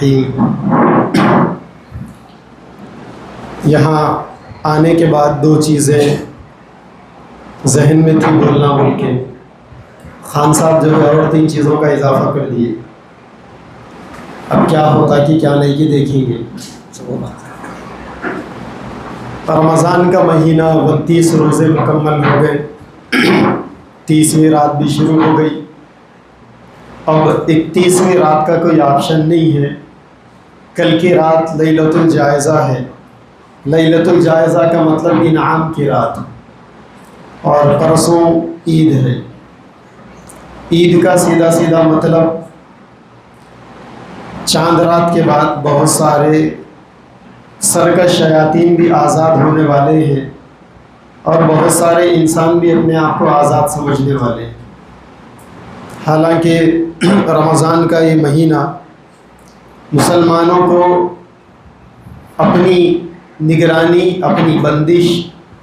الرحیم۔ یہاں آنے کے بعد دو چیزیں ذہن میں تھی بولنا بول کے خان صاحب جو ہے اور تین چیزوں کا اضافہ کر دیے۔ اب کیا ہوتا کہ کیا نہیں کہ دیکھیں گے۔ رمضان کا مہینہ 32 روزے مکمل ہو گئے، 30ویں رات بھی شروع ہو گئی۔ اب 31ویں رات کا کوئی آپشن نہیں ہے۔ کل کی رات لیلۃ الجائزہ ہے۔ لیلۃ الجائزہ کا مطلب انعام کی رات، اور پرسوں عید ہے۔ عید کا سیدھا سیدھا مطلب چاند رات کے بعد بہت سارے سرکش شیاطین بھی آزاد ہونے والے ہیں، اور بہت سارے انسان بھی اپنے آپ کو آزاد سمجھنے والے ہیں۔ حالانکہ رمضان کا یہ مہینہ مسلمانوں کو اپنی نگرانی، اپنی بندش،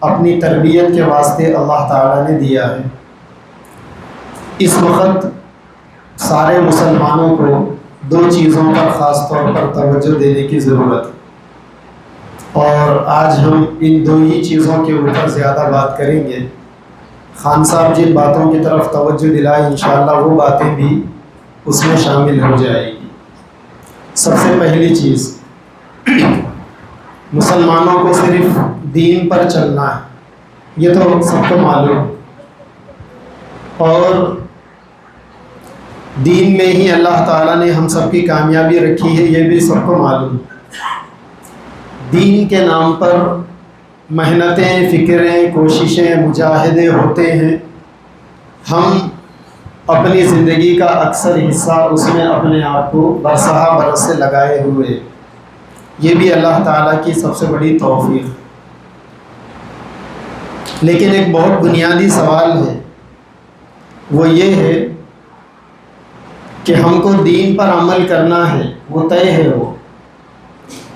اپنی تربیت کے واسطے اللہ تعالیٰ نے دیا ہے۔ اس وقت سارے مسلمانوں کو دو چیزوں پر خاص طور پر توجہ دینے کی ضرورت ہے، اور آج ہم ان دو ہی چیزوں کے اوپر زیادہ بات کریں گے۔ خان صاحب جن باتوں کی طرف توجہ دلائیں انشاءاللہ وہ باتیں بھی اس میں شامل ہو جائے گی۔ سب سے پہلی چیز، مسلمانوں کو صرف دین پر چلنا ہے، یہ تو سب کو معلوم، اور دین میں ہی اللہ تعالیٰ نے ہم سب کی کامیابی رکھی ہے، یہ بھی سب کو معلوم۔ دین کے نام پر محنتیں، فکریں، کوششیں، مجاہدے ہوتے ہیں۔ ہم اپنی زندگی کا اکثر حصہ اس میں اپنے آپ کو برسہ برس سے لگائے ہوئے، یہ بھی اللہ تعالیٰ کی سب سے بڑی توفیق۔ لیکن ایک بہت بنیادی سوال ہے، وہ یہ ہے کہ ہم کو دین پر عمل کرنا ہے، وہ طے ہے وہ،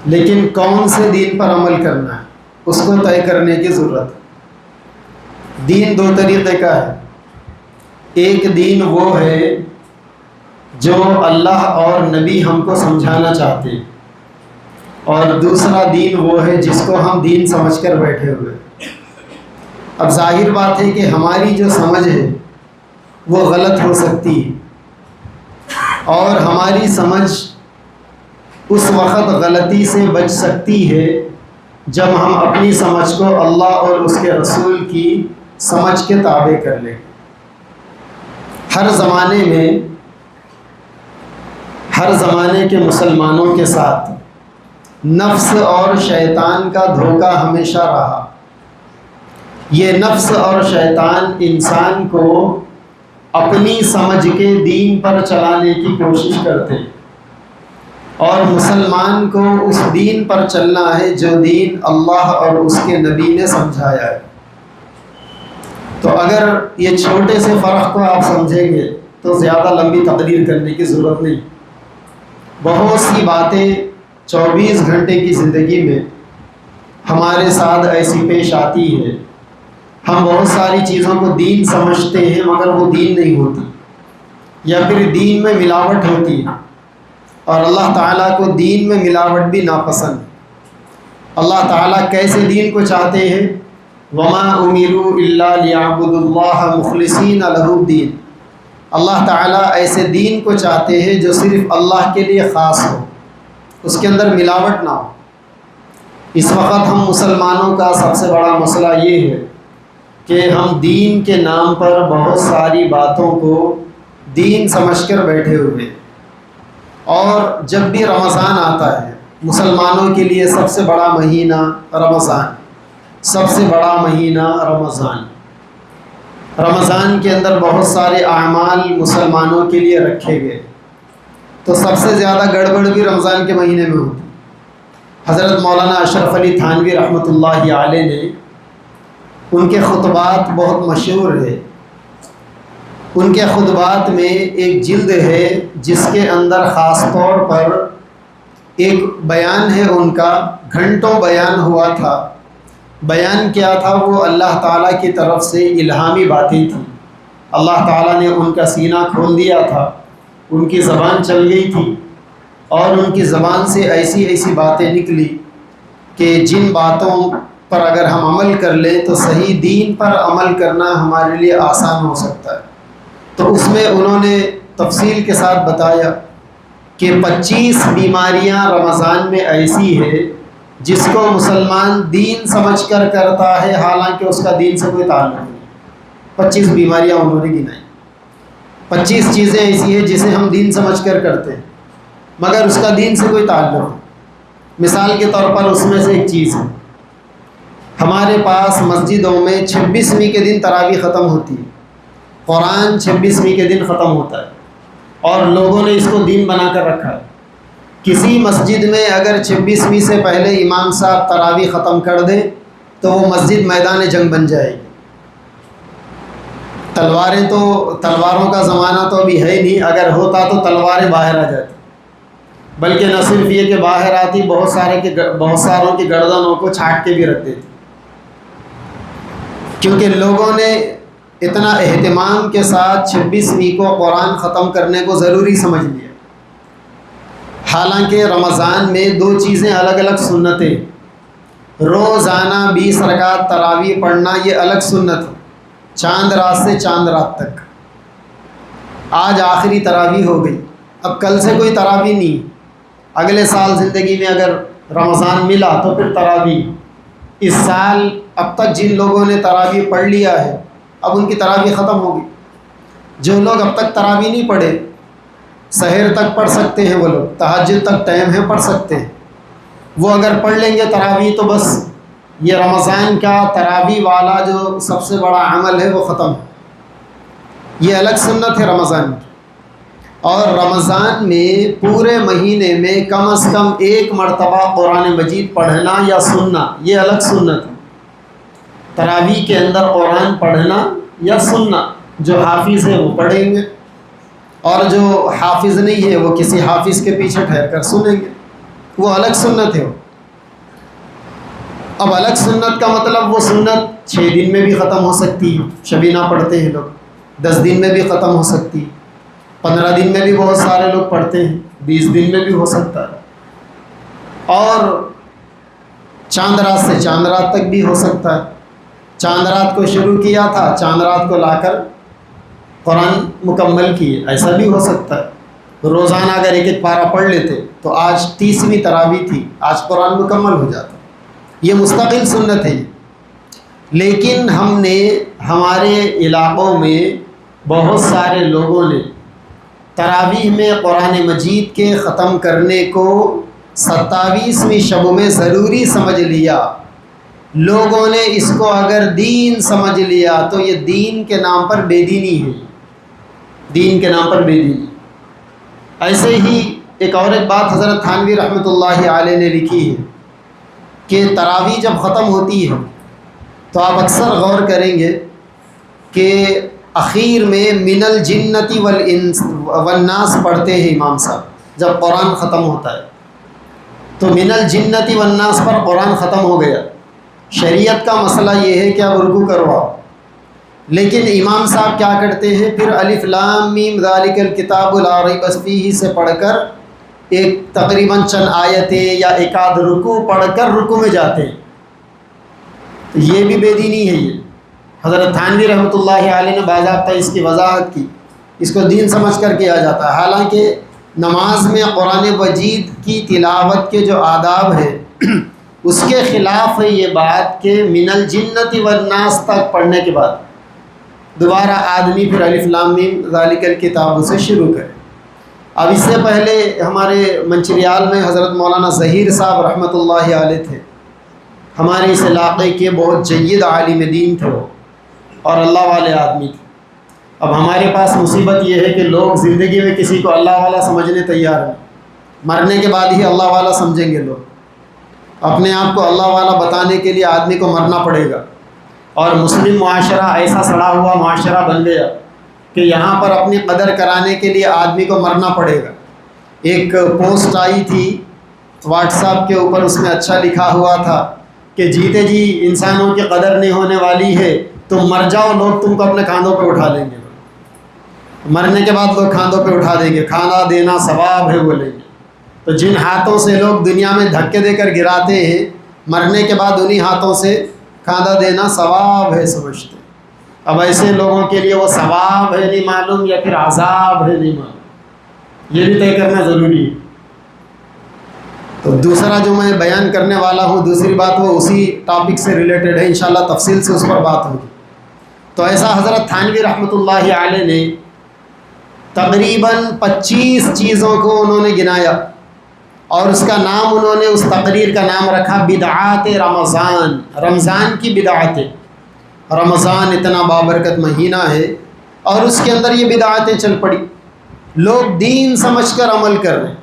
لیکن کون سے دین پر عمل کرنا ہے اس کو طے کرنے کی ضرورت ہے۔ دین دو طریقے کا ہے۔ ایک دین وہ ہے جو اللہ اور نبی ہم کو سمجھانا چاہتے ہیں، اور دوسرا دین وہ ہے جس کو ہم دین سمجھ کر بیٹھے ہوئے۔ اب ظاہر بات ہے کہ ہماری جو سمجھ ہے وہ غلط ہو سکتی ہے، اور ہماری سمجھ اس وقت غلطی سے بچ سکتی ہے جب ہم اپنی سمجھ کو اللہ اور اس کے رسول کی سمجھ کے تابع کر لیں۔ ہر زمانے کے مسلمانوں کے ساتھ نفس اور شیطان کا دھوکہ ہمیشہ رہا۔ یہ نفس اور شیطان انسان کو اپنی سمجھ کے دین پر چلانے کی کوشش کرتے ہیں، اور مسلمان کو اس دین پر چلنا ہے جو دین اللہ اور اس کے نبی نے سمجھایا ہے۔ تو اگر یہ چھوٹے سے فرق کو آپ سمجھیں گے تو زیادہ لمبی تقریر کرنے کی ضرورت نہیں۔ بہت سی باتیں 24 گھنٹے کی زندگی میں ہمارے ساتھ ایسی پیش آتی ہے، ہم بہت ساری چیزوں کو دین سمجھتے ہیں مگر وہ دین نہیں ہوتی، یا پھر دین میں ملاوٹ ہوتی ہے، اور اللہ تعالیٰ کو دین میں ملاوٹ بھی ناپسند ہے۔ اللہ تعالیٰ کیسے دین کو چاہتے ہیں؟ وَمَا أُمِرُوا إِلَّا لِيَعْبُدُوا اللَّهَ مُخْلِصِينَ لَهُ الدِّينَ۔ اللہ تعالیٰ ایسے دین کو چاہتے ہیں جو صرف اللہ کے لیے خاص ہو، اس کے اندر ملاوٹ نہ ہو۔ اس وقت ہم مسلمانوں کا سب سے بڑا مسئلہ یہ ہے کہ ہم دین کے نام پر بہت ساری باتوں کو دین سمجھ کر بیٹھے ہوئے، اور جب بھی رمضان آتا ہے مسلمانوں کے لیے سب سے بڑا مہینہ رمضان، سب سے بڑا مہینہ رمضان۔ رمضان کے اندر بہت سارے اعمال مسلمانوں کے لیے رکھے گئے، تو سب سے زیادہ گڑبڑ بھی رمضان کے مہینے میں ہوتی۔ حضرت مولانا اشرف علی تھانوی رحمۃ اللہ علیہ نے، ان کے خطبات بہت مشہور ہے۔ ان کے خطبات میں ایک جلد ہے جس کے اندر خاص طور پر ایک بیان ہے، ان کا گھنٹوں بیان ہوا تھا۔ بیان کیا تھا؟ وہ اللہ تعالیٰ کی طرف سے الہامی باتیں تھیں۔ اللہ تعالیٰ نے ان کا سینہ کھول دیا تھا، ان کی زبان چل گئی تھی، اور ان کی زبان سے ایسی ایسی باتیں نکلی کہ جن باتوں پر اگر ہم عمل کر لیں تو صحیح دین پر عمل کرنا ہمارے لیے آسان ہو سکتا ہے۔ تو اس میں انہوں نے تفصیل کے ساتھ بتایا کہ 25 بیماریاں رمضان میں ایسی ہے جس کو مسلمان دین سمجھ کر کرتا ہے، حالانکہ اس کا دین سے کوئی تعلق نہیں۔ 25 بیماریاں انہوں نے گنائی۔ 25 چیزیں ایسی ہیں جسے ہم دین سمجھ کر کرتے ہیں مگر اس کا دین سے کوئی تعلق نہیں۔ مثال کے طور پر اس میں سے ایک چیز ہے، ہمارے پاس مسجدوں میں 26ویں کے دن تراویح ختم ہوتی ہے، قرآن 26ویں کے دن ختم ہوتا ہے، اور لوگوں نے اس کو دین بنا کر رکھا ہے۔ کسی مسجد میں اگر 26ویں سے پہلے امام صاحب تراویح ختم کر دیں تو وہ مسجد میدان جنگ بن جائے گی۔ تلواروں کا زمانہ تو ابھی ہے نہیں، اگر ہوتا تو تلواریں باہر آ جاتی، بلکہ نہ صرف یہ کہ باہر آتی، بہت ساروں کی گردنوں کو چھاٹ کے بھی رکھ دیتی، کیونکہ لوگوں نے اتنا اہتمام کے ساتھ 26ویں کو قرآن ختم کرنے کو ضروری سمجھ لیا۔ حالانکہ رمضان میں 2 چیزیں الگ الگ سنتیں، روزانہ 20 رکعت تراویح پڑھنا یہ الگ سنت ہے، چاند رات سے چاند رات تک۔ آج آخری تراویح ہو گئی، اب کل سے کوئی تراویح نہیں، اگلے سال زندگی میں اگر رمضان ملا تو پھر تراویح۔ اس سال اب تک جن لوگوں نے تراویح پڑھ لیا ہے اب ان کی تراویح ختم ہو گئی۔ جو لوگ اب تک تراویح نہیں پڑھے، سحر تک پڑھ سکتے ہیں، وہ لوگ تہجد تک ٹائم ہے پڑھ سکتے ہیں، وہ اگر پڑھ لیں گے تراویح تو بس یہ رمضان کا تراویح والا جو سب سے بڑا عمل ہے وہ ختم ہے۔ یہ الگ سنت ہے رمضان کی۔ اور رمضان میں پورے مہینے میں کم از کم 1 مرتبہ قرآن مجید پڑھنا یا سننا یہ الگ سنت ہے۔ تراویح کے اندر قرآن پڑھنا یا سننا، جو حافظ ہے وہ پڑھیں گے اور جو حافظ نہیں ہے وہ کسی حافظ کے پیچھے ٹھہر کر سنیں گے، وہ الگ سنت ہے۔ اب الگ سنت کا مطلب وہ سنت 6 دن میں بھی ختم ہو سکتی ہے، شبینہ پڑھتے ہیں لوگ، 10 دن میں بھی ختم ہو سکتی ہے، 15 دن میں بھی بہت سارے لوگ پڑھتے ہیں، 20 دن میں بھی ہو سکتا ہے، اور چاند رات سے چاند رات تک بھی ہو سکتا ہے۔ چاند رات کو شروع کیا تھا، چاند رات کو لا کر قرآن مکمل کیے، ایسا بھی ہو سکتا ہے۔ روزانہ اگر ایک پارہ پڑھ لیتے تو آج 30ویں تراویح تھی، آج قرآن مکمل ہو جاتا۔ یہ مستقل سنت ہے۔ لیکن ہم نے ہمارے علاقوں میں بہت سارے لوگوں نے تراویح میں قرآن مجید کے ختم کرنے کو 27ویں شب میں ضروری سمجھ لیا۔ لوگوں نے اس کو اگر دین سمجھ لیا تو یہ دین کے نام پر بے دینی ہے، دین کے نام پر بے دینی۔ ایسے ہی ایک اور ایک بات حضرت تھانوی رحمۃ اللہ علیہ نے لکھی ہے کہ تراویح جب ختم ہوتی ہے تو آپ اکثر غور کریں گے کہ اخیر میں من الجنتی والناس پڑھتے ہیں امام صاحب۔ جب قرآن ختم ہوتا ہے تو من الجنتی والناس پر قرآن ختم ہو گیا، شریعت کا مسئلہ یہ ہے کہ اب رکوع کرواؤ، لیکن امام صاحب کیا کرتے ہیں، پھر الف لام میم ذالک الکتاب لا ریب فیہ سے پڑھ کر ایک تقریباً چند آیتیں یا ایک آدھ رکوع پڑھ کر رکوع میں جاتے ہیں۔ تو یہ بھی بے دینی ہے۔ یہ حضرت تھانوی رحمۃ اللہ علیہ نے باضابطہ اس کی وضاحت کی، اس کو دین سمجھ کر کیا جاتا ہے۔ حالانکہ نماز میں قرآن مجید کی تلاوت کے جو آداب ہے اس کے خلاف ہے یہ بات کہ من الجنت والناس تک پڑھنے کے بعد دوبارہ آدمی پھر الف لام میم ذالک الکتاب سے شروع کرے۔ اب اس سے پہلے ہمارے منچریال میں حضرت مولانا ظہیر صاحب رحمۃ اللہ علیہ تھے، ہمارے اس علاقے کے بہت جید عالم دین تھے وہ، اور اللہ والے آدمی تھے۔ اب ہمارے پاس مصیبت یہ ہے کہ لوگ زندگی میں کسی کو اللہ والا سمجھنے تیار ہیں، مرنے کے بعد ہی اللہ والا سمجھیں گے لوگ۔ اپنے آپ کو اللہ والا بتانے کے لیے آدمی کو مرنا پڑے گا، اور مسلم معاشرہ ایسا سڑا ہوا معاشرہ بن گیا کہ یہاں پر اپنی قدر کرانے کے لیے آدمی کو مرنا پڑے گا۔ ایک پوسٹ آئی تھی واٹس ایپ کے اوپر، اس میں اچھا لکھا ہوا تھا کہ جیتے جی انسانوں کی قدر نہیں ہونے والی ہے، تم مر جاؤ، لوگ تم کو اپنے کاندھوں پہ اٹھا لیں گے، مرنے کے بعد لوگ کاندھوں پہ اٹھا دیں گے، کھانا دینا ثواب ہے بولیں گے۔ تو جن ہاتھوں سے لوگ دنیا میں دھکے دے کر گراتے ہیں، مرنے کے بعد انہی ہاتھوں سے کھانا دینا ثواب ہے سمجھتے ہیں۔ اب ایسے لوگوں کے لیے وہ ثواب ہے نہیں معلوم یا پھر عذاب ہے نہیں معلوم، یہ بھی طے کرنا ضروری ہے۔ تو دوسرا جو میں بیان کرنے والا ہوں، دوسری بات وہ اسی ٹاپک سے ریلیٹڈ ہے، انشاءاللہ تفصیل سے اس پر بات ہوگی۔ تو ایسا حضرت تھانوی رحمۃ اللہ علیہ نے تقریباً 25 چیزوں کو انہوں نے گنایا، اور اس کا نام انہوں نے، اس تقریر کا نام رکھا بدعات رمضان، رمضان کی بدعاتیں۔ رمضان اتنا بابرکت مہینہ ہے اور اس کے اندر یہ بدعاتیں چل پڑی، لوگ دین سمجھ کر عمل کر رہے ہیں۔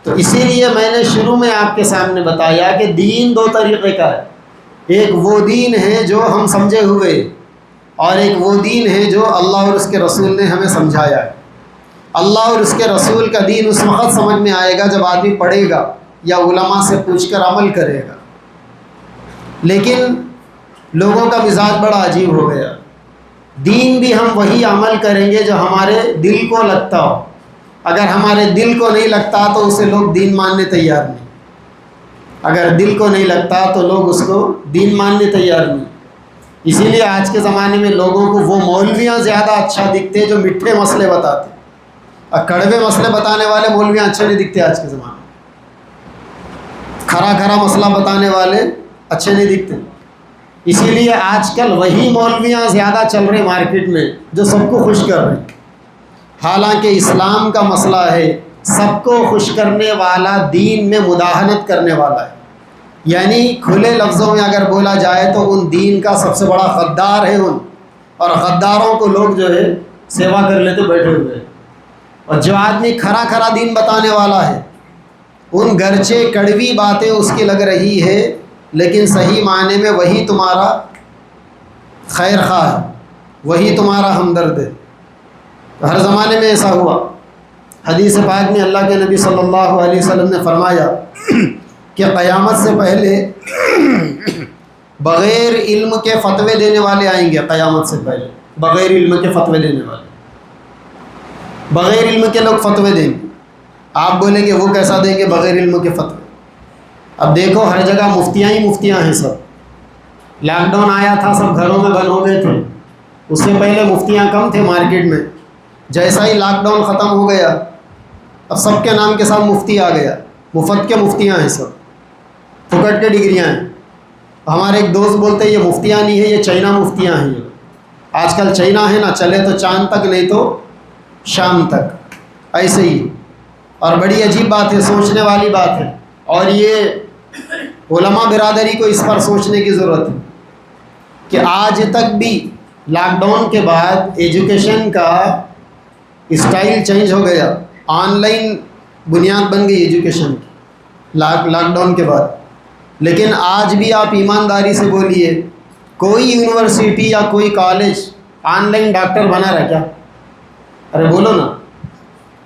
تو اسی لیے میں نے شروع میں آپ کے سامنے بتایا کہ دین دو طریقے کا ہے، ایک وہ دین ہے جو ہم سمجھے ہوئے، اور ایک وہ دین ہے جو اللہ اور اس کے رسول نے ہمیں سمجھایا ہے۔ اللہ اور اس کے رسول کا دین اس وقت سمجھ میں آئے گا جب آدمی پڑھے گا یا علماء سے پوچھ کر عمل کرے گا۔ لیکن لوگوں کا مزاج بڑا عجیب ہو گیا، دین بھی ہم وہی عمل کریں گے جو ہمارے دل کو لگتا ہو، اگر ہمارے دل کو نہیں لگتا تو اسے لوگ دین ماننے تیار نہیں، اگر دل کو نہیں لگتا تو لوگ اس کو دین ماننے تیار نہیں۔ اسی لیے آج کے زمانے میں لوگوں کو وہ مولویاں زیادہ اچھا دکھتے جو میٹھے مسئلے بتاتے، اور کڑوے مسئلے بتانے والے مولویاں اچھے نہیں دکھتے آج کے زمانے میں، کھرا کھرا مسئلہ بتانے والے اچھے نہیں دکھتے۔ اسی لیے آج کل وہی مولویاں زیادہ چل رہے مارکیٹ میں جو سب کو خوش کر رہے ہیں، حالانکہ اسلام کا مسئلہ ہے سب کو خوش کرنے والا، دین میں مداہنت کرنے والا ہے، یعنی کھلے لفظوں میں اگر بولا جائے تو ان دین کا سب سے بڑا غدار ہے ان، اور غداروں کو لوگ جو ہے سیوا کر لیتے بیٹھے ہوئے ہیں۔ اور جو آدمی کھرا کھرا دین بتانے والا ہے، ان گرچہ کڑوی باتیں اس کی لگ رہی ہے لیکن صحیح معنی میں وہی تمہارا خیر خواہ ہے، وہی تمہارا ہمدرد ہے۔ ہر زمانے میں ایسا ہوا۔ حدیث پاک میں اللہ کے نبی صلی اللہ علیہ وسلم نے فرمایا کہ قیامت سے پہلے بغیر علم کے فتوے دینے والے آئیں گے، قیامت سے پہلے بغیر علم کے فتوے دینے والے، بغیر علم کے لوگ فتوے دیں گے۔ آپ بولیں گے وہ کیسا دیں گے بغیر علم کے فتوے؟ اب دیکھو ہر جگہ مفتیاں ہی مفتیاں ہیں، سب لاک ڈاؤن آیا تھا سب گھروں میں بند ہو گئے تھے، اس سے پہلے مفتیاں کم تھے مارکیٹ میں، جیسا ہی لاک ڈاؤن ختم ہو گیا اب سب کے نام کے ساتھ مفتی آ گیا، مفت کے مفتیاں ہیں، سب پھکٹ کے ڈگریاں ہیں۔ ہمارے ایک دوست بولتے ہیں یہ مفتیاں نہیں ہے، یہ چائنا مفتیاں ہیں، یہ آج کل چائنا ہے نا، چلے تو چاند تک نہیں تو شام تک، ایسے ہی۔ اور بڑی عجیب بات ہے، سوچنے والی بات ہے، اور یہ علماء برادری کو اس پر سوچنے کی ضرورت ہے کہ آج تک بھی لاک ڈاؤن کے بعد ایجوکیشن کا اسٹائل چینج ہو گیا، آن لائن بنیاد بن گئی ایجوکیشن کی لاک ڈاؤن کے بعد، لیکن آج بھی آپ ایمانداری سے بولیے کوئی یونیورسٹی یا کوئی کالج آن لائن ڈاکٹر بنا رہا کیا؟ ارے بولو نا،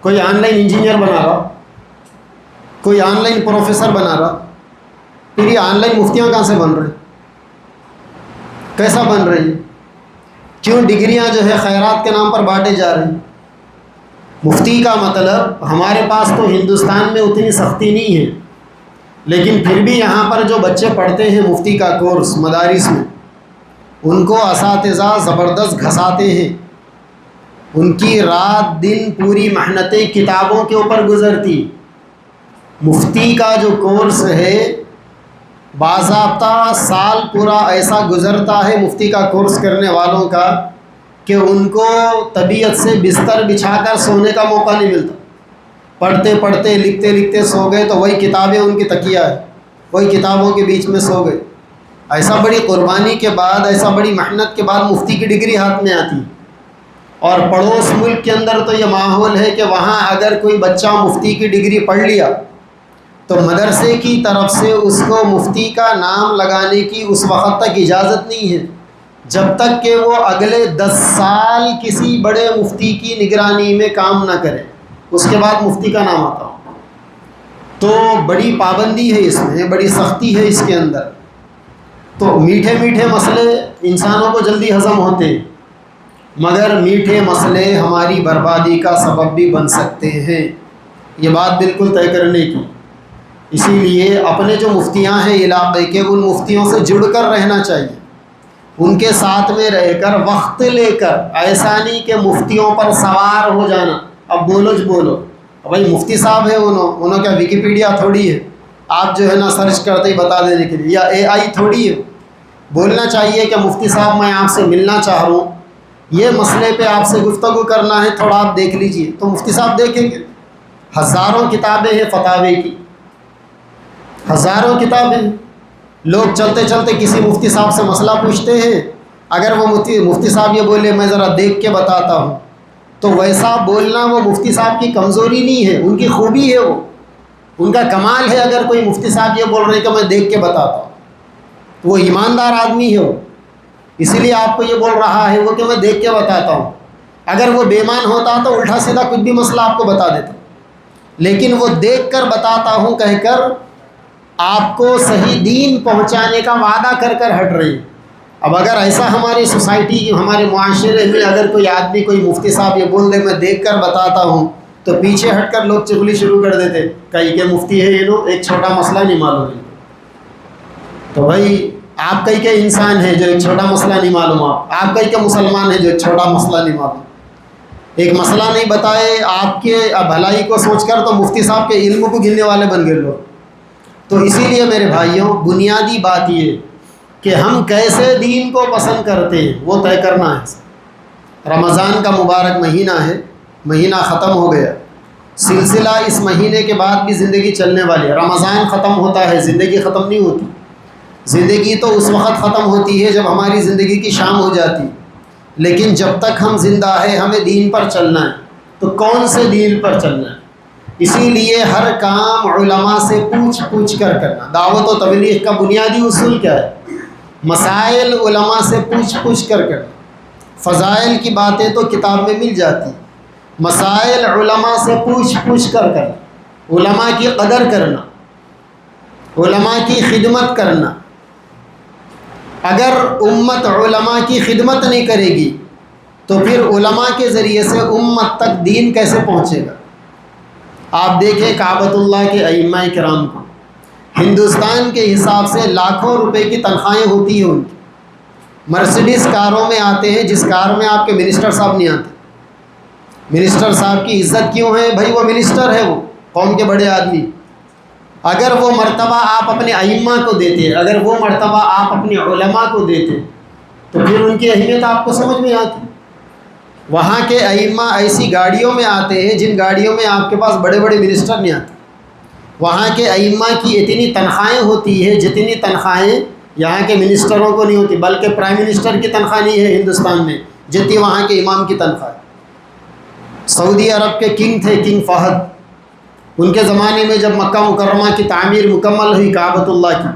کوئی آن لائن انجینئر بنا رہا، کوئی آن لائن پروفیسر بنا رہا، پھر یہ آن لائن مفتیاں کہاں سے بن رہے، کیسا بن رہی ہے؟ کیوں ڈگریاں جو ہے خیرات کے نام پر بانٹے جا رہی ہیں؟ مفتی کا مطلب ہمارے پاس تو ہندوستان میں اتنی سختی نہیں ہے، لیکن پھر بھی یہاں پر جو بچے پڑھتے ہیں مفتی کا کورس مدارس میں، ان کو اساتذہ زبردست گھساتے ہیں، ان کی رات دن پوری محنتیں کتابوں کے اوپر گزرتی۔ مفتی کا جو کورس ہے باضابطہ سال پورا ایسا گزرتا ہے مفتی کا کورس کرنے والوں کا کہ ان کو طبیعت سے بستر بچھا کر سونے کا موقع نہیں ملتا، پڑھتے پڑھتے لکھتے لکھتے سو گئے تو وہی کتابیں ان کی تکیہ ہے، وہی کتابوں کے بیچ میں سو گئے۔ ایسا بڑی قربانی کے بعد، ایسا بڑی محنت کے بعد مفتی کی ڈگری ہاتھ میں آتی، اور پڑوس ملک کے اندر تو یہ ماحول ہے کہ وہاں اگر کوئی بچہ مفتی کی ڈگری پڑھ لیا تو مدرسے کی طرف سے اس کو مفتی کا نام لگانے کی اس وقت تک اجازت نہیں ہے جب تک کہ وہ اگلے 10 سال کسی بڑے مفتی کی نگرانی میں کام نہ کرے، اس کے بعد مفتی کا نام آتا ہو۔ تو بڑی پابندی ہے اس میں، بڑی سختی ہے اس کے اندر۔ تو میٹھے میٹھے مسئلے انسانوں کو جلدی ہضم ہوتے ہیں، مگر میٹھے مسئلے ہماری بربادی کا سبب بھی بن سکتے ہیں۔ یہ بات بالکل طے کرنے کی۔ اسی لیے اپنے جو مفتیاں ہیں علاقے کے، ان مفتیوں سے جڑ کر رہنا چاہیے، ان کے ساتھ میں رہ کر وقت لے کر، ایسا نہیں کہ مفتیوں پر سوار ہو جانا، اب بولو جو بولو، بھائی مفتی صاحب ہیں انہوں کیا ویکیپیڈیا تھوڑی ہے آپ جو ہے نا سرچ کرتے ہی بتا دینے کے لیے، یا اے آئی تھوڑی ہے۔ بولنا چاہیے کہ مفتی صاحب میں آپ سے ملنا چاہ رہا ہوں، یہ مسئلے پہ آپ سے گفتگو کرنا ہے، تھوڑا آپ دیکھ لیجئے، تو مفتی صاحب دیکھیں گے۔ ہزاروں کتابیں ہیں فتاوے کی، ہزاروں کتابیں۔ لوگ چلتے چلتے کسی مفتی صاحب سے مسئلہ پوچھتے ہیں، اگر وہ مفتی صاحب یہ بولے میں ذرا دیکھ کے بتاتا ہوں، تو ویسا بولنا وہ مفتی صاحب کی کمزوری نہیں ہے، ان کی خوبی ہے، وہ ان کا کمال ہے۔ اگر کوئی مفتی صاحب یہ بول رہے کہ میں دیکھ کے بتاتا ہوں، تو وہ ایماندار آدمی ہے وہ، اسی لیے آپ کو یہ بول رہا ہے وہ کہ میں دیکھ کے بتاتا ہوں۔ اگر وہ بے ایمان ہوتا تو الٹا سیدھا کچھ بھی مسئلہ آپ کو بتا دیتا، لیکن وہ دیکھ کر بتاتا ہوں کہہ کر آپ کو صحیح دین پہنچانے کا وعدہ کر کر ہٹ رہے ہیں۔ اب اگر ایسا ہماری سوسائٹی ہمارے معاشرے میں اگر کوئی آدمی کوئی مفتی صاحب یہ بول دے میں دیکھ کر بتاتا ہوں، تو پیچھے ہٹ کر لوگ چغلی شروع کر دیتے، کئی کہ مفتی ہے یہ لوگ، ایک چھوٹا مسئلہ نہیں معلوم ہے۔ تو بھائی آپ کئی کہ انسان ہیں جو ایک چھوٹا مسئلہ نہیں معلوم، آپ کئی کہ مسلمان ہیں جو ایک چھوٹا مسئلہ نہیں معلوم، ایک مسئلہ نہیں بتائے آپ کے بھلائی کو سوچ کر تو مفتی صاحب کے علم کو گننے والے بن گئے لوگ۔ تو اسی لیے میرے بھائیوں، بنیادی بات یہ کہ ہم کیسے دین کو پسند کرتے ہیں وہ طے کرنا ہے۔ رمضان کا مبارک مہینہ ہے، مہینہ ختم ہو گیا، سلسلہ اس مہینے کے بعد بھی زندگی چلنے والی ہے۔ رمضان ختم ہوتا ہے، زندگی ختم نہیں ہوتی۔ زندگی تو اس وقت ختم ہوتی ہے جب ہماری زندگی کی شام ہو جاتی، لیکن جب تک ہم زندہ ہیں ہمیں دین پر چلنا ہے۔ تو کون سے دین پر چلنا ہے؟ اسی لیے ہر کام علماء سے پوچھ کر کرنا۔ دعوت و تبلیغ کا بنیادی اصول کیا ہے؟ مسائل علماء سے پوچھ کر کرنا۔ فضائل کی باتیں تو کتاب میں مل جاتی، مسائل علماء سے پوچھ کر کرنا، علماء کی قدر کرنا، علماء کی خدمت کرنا۔ اگر امت علماء کی خدمت نہیں کرے گی تو پھر علماء کے ذریعے سے امت تک دین کیسے پہنچے گا؟ آپ دیکھیں کعبۃ اللہ کے ائمہ کرام کو، ہندوستان کے حساب سے لاکھوں روپے کی تنخواہیں ہوتی ہیں ان کی، مرسیڈیز کاروں میں آتے ہیں، جس کار میں آپ کے منسٹر صاحب نہیں آتے۔ منسٹر صاحب کی عزت کیوں ہے؟ بھائی وہ منسٹر ہے، وہ قوم کے بڑے آدمی۔ اگر وہ مرتبہ آپ اپنے ائمہ کو دیتے، اگر وہ مرتبہ آپ اپنے علماء کو دیتے، تو پھر ان کی اہمیت آپ کو سمجھ میں آتی۔ وہاں کے ائمہ ایسی گاڑیوں میں آتے ہیں جن گاڑیوں میں آپ کے پاس بڑے بڑے منسٹر نہیں آتے۔ وہاں کے ائمہ کی اتنی تنخواہیں ہوتی ہے جتنی تنخواہیں یہاں کے منسٹروں کو نہیں ہوتی، بلکہ پرائم منسٹر کی تنخواہ نہیں ہے ہندوستان میں جتنی وہاں کے امام کی تنخواہ۔ سعودی عرب کے کنگ تھے، کنگ فہد، ان کے زمانے میں جب مکہ مکرمہ کی تعمیر مکمل ہوئی کعبۃ اللہ کی،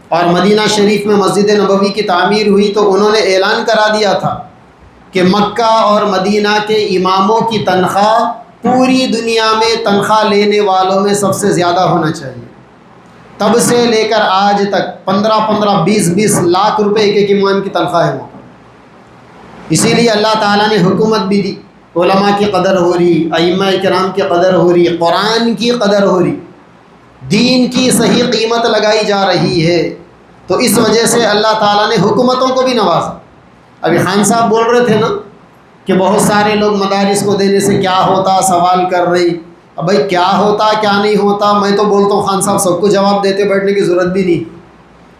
اور مدینہ شریف میں مسجد نبوی کی تعمیر ہوئی، تو انہوں نے اعلان کرا دیا تھا کہ مکہ اور مدینہ کے اماموں کی تنخواہ پوری دنیا میں تنخواہ لینے والوں میں سب سے زیادہ ہونا چاہیے۔ تب سے لے کر آج تک 15 20 لاکھ روپے ایک امام کی تنخواہ ہے وہ۔ اسی لیے اللہ تعالیٰ نے حکومت بھی دی، علماء کی قدر ہو رہی، ائمہ کرام کی قدر ہو رہی، قرآن کی قدر ہو رہی، دین کی صحیح قیمت لگائی جا رہی ہے۔ تو اس وجہ سے اللہ تعالیٰ نے حکومتوں کو بھی نوازا۔ ابھی خان صاحب بول رہے تھے نا کہ بہت سارے لوگ مدارس کو دینے سے کیا ہوتا سوال کر رہی۔ اب بھائی کیا ہوتا کیا نہیں ہوتا، میں تو بولتا ہوں خان صاحب سب کو جواب دیتے بیٹھنے کی ضرورت بھی نہیں۔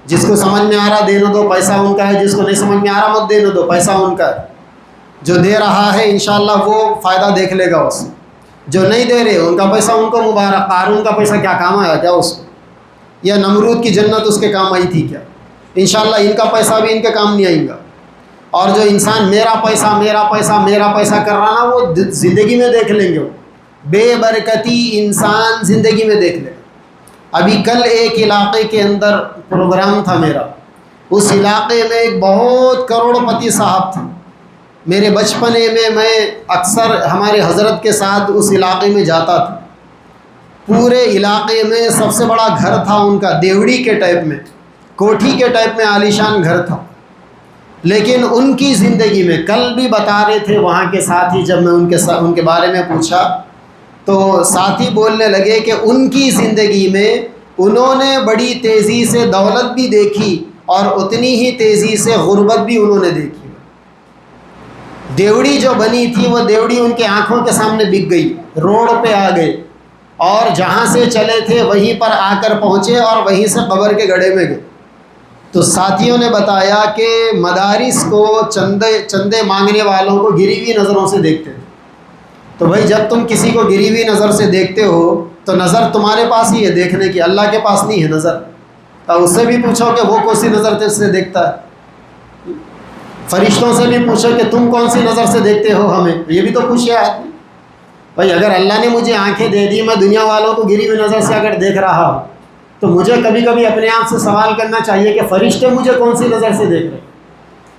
جس کو سمجھ میں آ رہا دینے دو، پیسہ ان کا ہے، جس کو نہیں سمجھ میں آ رہا مت دینے دو، پیسہ ان کا ہے۔ جو دے رہا ہے انشاءاللہ وہ فائدہ دیکھ لے گا اس سے، جو نہیں دے رہے ان کا پیسہ ان کو مبارک۔ قارون کا پیسہ کیا کام آیا کیا اس کو؟ یا نمرود کی جنت اس کے کام آئی تھی کیا؟ انشاءاللہ ان کا پیسہ بھی ان کے کام نہیں آئے گا۔ اور جو انسان میرا پیسہ میرا پیسہ میرا پیسہ کر رہا نا، وہ زندگی میں دیکھ لیں گے، وہ بے برکتی انسان زندگی میں دیکھ لے گا۔ ابھی کل ایک علاقے کے اندر پروگرام تھا میرا، اس علاقے میں ایک بہت کروڑ پتی صاحب تھے۔ میرے بچپنے میں اکثر ہمارے حضرت کے ساتھ اس علاقے میں جاتا تھا۔ پورے علاقے میں سب سے بڑا گھر تھا ان کا، دیوڑی کے ٹائپ میں، کوٹھی کے ٹائپ میں عالیشان گھر تھا۔ لیکن ان کی زندگی میں، کل بھی بتا رہے تھے وہاں کے ساتھی، جب میں ان کے بارے میں پوچھا تو ساتھی بولنے لگے کہ ان کی زندگی میں انہوں نے بڑی تیزی سے دولت بھی دیکھی اور اتنی ہی تیزی سے غربت بھی انہوں نے دیکھی۔ دیوڑی جو بنی تھی وہ دیوڑی ان کے آنکھوں کے سامنے بک گئی، روڈ پہ آ گئے، اور جہاں سے چلے تھے وہیں پر آ کر پہنچے اور وہیں سے قبر کے گڑھے میں گئے۔ تو ساتھیوں نے بتایا کہ مدارس کو چندے مانگنے والوں کو گری ہوئی نظروں سے دیکھتے تھے۔ تو بھائی جب تم کسی کو گری ہوئی نظر سے دیکھتے ہو تو نظر تمہارے پاس ہی ہے دیکھنے کی، اللہ کے پاس نہیں ہے نظر۔ تو اس سے بھی پوچھو کہ وہ کون سی نظر سے دیکھتا ہے، فرشتوں سے بھی پوچھو کہ تم کون سی نظر سے دیکھتے ہو ہمیں، یہ بھی تو پوچھے آدمی۔ بھائی اگر اللہ نے مجھے آنکھیں دے دی، میں دنیا والوں کو گری ہوئی نظر سے اگر دیکھ رہا ہوں تو مجھے کبھی کبھی اپنے آپ سے سوال کرنا چاہیے کہ فرشتے مجھے کون سی نظر سے دیکھ رہے ہیں،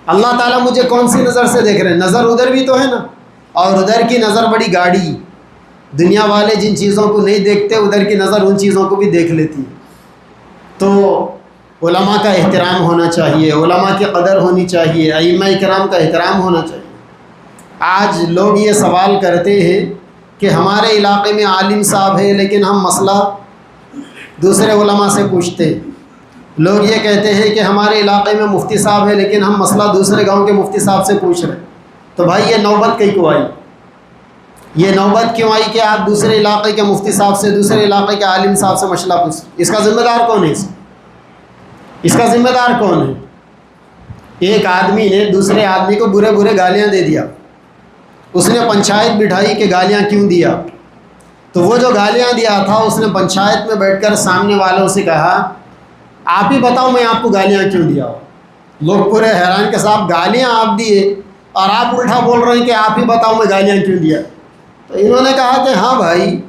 اللہ تعالیٰ مجھے کون سی نظر سے دیکھ رہے ہیں۔ نظر ادھر بھی تو ہے نا، اور ادھر کی نظر بڑی گاڑی، دنیا والے جن چیزوں کو نہیں دیکھتے ادھر کی نظر ان چیزوں کو بھی دیکھ لیتی ہے۔ تو علماء کا احترام ہونا چاہیے، علماء کی قدر ہونی چاہیے، ائمہ کرام کا احترام ہونا چاہیے۔ آج لوگ یہ سوال کرتے ہیں کہ ہمارے علاقے میں عالم صاحب ہے لیکن ہم مسئلہ دوسرے علماء سے پوچھتے ہیں۔ لوگ یہ کہتے ہیں کہ ہمارے علاقے میں مفتی صاحب ہے لیکن ہم مسئلہ دوسرے گاؤں کے مفتی صاحب سے پوچھ رہے ہیں۔ تو بھائی یہ نوبت کیوں آئی؟ یہ نوبت کیوں آئی کہ آپ دوسرے علاقے کے مفتی صاحب سے، دوسرے علاقے کے عالم صاحب سے مسئلہ پوچھیں؟ اس کا ذمہ دار کون ہے؟ اس کا ذمہ دار کون ہے؟ ایک آدمی نے دوسرے آدمی کو برے برے گالیاں دے دیا، اس نے پنچایت بٹھائی کہ گالیاں کیوں دیا؟ تو وہ جو گالیاں دیا تھا اس نے پنچایت میں بیٹھ کر سامنے والوں سے کہا آپ ہی بتاؤ میں آپ کو گالیاں کیوں دیا؟ لوگ پورے حیران کہ صاحب گالیاں آپ دیے اور آپ الٹا بول رہے ہیں کہ آپ ہی بتاؤ میں گالیاں کیوں دیا؟ تو انہوں نے کہا کہ ہاں بھائی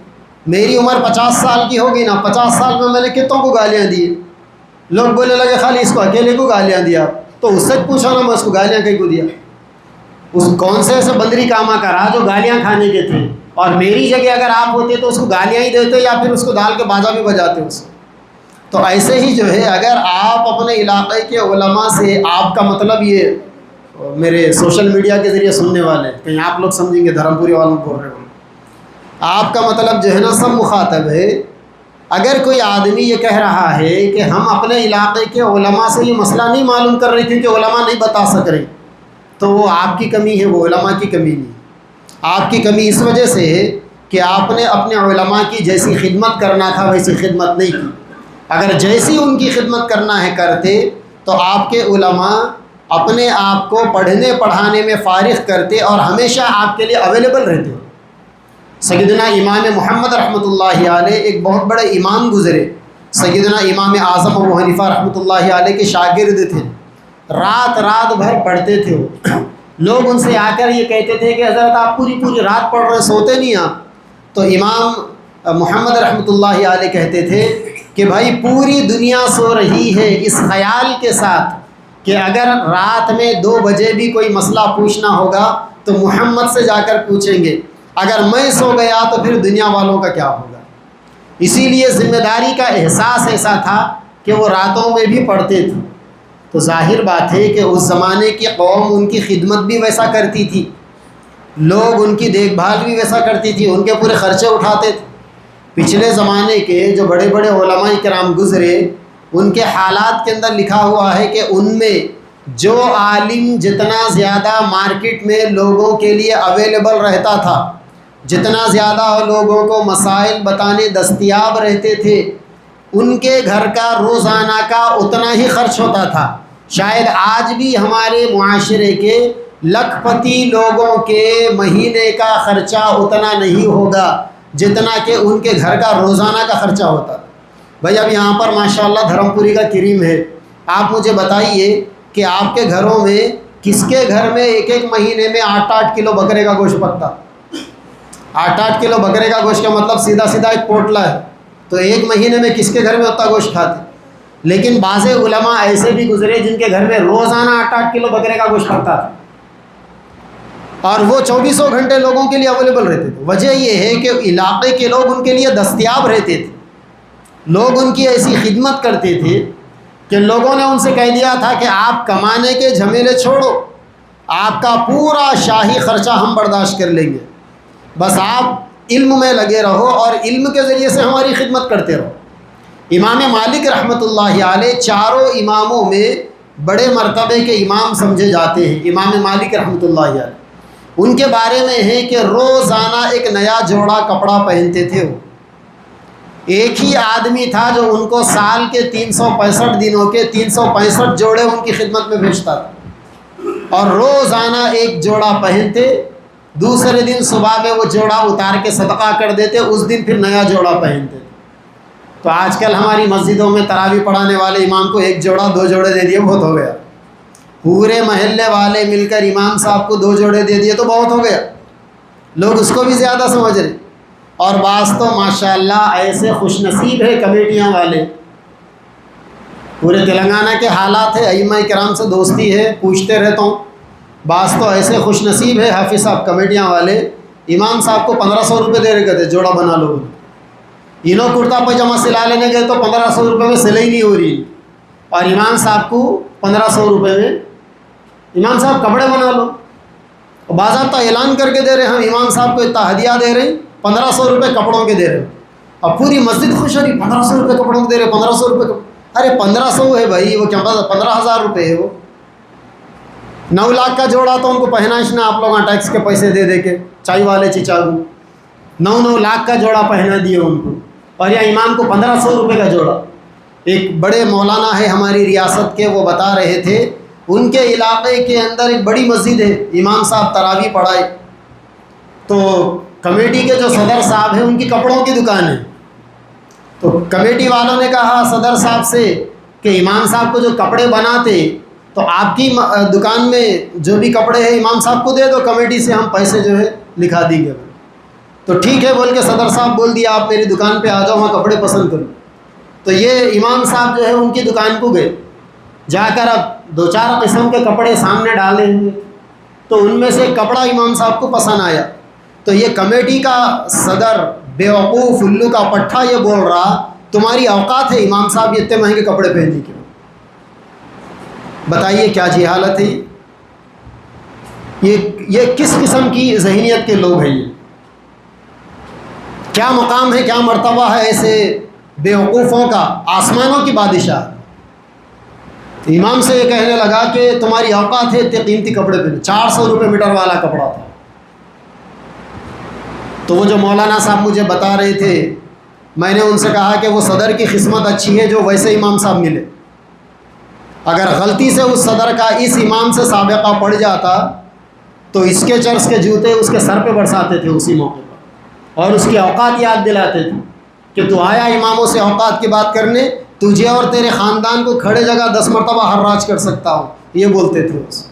میری عمر 50 سال کی ہوگی نا، 50 سال میں نے کتنوں کو گالیاں دی؟ لوگ بولنے لگے خالی اس کو اکیلے کو گالیاں دیا؟ تو اس سے پوچھو نا میں اس کو گالیاں کیوں دیا؟ اس کون سے ایسے بندری کاما کرا جو گالیاں کھانے کے تھے، اور میری جگہ اگر آپ ہوتے تو اس کو گالیاں ہی دیتے یا پھر اس کو ڈال کے باجا بھی بجاتے اس کو۔ تو ایسے ہی جو ہے اگر آپ اپنے علاقے کے علماء سے، آپ کا مطلب یہ میرے سوشل میڈیا کے ذریعے سننے والے کہیں آپ لوگ سمجھیں گے دھرم پوری والوں بول رہے ہوں، آپ کا مطلب جو ہے نا سب مخاطب ہے۔ اگر کوئی آدمی یہ کہہ رہا ہے کہ ہم اپنے علاقے کے علماء سے یہ مسئلہ نہیں معلوم کر رہے کیونکہ علماء نہیں بتا سک رہے، تو وہ آپ کی کمی ہے، وہ علماء کی کمی نہیں۔ آپ کی کمی اس وجہ سے ہے کہ آپ نے اپنے علماء کی جیسی خدمت کرنا تھا ویسی خدمت نہیں کی۔ اگر جیسی ان کی خدمت کرنا ہے کرتے تو آپ کے علماء اپنے آپ کو پڑھنے پڑھانے میں فارغ کرتے اور ہمیشہ آپ کے لیے اویلیبل رہتے ہو۔ سیدنا امام محمد رحمۃ اللہ علیہ ایک بہت بڑے امام گزرے، سیدنا امام اعظم ابو حنیفہ رحمۃ اللہ علیہ کے شاگرد تھے، رات بھر پڑھتے تھے وہ۔ لوگ ان سے آ کر یہ کہتے تھے کہ حضرت آپ پوری رات پڑھ رہے سوتے نہیں آپ؟ تو امام محمد رحمۃ اللہ علیہ کہتے تھے کہ بھائی پوری دنیا سو رہی ہے اس خیال کے ساتھ کہ اگر رات میں 2 بجے بھی کوئی مسئلہ پوچھنا ہوگا تو محمد سے جا کر پوچھیں گے، اگر میں سو گیا تو پھر دنیا والوں کا کیا ہوگا؟ اسی لیے ذمہ داری کا احساس ایسا تھا کہ وہ راتوں میں بھی پڑھتے تھے۔ تو ظاہر بات ہے کہ اس زمانے کی قوم ان کی خدمت بھی ویسا کرتی تھی، لوگ ان کی دیکھ بھال بھی ویسا کرتی تھی، ان کے پورے خرچے اٹھاتے تھے۔ پچھلے زمانے کے جو بڑے بڑے علماء کرام گزرے ان کے حالات کے اندر لکھا ہوا ہے کہ ان میں جو عالم جتنا زیادہ مارکیٹ میں لوگوں کے لیے اویلیبل رہتا تھا، جتنا زیادہ لوگوں کو مسائل بتانے دستیاب رہتے تھے، ان کے گھر کا روزانہ کا اتنا ہی خرچ ہوتا تھا۔ شاید آج بھی ہمارے معاشرے کے لکھ پتی لوگوں کے مہینے کا خرچہ اتنا نہیں ہوگا جتنا کہ ان کے گھر کا روزانہ کا خرچہ ہوتا۔ بھائی اب یہاں پر ماشاءاللہ دھرم پوری کا کریم ہے، آپ مجھے بتائیے کہ آپ کے گھروں میں کس کے گھر میں ایک مہینے میں 8 کلو بکرے کا گوشت پکتا؟ 8 کلو بکرے کا گوشت کا مطلب سیدھا ایک پوٹلا ہے، تو ایک مہینے میں کس کے گھر میں اتنا گوشت کھاتے؟ لیکن بعض علماء ایسے بھی گزرے جن کے گھر میں روزانہ 8 کلو بکرے کا گوشت پکتا تھا اور وہ 24 گھنٹے لوگوں کے لیے اویلیبل رہتے تھے۔ وجہ یہ ہے کہ علاقے کے لوگ ان کے لیے دستیاب رہتے تھے، لوگ ان کی ایسی خدمت کرتے تھے کہ لوگوں نے ان سے کہہ دیا تھا کہ آپ کمانے کے جھمیلے چھوڑو، آپ کا پورا شاہی خرچہ ہم برداشت کر لیں گے، بس آپ علم میں لگے رہو اور علم کے ذریعے سے ہماری خدمت کرتے رہو۔ امام مالک رحمۃ اللہ علیہ چاروں اماموں میں بڑے مرتبے کے امام سمجھے جاتے ہیں۔ امام مالک رحمۃ اللہ علیہ ان کے بارے میں ہے کہ روزانہ ایک نیا جوڑا کپڑا پہنتے تھے۔ وہ ایک ہی آدمی تھا جو ان کو سال کے 365 دنوں کے 365 جوڑے ان کی خدمت میں بھیجتا تھا، اور روزانہ ایک جوڑا پہنتے، دوسرے دن صبح میں وہ جوڑا اتار کے صدقہ کر دیتے، اس دن پھر نیا جوڑا پہنتے۔ تو آج کل ہماری مسجدوں میں تراویح پڑھانے والے امام کو ایک جوڑا 2 جوڑے دے دیے بہت ہو گیا، پورے محلے والے مل کر امام صاحب کو 2 جوڑے دے دیے تو بہت ہو گیا، لوگ اس کو بھی زیادہ سمجھ رہے۔ اور بعض تو ماشاءاللہ ایسے خوش نصیب ہے کمیٹیاں والے، پورے تلنگانہ کے حالات ہے، ائمہ کرام سے دوستی ہے، پوچھتے رہتا ہوں، بعض تو ایسے خوش نصیب ہے حافظ صاحب کمیٹیاں والے، امام صاحب کو 1500 روپے دے رہے کہتے جوڑا بنا لو، انہوں کرتا پاجامہ سلا لینے گئے تو 1500 روپے میں سلائی نہیں ہو رہی، اور امام صاحب کو 1500 روپے میں امام صاحب کپڑے بنا لو، باضابطہ اعلان کر کے دے رہے ہیں ہم امام صاحب کو اتنا ہدیہ دے رہے ہیں، 1500 روپے کپڑوں کے دے رہے ہیں، اور پوری مسجد خوش ہو رہی، 1500 روپے کپڑوں کے دے رہے، 1500 روپے ارے 1500 ہے بھائی، وہ کیا 15,000 روپے ہے، وہ 9 لاکھ کا جوڑا تو ان کو پہنائشنا آپ لوگ ٹیکس کے پیسے دے دے کے چائے والے چچا کو 9 لاکھ کا جوڑا پہنا دیے ان کو، اور یا امام کو 1500 روپے کا جوڑا۔ ایک بڑے مولانا ہے ہماری ریاست کے، وہ بتا رہے تھے ان کے علاقے کے اندر ایک بڑی مسجد ہے، امام صاحب تراویح پڑھائے تو کمیٹی کے جو صدر صاحب ہیں ان کی کپڑوں کی دکان ہے، تو کمیٹی والوں نے کہا صدر صاحب سے کہ امام صاحب کو جو کپڑے بناتے تو آپ کی دکان میں جو بھی کپڑے ہیں امام صاحب کو دے دو، کمیٹی سے ہم پیسے جو ہے لکھا دیں گے۔ تو ٹھیک ہے بول کے صدر صاحب بول دیا آپ میری دکان پہ آ جاؤ، وہاں کپڑے پسند کرو۔ تو یہ امام صاحب جو ہے ان کی دکان کو گئے، جا کر اب 2-4 قسم کے کپڑے سامنے ڈالے ہوئے، تو ان میں سے ایک کپڑا امام صاحب کو پسند آیا، تو یہ کمیٹی کا صدر بیوقوف الو کا پٹھا یہ بول رہا تمہاری اوقات ہے امام صاحب یہ اتنے مہنگے کپڑے پہننے کے؟ بتائیے کیا جہالت ہے یہ کس قسم کی ذہنیت کے لوگ ہیں؟ یہ کیا مقام ہے، کیا مرتبہ ہے ایسے بیوقوفوں کا؟ آسمانوں کی بادشاہ امام سے یہ کہنے لگا کہ تمہاری اوقات ہے اتنے قیمتی کپڑے پہنے، 400 روپے میٹر والا کپڑا تھا۔ تو وہ جو مولانا صاحب مجھے بتا رہے تھے، میں نے ان سے کہا کہ وہ صدر کی قسمت اچھی ہے جو ویسے امام صاحب ملے، اگر غلطی سے اس صدر کا اس امام سے سابقہ پڑ جاتا تو اس کے چرس کے جوتے اس کے سر پہ برساتے تھے اسی موقع پر، اور اس کی اوقات یاد دلاتے تھے کہ تو آیا اماموں سے اوقات کی بات کرنے، تجھے اور تیرے خاندان کو کھڑے جگہ 10 مرتبہ ہر راج کر سکتا ہوں، یہ بولتے تھے اس۔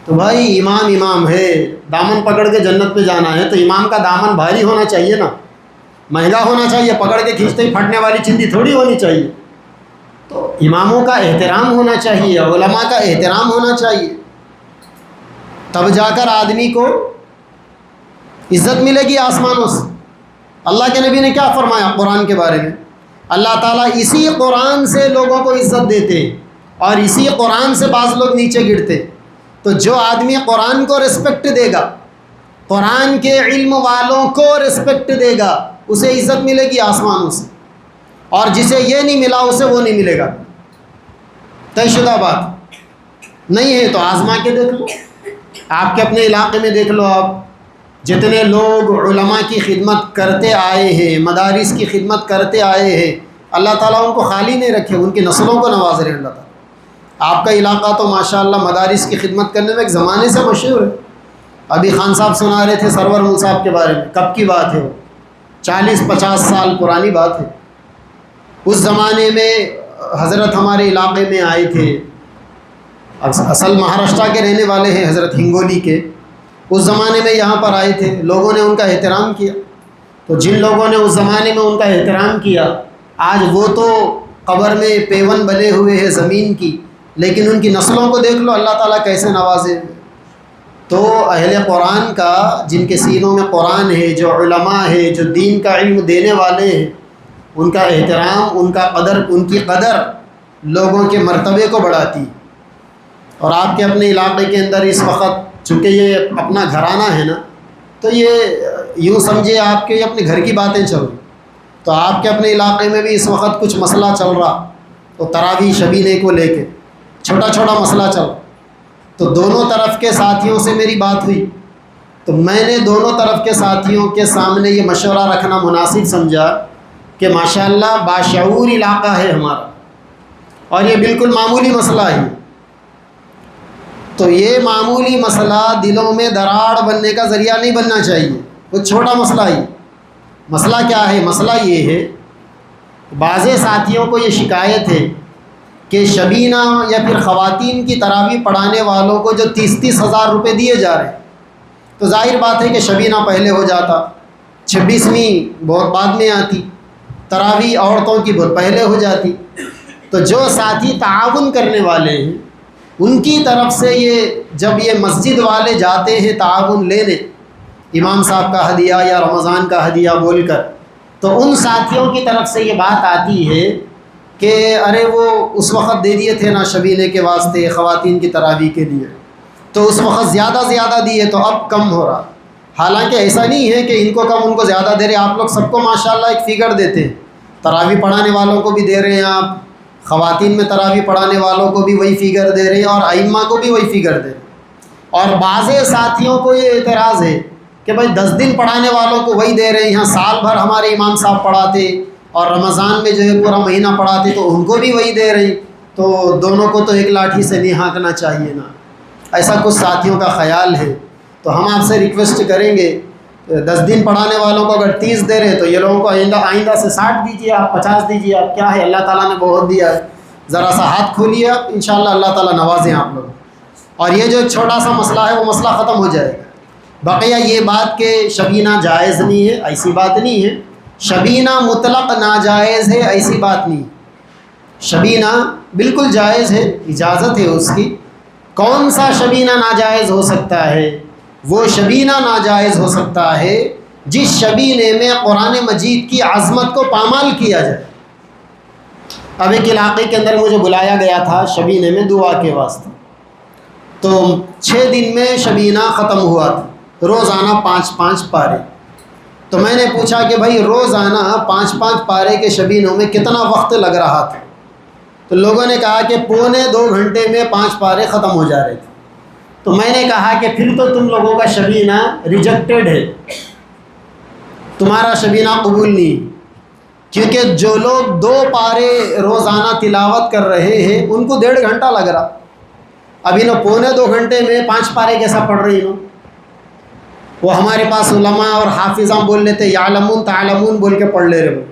تو بھائی امام ہے، دامن پکڑ کے جنت پہ جانا ہے تو امام کا دامن بھاری ہونا چاہیے نا، مہنگا ہونا چاہیے، پکڑ کے کھینچتے ہی پھٹنے والی چندی تھوڑی ہونی چاہیے۔ تو اماموں کا احترام ہونا چاہیے، علماء کا احترام ہونا چاہیے، تب جا کر آدمی کو عزت ملے گی آسمانوں سے۔ اللہ کے نبی نے کیا فرمایا قرآن کے بارے میں؟ اللہ تعالیٰ اسی قرآن سے لوگوں کو عزت دیتے اور اسی قرآن سے بعض لوگ نیچے گرتے۔ تو جو آدمی قرآن کو رسپیکٹ دے گا، قرآن کے علم والوں کو رسپیکٹ دے گا، اسے عزت ملے گی آسمانوں سے، اور جسے یہ نہیں ملا اسے وہ نہیں ملے گا۔ طے شدہ بات نہیں ہے تو آزما کے دیکھ لو، آپ کے اپنے علاقے میں دیکھ لو، آپ جتنے لوگ علماء کی خدمت کرتے آئے ہیں، مدارس کی خدمت کرتے آئے ہیں، اللہ تعالیٰ ان کو خالی نہیں رکھے، ان کی نسلوں کو نواز رہے اللہ تعالیٰ۔ آپ کا علاقہ تو ماشاءاللہ مدارس کی خدمت کرنے میں ایک زمانے سے مشہور ہے۔ ابھی خان صاحب سنا رہے تھے سرور مل صاحب کے بارے میں، کب کی بات ہے وہ 40-50 سال پرانی بات ہے۔ اس زمانے میں حضرت ہمارے علاقے میں آئے تھے، اصل مہاراشٹر کے رہنے والے ہیں حضرت ہنگولی کے، اس زمانے میں یہاں پر آئے تھے، لوگوں نے ان کا احترام کیا۔ تو جن لوگوں نے اس زمانے میں ان کا احترام کیا، آج وہ تو قبر میں پیون بنے ہوئے ہیں زمین کی، لیکن ان کی نسلوں کو دیکھ لو اللہ تعالیٰ کیسے نوازے۔ تو اہل قرآن کا، جن کے سینوں میں قرآن ہے، جو علماء ہے، جو دین کا علم دینے والے ہیں، ان کا احترام، ان کا قدر، ان کی قدر لوگوں کے مرتبے کو بڑھاتی۔ اور آپ کے اپنے علاقے کے اندر اس وقت چونکہ یہ اپنا گھرانہ ہے نا، تو یہ یوں سمجھے آپ کے اپنے گھر کی باتیں چل رہی، تو آپ کے اپنے علاقے میں بھی اس وقت کچھ مسئلہ چل رہا، تو تراویح شبینے کو لے کے چھوٹا چھوٹا مسئلہ چل، تو دونوں طرف کے ساتھیوں سے میری بات ہوئی، تو میں نے دونوں طرف کے ساتھیوں کے سامنے یہ مشورہ رکھنا مناسب سمجھا کہ ماشاءاللہ باشعور علاقہ ہے ہمارا، اور یہ بالکل معمولی مسئلہ ہے، تو یہ معمولی مسئلہ دلوں میں دراڑ بننے کا ذریعہ نہیں بننا چاہیے، وہ چھوٹا مسئلہ ہی۔ مسئلہ کیا ہے؟ مسئلہ یہ ہے، بعض ساتھیوں کو یہ شکایت ہے کہ شبینہ یا پھر خواتین کی تراویح پڑھانے والوں کو جو 30-30 ہزار روپے دیے جا رہے ہیں، تو ظاہر بات ہے کہ شبینہ پہلے ہو جاتا، 26ویں بہت بعد میں آتی، تراویح عورتوں کی بہت پہلے ہو جاتی، تو جو ساتھی تعاون کرنے والے ہیں ان کی طرف سے یہ جب یہ مسجد والے جاتے ہیں تعاون لینے، امام صاحب کا ہدیہ یا رمضان کا ہدیہ بول کر، تو ان ساتھیوں کی طرف سے یہ بات آتی ہے کہ ارے وہ اس وقت دے دیے تھے نا شبینے کے واسطے خواتین کی تراویح کے لیے، تو اس وقت زیادہ دیے تو اب کم ہو رہا۔ حالانکہ ایسا نہیں ہے کہ ان کو کم ان کو زیادہ دے رہے، آپ لوگ سب کو ماشاءاللہ ایک فگر دیتے ہیں، تراویح پڑھانے والوں کو بھی دے رہے ہیں آپ، خواتین میں تراویح پڑھانے والوں کو بھی وہی فگر دے رہے ہیں، اور ائمہ کو بھی وہی فگر دے رہے ہیں۔ اور بعض ساتھیوں کو یہ اعتراض ہے کہ بھائی 10 دن پڑھانے والوں کو وہی دے رہے ہیں، یہاں سال بھر ہمارے امام صاحب پڑھاتے اور رمضان میں جو ہے پورا مہینہ پڑھاتے تو ان کو بھی وہی دے رہے ہیں، تو دونوں کو تو ایک لاٹھی سے نہیں ہانکنا چاہیے نا، ایسا کچھ ساتھیوں کا خیال ہے۔ تو ہم آپ سے ریکویسٹ کریں گے 10 دن پڑھانے والوں کو اگر 30 دے رہے تو یہ لوگوں کو آئندہ سے 60 دیجیے، آپ 50 دیجیے، آپ کیا ہے، اللہ تعالیٰ نے بہت دیا ہے، ذرا سا ہاتھ کھولیے آپ، انشاءاللہ اللہ تعالیٰ نوازیں آپ لوگ، اور یہ جو چھوٹا سا مسئلہ ہے وہ مسئلہ ختم ہو جائے گا۔ بقیہ یہ بات کہ شبینہ جائز نہیں ہے، ایسی بات نہیں ہے، شبینہ مطلق ناجائز ہے، ایسی بات نہیں، شبینہ بالکل جائز ہے، اجازت ہے اس کی۔ کون سا شبینہ ناجائز ہو سکتا ہے؟ وہ شبینہ ناجائز ہو سکتا ہے جس شبینے میں قرآن مجید کی عظمت کو پامال کیا جائے۔ اب ایک علاقے کے اندر مجھے بلایا گیا تھا شبینے میں دعا کے واسطے، تو 6 دن میں شبینہ ختم ہوا تھا، روزانہ 5-5 پارے۔ تو میں نے پوچھا کہ بھائی روزانہ 5-5 پارے کے شبینوں میں کتنا وقت لگ رہا تھا؟ تو لوگوں نے کہا کہ 1.25 گھنٹے میں 5 پارے ختم ہو جا رہے تھے۔ تو میں نے کہا کہ پھر تو تم لوگوں کا شبینہ ریجیکٹڈ ہے، تمہارا شبینہ قبول نہیں، کیونکہ جو لوگ 2 پارے روزانہ تلاوت کر رہے ہیں ان کو 1.5 گھنٹہ لگ رہا، اب انہوں 1.25 گھنٹے میں 5 پارے کیسا پڑھ رہے انہوں؟ وہ ہمارے پاس علماء اور حافظاں بول لیتے یعلمون تعلمون بول کے پڑھ لے رہے،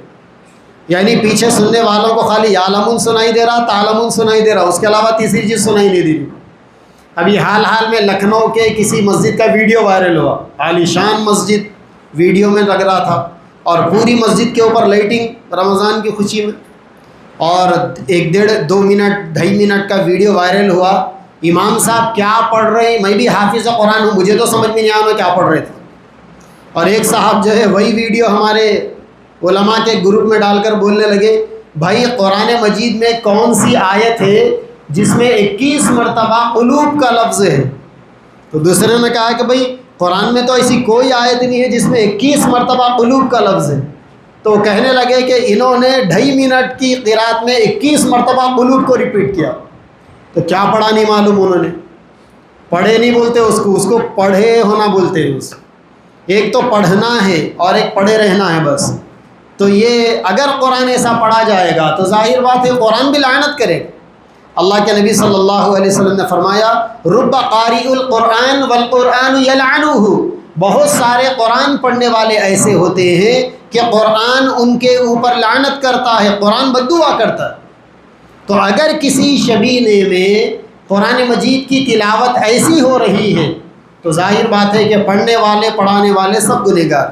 یعنی پیچھے سننے والوں کو خالی یعلمون سنائی دے رہا، تعلمون سنائی دے رہا، اس کے علاوہ تیسری چیز سنائی نہیں دی۔ ابھی حال میں لکھنؤ کے کسی مسجد کا ویڈیو وائرل ہوا، عالی شان مسجد ویڈیو میں لگ رہا تھا، اور پوری مسجد کے اوپر لائٹنگ رمضان کی خوشی میں، اور 1-1.5-2 منٹ 2.5 منٹ کا ویڈیو وائرل ہوا، امام صاحب کیا پڑھ رہے ہیں، میں بھی حافظ قرآن ہوں، مجھے تو سمجھ میں نہیں آنا کیا پڑھ رہے تھے، اور ایک صاحب جو ہے وہی ویڈیو ہمارے علماء کے گروپ میں ڈال کر بولنے لگے بھائی قرآن مجید میں کون سی آیت ہے جس میں 21 مرتبہ قلوب کا لفظ ہے؟ تو دوسرے نے کہا کہ بھائی قرآن میں تو ایسی کوئی آیت نہیں ہے جس میں 21 مرتبہ قلوب کا لفظ ہے۔ تو وہ کہنے لگے کہ انہوں نے 2.5 منٹ کی قرات میں 21 مرتبہ قلوب کو ریپیٹ کیا، تو کیا پڑھا نہیں معلوم، انہوں نے پڑھے نہیں بولتے اس کو پڑھے ہونا بولتے ہیں، اس ایک تو پڑھنا ہے اور ایک پڑھے رہنا ہے بس۔ تو یہ اگر قرآن ایسا پڑھا جائے گا تو ظاہر بات ہے قرآن بھی لعنت کرے گا۔ اللہ کے نبی صلی اللہ علیہ وسلم نے فرمایا رب قاری القرآن والقرآن یلعنہ، بہت سارے قرآن پڑھنے والے ایسے ہوتے ہیں کہ قرآن ان کے اوپر لعنت کرتا ہے، قرآن بد دعا کرتا ہے۔ تو اگر کسی شبینے میں قرآن مجید کی تلاوت ایسی ہو رہی ہے تو ظاہر بات ہے کہ پڑھنے والے پڑھانے والے سب گنہگار،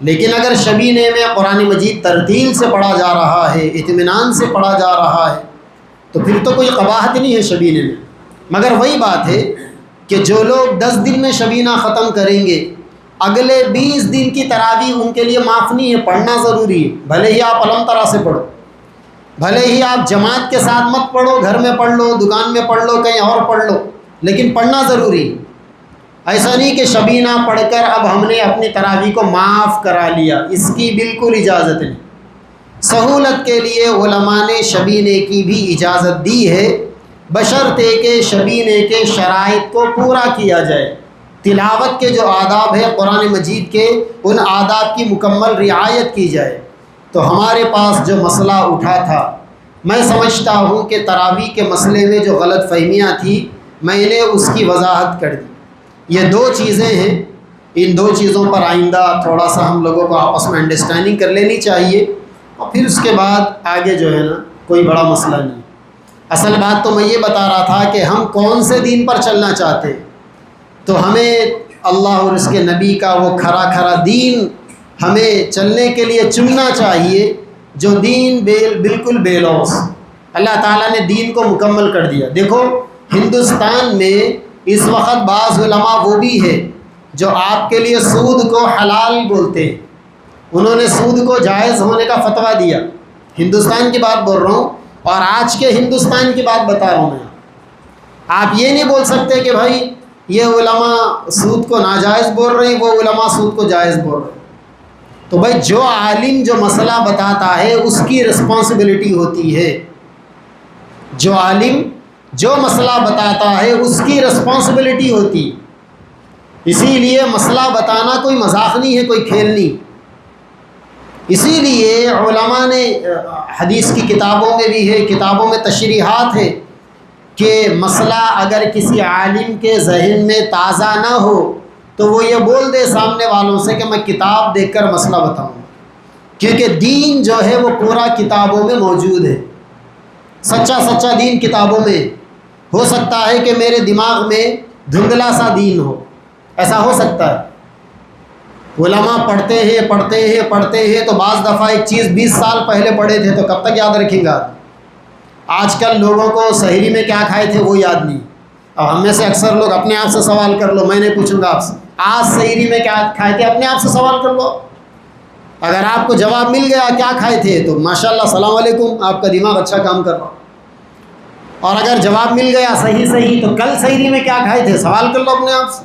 لیکن اگر شبینے میں قرآن مجید ترتیل سے پڑھا جا رہا ہے، اطمینان سے پڑھا جا رہا ہے، تو پھر تو کوئی قباحت نہیں ہے شبینے میں۔ مگر وہی بات ہے کہ جو لوگ 10 دن میں شبینہ ختم کریں گے، اگلے 20 دن کی تراویح ان کے لیے معاف نہیں ہے، پڑھنا ضروری ہے، بھلے ہی آپ علم طرح سے پڑھو، بھلے ہی آپ جماعت کے ساتھ مت پڑھو، گھر میں پڑھ لو، دکان میں پڑھ لو، کہیں اور پڑھ لو، لیکن پڑھنا ضروری ہے۔ ایسا نہیں کہ شبینہ پڑھ کر اب ہم نے اپنی تراویح کو معاف کرا لیا، اس کی بالکل اجازت نہیں۔ سہولت کے لیے علماء نے شبینے کی بھی اجازت دی ہے، بشرطے کہ شبینے کے شرائط کو پورا کیا جائے۔ تلاوت کے جو آداب ہیں قرآن مجید کے، ان آداب کی مکمل رعایت کی جائے۔ تو ہمارے پاس جو مسئلہ اٹھا تھا، میں سمجھتا ہوں کہ تراویح کے مسئلے میں جو غلط فہمیاں تھیں، میں نے اس کی وضاحت کر دی۔ یہ دو چیزیں ہیں، ان دو چیزوں پر آئندہ تھوڑا سا ہم لوگوں کو آپس میں انڈرسٹینڈنگ کر لینی چاہیے، اور پھر اس کے بعد آگے جو ہے نا کوئی بڑا مسئلہ نہیں۔ اصل بات تو میں یہ بتا رہا تھا کہ ہم کون سے دین پر چلنا چاہتے ہیں، تو ہمیں اللہ اور اس کے نبی کا وہ کھرا کھرا دین ہمیں چلنے کے لیے چننا چاہیے، جو دین بالکل بے لوث۔ اللہ تعالیٰ نے دین کو مکمل کر دیا۔ دیکھو ہندوستان میں اس وقت بعض علماء وہ بھی ہے جو آپ کے لیے سود کو حلال بولتے ہیں، انہوں نے سود کو جائز ہونے کا فتویٰ دیا۔ ہندوستان کی بات بول رہا ہوں، اور آج کے ہندوستان کی بات بتا رہا ہوں میں۔ آپ یہ نہیں بول سکتے کہ بھائی یہ علماء سود کو ناجائز بول رہے ہیں، وہ علماء سود کو جائز بول رہے ہیں۔ تو بھائی جو عالم جو مسئلہ بتاتا ہے اس کی رسپانسبلٹی ہوتی ہے، جو عالم جو مسئلہ بتاتا ہے اس کی رسپانسبلٹی ہوتی ہے۔ اسی لیے مسئلہ بتانا کوئی مذاق نہیں ہے، کوئی کھیل نہیں۔ اسی لیے علماء نے حدیث کی کتابوں میں بھی ہے، کتابوں میں تشریحات ہے کہ مسئلہ اگر کسی عالم کے ذہن میں تازہ نہ ہو تو وہ یہ بول دے سامنے والوں سے کہ میں کتاب دیکھ کر مسئلہ بتاؤں، کیونکہ دین جو ہے وہ پورا کتابوں میں موجود ہے۔ سچا دین کتابوں میں۔ ہو سکتا ہے کہ میرے دماغ میں دھندلا سا دین ہو، ایسا ہو سکتا ہے۔ علماء پڑھتے ہیں تو بعض دفعہ ایک چیز 20 سال پہلے پڑھے تھے تو کب تک یاد رکھیں گا؟ آج کل لوگوں کو سحری میں کیا کھائے تھے وہ یاد نہیں۔ اب ہم میں سے اکثر لوگ اپنے آپ سے سوال کر لو، میں نہیں پوچھوں گا آپ سے آج سحری میں کیا کھائے تھے، اپنے آپ سے سوال کر لو۔ اگر آپ کو جواب مل گیا کیا کھائے تھے تو ماشاءاللہ السلام علیکم، آپ کا دماغ اچھا کام کر رہا۔ اور اگر جواب مل گیا صحیح تو کل سحری میں کیا کھائے تھے سوال کر لو اپنے آپ سے،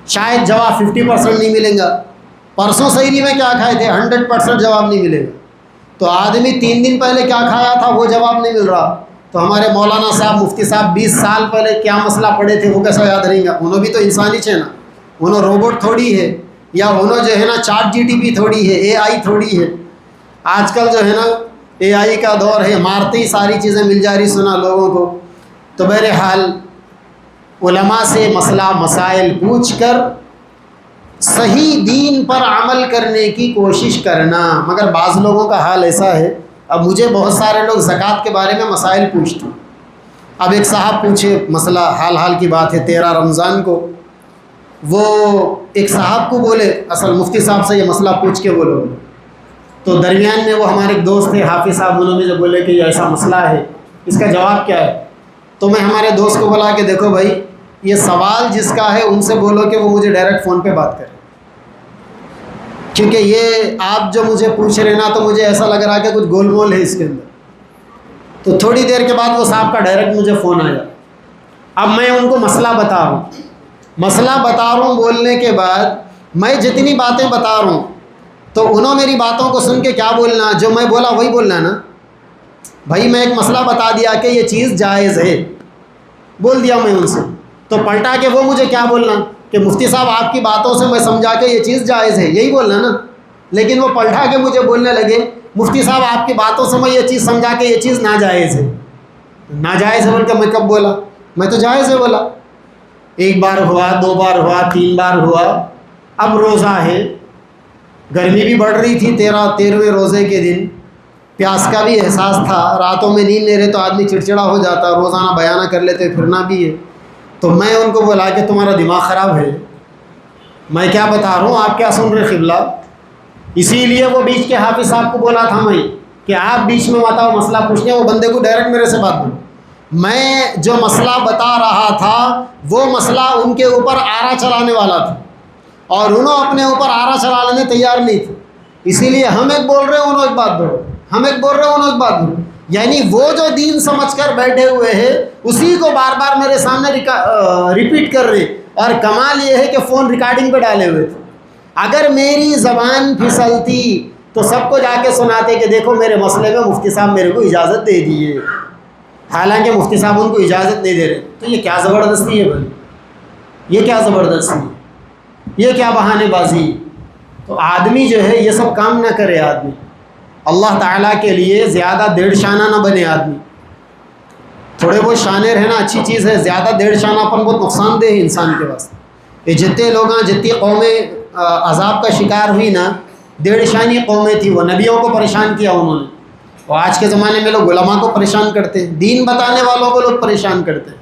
شاید جواب 50% نہیں ملیں گا۔ پرسوں سحری میں کیا کھائے تھے 100% جواب نہیں ملے گا۔ تو آدمی 3 دن پہلے کیا کھایا تھا وہ جواب نہیں مل رہا، تو ہمارے مولانا صاحب مفتی صاحب 20 سال پہلے کیا مسئلہ پڑھے تھے وہ کیسا یاد رہیں گا؟ انہوں بھی تو انسانی ہے نا، انہوں روبوٹ تھوڑی ہے، یا انہوں جو ہے نا چاٹ GTP تھوڑی ہے، AI تھوڑی ہے۔ آج کل جو ہے نا AI کا دور ہے، مارتے ہی ساری چیزیں مل جا رہی سنا لوگوں کو۔ تو بہرحال علماء سے مسئلہ مسائل پوچھ کر صحیح دین پر عمل کرنے کی کوشش کرنا۔ مگر بعض لوگوں کا حال ایسا ہے، اب مجھے بہت سارے لوگ زکوٰۃ کے بارے میں مسائل پوچھتے ہیں۔ اب ایک صاحب پوچھے مسئلہ، حال کی بات ہے 13 رمضان کو، وہ ایک صاحب کو بولے اصل مفتی صاحب سے یہ مسئلہ پوچھ کے بولو، تو درمیان میں وہ ہمارے ایک دوست تھے حافظ صاحب، انہوں نے جو بولے کہ یہ ایسا مسئلہ ہے، اس کا جواب کیا ہے؟ تو میں ہمارے دوست کو بولا کہ دیکھو بھائی یہ سوال جس کا ہے ان سے بولو کہ وہ مجھے ڈائریکٹ فون پہ بات کریں، کیونکہ یہ آپ جو مجھے پوچھ رہے نا تو مجھے ایسا لگ رہا ہے کہ کچھ گول مول ہے اس کے اندر۔ تو تھوڑی دیر کے بعد وہ صاحب کا ڈائریکٹ مجھے فون آیا۔ اب میں ان کو مسئلہ بتا رہا ہوں، بولنے کے بعد میں جتنی باتیں بتا رہا ہوں تو انہوں میری باتوں کو سن کے کیا بولنا، جو میں بولا وہی بولنا نا۔ بھائی میں ایک مسئلہ بتا دیا کہ یہ چیز جائز ہے، بول دیا میں ان سے، تو پلٹا کے وہ مجھے کیا بولنا کہ مفتی صاحب آپ کی باتوں سے میں سمجھا کہ یہ چیز جائز ہے، یہی بولنا نا۔ لیکن وہ پلٹا کے مجھے بولنے لگے مفتی صاحب آپ کی باتوں سے میں یہ چیز سمجھا کہ یہ چیز ناجائز ہے۔ ناجائز ہے بول کے میں کب بولا؟ میں تو جائز ہے بولا۔ 1 بار ہوا، 2 بار ہوا، 3 بار ہوا۔ اب روزہ ہے، گرمی بھی بڑھ رہی تھی 13ویں روزے کے دن، پیاس کا بھی احساس تھا، راتوں میں نیند لے رہے تو آدمی چڑچڑا ہو جاتا، روزانہ بیانہ کر لیتے پھرنا بھی ہے۔ تو میں ان کو بولا کہ تمہارا دماغ خراب ہے، میں کیا بتا رہا ہوں آپ کیا سن رہے قبلہ؟ اسی لیے وہ بیچ کے حافظ صاحب کو بولا تھا میں کہ آپ بیچ میں مت آؤ مسئلہ پوچھنے، وہ بندے کو ڈائریکٹ میرے سے بات بولو۔ میں جو مسئلہ بتا رہا تھا وہ مسئلہ ان کے اوپر آرا چلانے والا تھا، اور انہوں اپنے اوپر آرا چلانے تیار نہیں تھے، اسی لیے ہم ایک بول رہے ہیں انہوں ایک بات بولو، ہم ایک بول رہے ہیں انہوں ایک بات بولو۔ یعنی وہ جو دین سمجھ کر بیٹھے ہوئے ہیں اسی کو بار بار میرے سامنے ریپیٹ کر رہے، اور کمال یہ ہے کہ فون ریکارڈنگ پہ ڈالے ہوئے تھے. اگر میری زبان پھسلتی تو سب کو جا کے سناتے کہ دیکھو میرے مسئلے میں مفتی صاحب میرے کو اجازت دے دیے، حالانکہ مفتی صاحب ان کو اجازت نہیں دے رہے. تو یہ کیا زبردستی ہے بھائی، یہ کیا زبردستی ہے، یہ کیا بہانے بازی. تو آدمی جو ہے یہ سب کام نہ کرے. آدمی اللہ تعالیٰ کے لیے زیادہ ڈیڑھ شانہ نہ بنے. آدمی تھوڑے بہت شانے رہنا اچھی چیز ہے، زیادہ ڈیڑھ شانہ پن بہت نقصان دہ ہے انسان کے واسطے. یہ جتنے لوگ جتنی قومیں عذاب کا شکار ہوئی نا، ڈیڑھ شانی قومیں تھی. وہ نبیوں کو پریشان کیا انہوں نے. اور آج کے زمانے میں لوگ علماء کو پریشان کرتے ہیں، دین بتانے والوں کو لوگ پریشان کرتے ہیں.